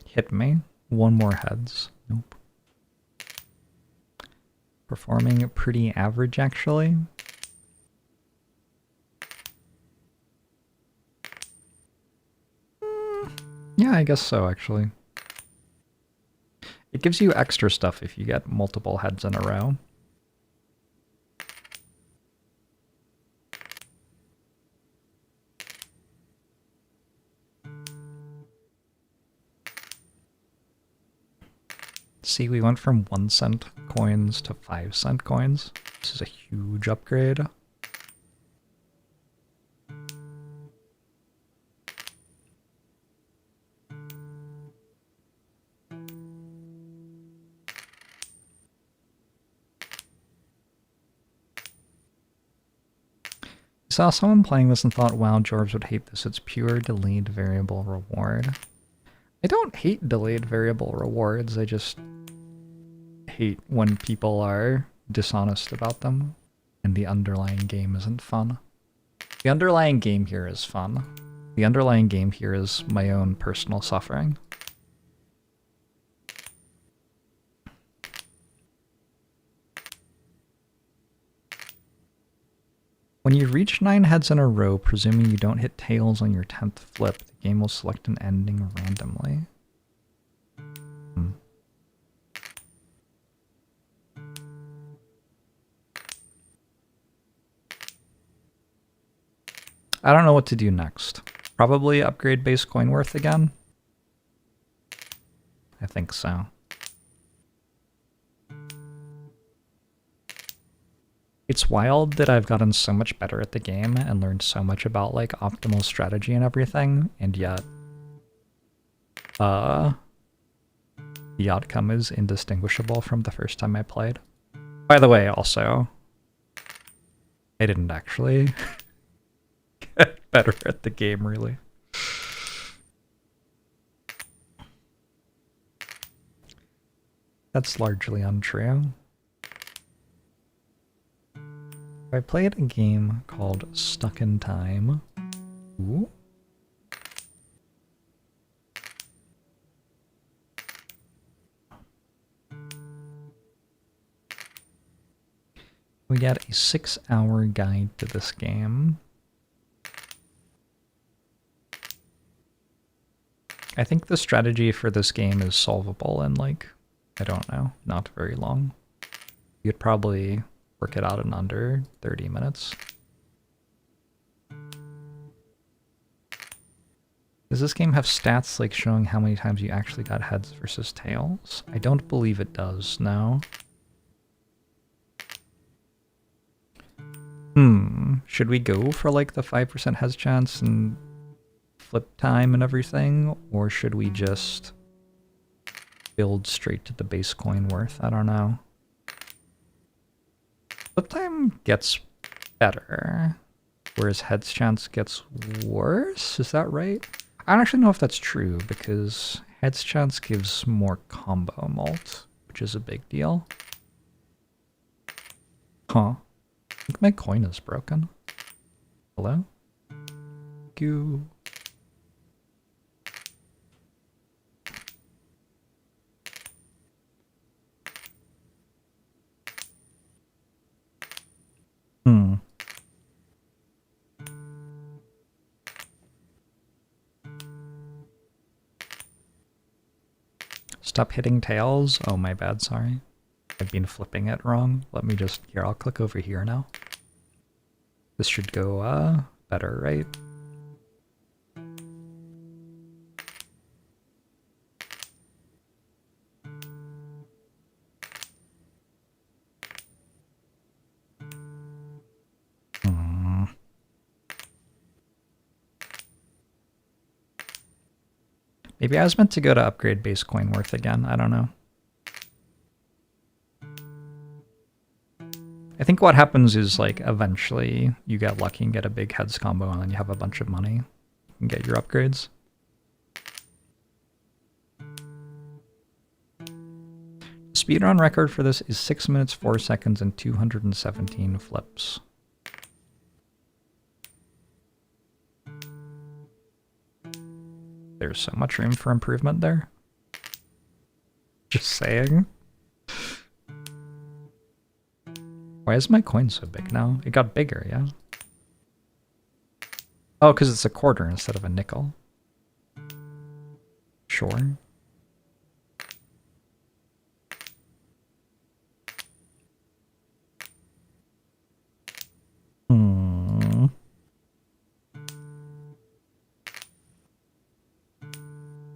Hit me. One more heads. Nope. performing pretty average, actually. Yeah, I guess so, actually. It gives you extra stuff if you get multiple heads in a row. See, we went from 1-cent coins to 5-cent coins. This is a huge upgrade. I saw someone playing this and thought, wow, Jorbs would hate this. It's pure delayed variable reward. I don't hate delayed variable rewards, I just hate when people are dishonest about them and the underlying game isn't fun. The underlying game here is fun. The underlying game here is my own personal suffering. When you reach 9 heads in a row, presuming you don't hit tails on your 10th flip, the game will select an ending randomly. I don't know what to do next. Probably upgrade base coin worth again? I think so. It's wild that I've gotten so much better at the game and learned so much about like optimal strategy and everything, and yet the outcome is indistinguishable from the first time I played. By the way, also, I didn't actually get better at the game, really. That's largely untrue. I played a game called Stuck in Time. Ooh. We got a 6-hour guide to this game. I think the strategy for this game is solvable in like, I don't know, not very long. You'd probably work it out in under 30 minutes. Does this game have stats like showing how many times you actually got heads versus tails? I don't believe it does, no. Should we go for like the 5% heads chance and flip time and everything? Or should we just build straight to the base coin worth? I don't know. Flip time gets better, whereas heads chance gets worse? Is that right? I don't actually know if that's true, because heads chance gives more combo mult, which is a big deal. Huh. I think my coin is broken. Hello? Thank you. Stop hitting tails? Oh, my bad, sorry. I've been flipping it wrong. Let me just... Here, I'll click over here now. This should go, better, right? Maybe I was meant to go to upgrade base coin worth again. I don't know. I think what happens is, like, eventually you get lucky and get a big heads combo and then you have a bunch of money. You can get your upgrades. Speedrun record for this is 6 minutes, 4 seconds, and 217 flips. There's so much room for improvement there. Just saying. Why is my coin so big now? It got bigger, yeah? Oh, because it's a quarter instead of a nickel. Sure. Hmm.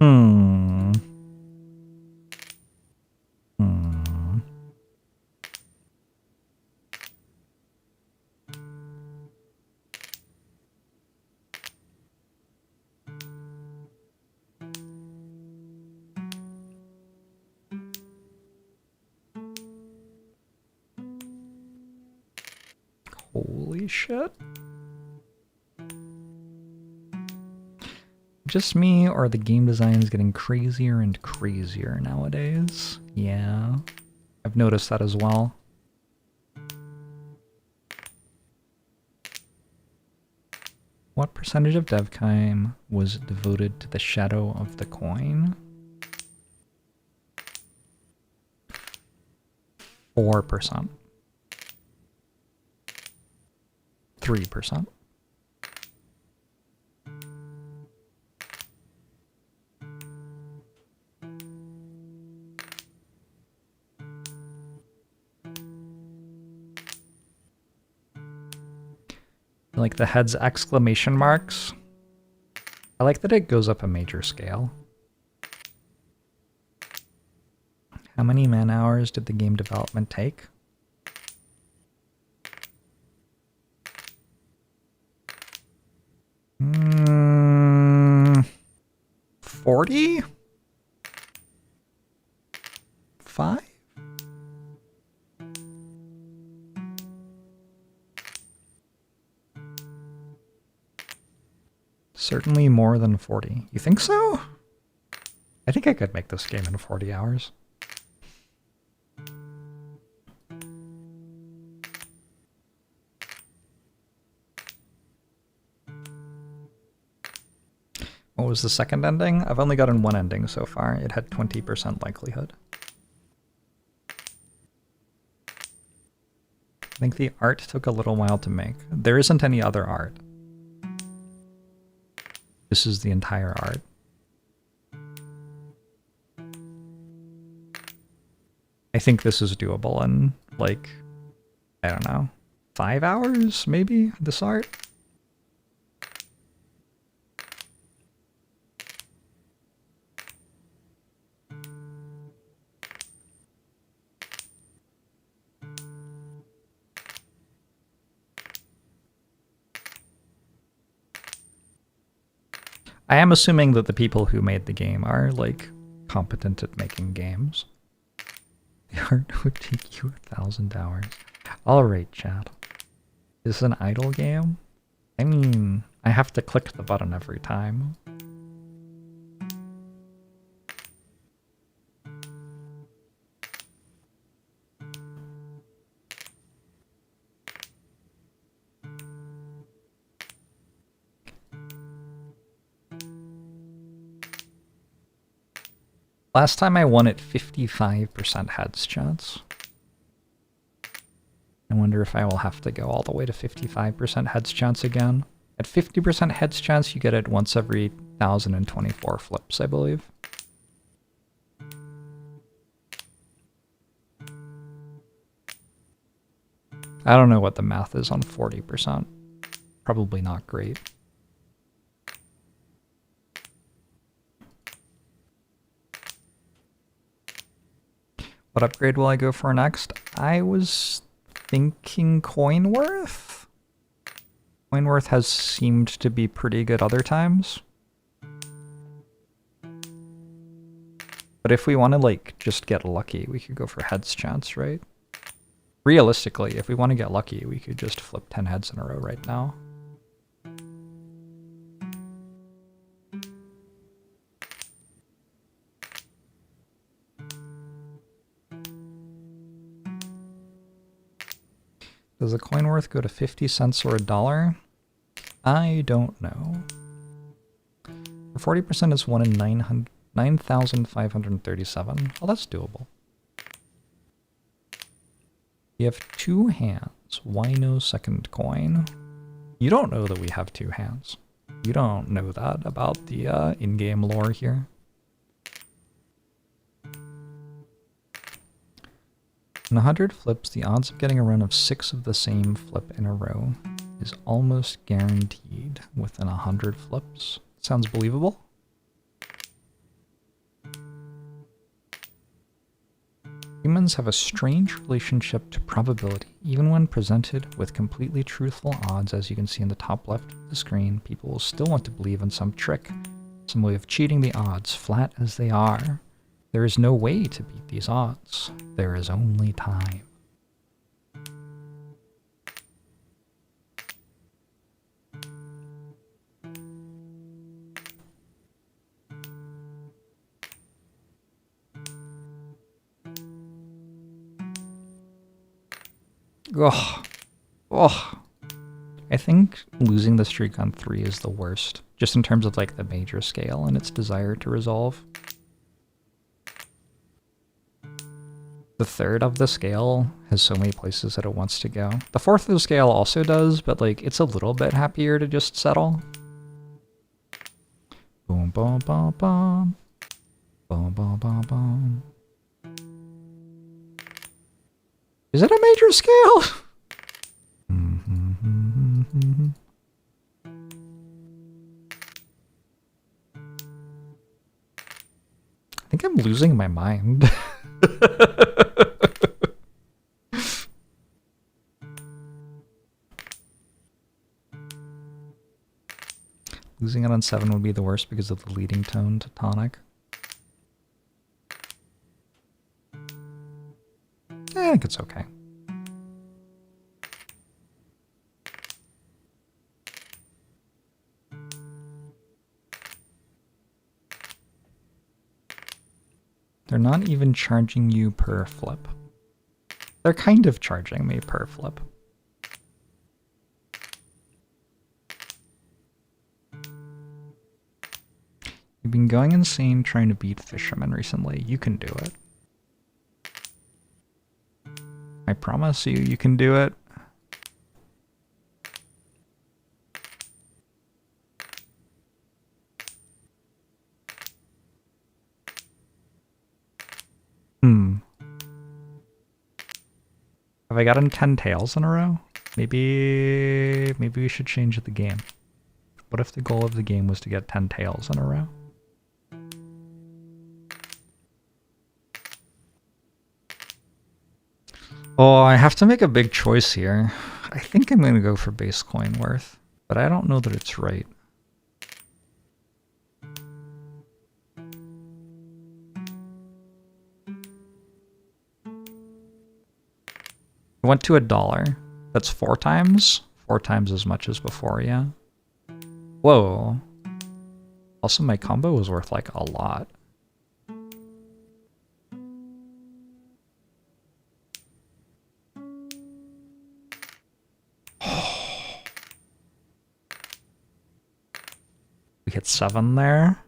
Hmm. Hmm. Holy shit. Just me, or the game design is getting crazier and crazier nowadays? Yeah, I've noticed that as well. What percentage of dev time was devoted to the shadow of the coin? 4%. 3%. I like the head's exclamation marks. I like that it goes up a major scale. How many man hours did the game development take? Hmm. 40? 5? Certainly more than 40. You think so? I think I could make this game in 40 hours. What was the second ending? I've only gotten one ending so far. It had 20% likelihood. I think the art took a little while to make. There isn't any other art. This is the entire art. I think this is doable in, like, I don't know, 5 hours, maybe, this art? I am assuming that the people who made the game are, like, competent at making games. The art would take you 1,000 hours. Alright, chat. Is this an idle game? I mean, I have to click the button every time. Last time I won at 55% heads chance. I wonder if I will have to go all the way to 55% heads chance again. At 50% heads chance, you get it once every 1,024 flips, I believe. I don't know what the math is on 40%. Probably not great. What upgrade will I go for next? I was thinking coin worth? Coin worth has seemed to be pretty good other times. But if we want to, like, just get lucky, we could go for heads chance, right? Realistically, if we want to get lucky, we could just flip 10 heads in a row right now. Does the coin worth go to 50 cents or $1? I don't know. For 40% is 1 in 9,537. Well, that's doable. We have 2 hands. Why no second coin? You don't know that we have 2 hands. You don't know that about the in-game lore here. In 100 flips, the odds of getting a run of 6 of the same flip in a row is almost guaranteed within 100 flips. Sounds believable? Humans have a strange relationship to probability. Even when presented with completely truthful odds, as you can see in the top left of the screen, people will still want to believe in some trick, some way of cheating the odds, flat as they are. There is no way to beat these odds. There is only time. Ugh. Ugh. I think losing the streak on 3 is the worst, just in terms of like the major scale and its desire to resolve. The 3rd of the scale has so many places that it wants to go. The 4th of the scale also does, but like it's a little bit happier to just settle. Boom, boom, boom, boom. Boom, boom, boom, boom. Is it a major scale? I think I'm losing my mind. Losing it on 7 would be the worst because of the leading tone to tonic. I think it's okay. They're not even charging you per flip. They're kind of charging me per flip. You've been going insane trying to beat fishermen recently. You can do it. I promise you, you can do it. Have I gotten 10 tails in a row? Maybe we should change the game. What if the goal of the game was to get 10 tails in a row? Oh, I have to make a big choice here. I think I'm going to go for base coin worth, but I don't know that it's right. I went to $1. That's 4 times? 4 times as much as before, yeah. Whoa. Also, my combo was worth like a lot. We hit 7 there.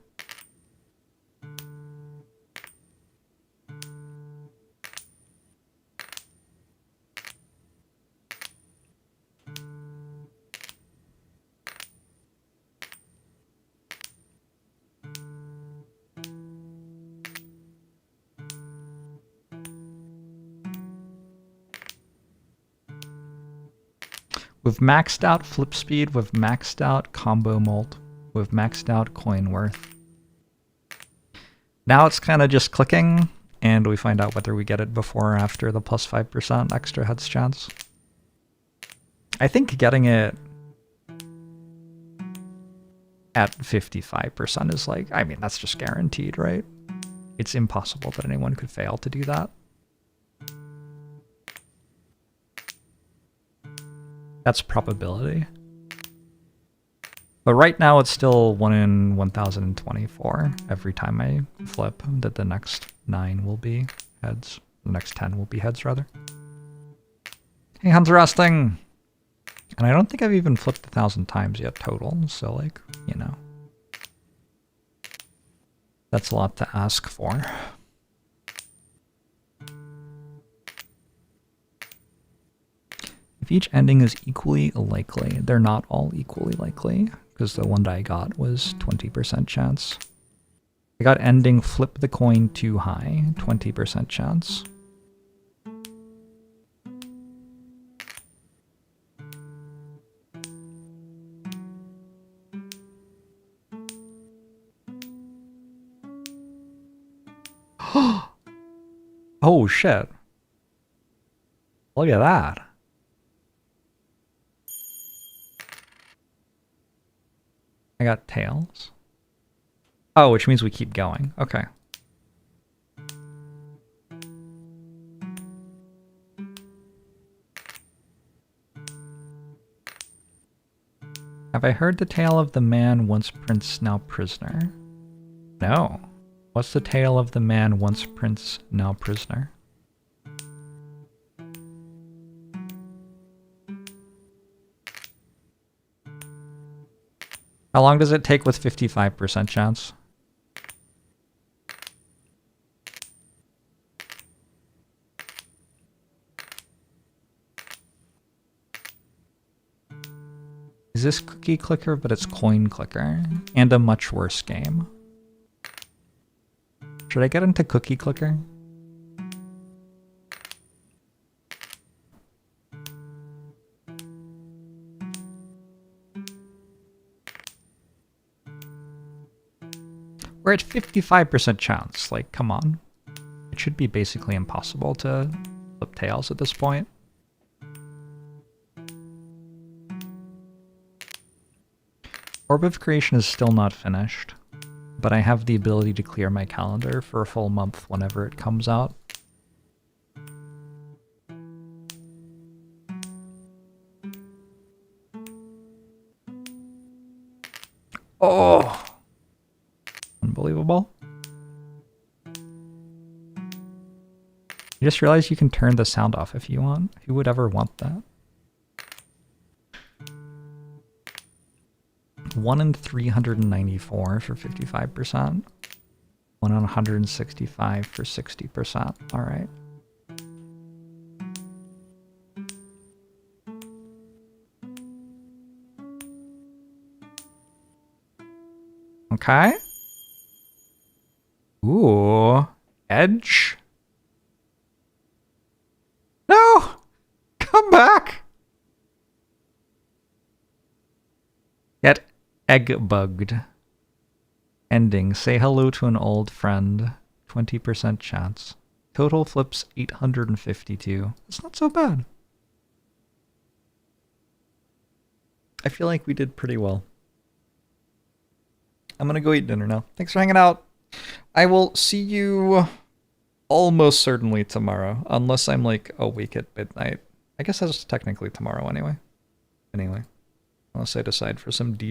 We've maxed out flip speed, we've maxed out combo molt, we've maxed out coin worth. Now it's kind of just clicking, and we find out whether we get it before or after the plus 5% extra heads chance. I think getting it at 55% is like, I mean, that's just guaranteed, right? It's impossible that anyone could fail to do that. That's probability. But right now it's still 1 in 1024 every time I flip, that the next 9 will be heads. The next 10 will be heads, rather. Hey, Hans Rasting! And I don't think I've even flipped 1,000 times yet total, so like, you know. That's a lot to ask for. If each ending is equally likely, they're not all equally likely, because the one that I got was 20% chance. I got ending flip the coin too high, 20% chance. Oh shit. Look at that. I got tails. Oh, which means we keep going. Okay. Have I heard the tale of the man once prince, now prisoner? No. What's the tale of the man once prince, now prisoner? How long does it take with 55% chance? Is this cookie clicker, but it's coin clicker, and a much worse game? Should I get into cookie clicker? We're at 55% chance, like, come on. It should be basically impossible to flip tails at this point. Orb of Creation is still not finished, but I have the ability to clear my calendar for a full month whenever it comes out. Oh! Unbelievable. You just realized you can turn the sound off if you want. Who would ever want that? 1 in 394 for 55%. 1 in 165 for 60%. All right. Okay. Ooh. Edge? No! Come back! Get egg-bugged. Ending. Say hello to an old friend. 20% chance. Total flips 852. It's not so bad. I feel like we did pretty well. I'm gonna go eat dinner now. Thanks for hanging out. I will see you almost certainly tomorrow, unless I'm like awake at midnight. I guess that's technically tomorrow anyway. Anyway, unless I decide for some deep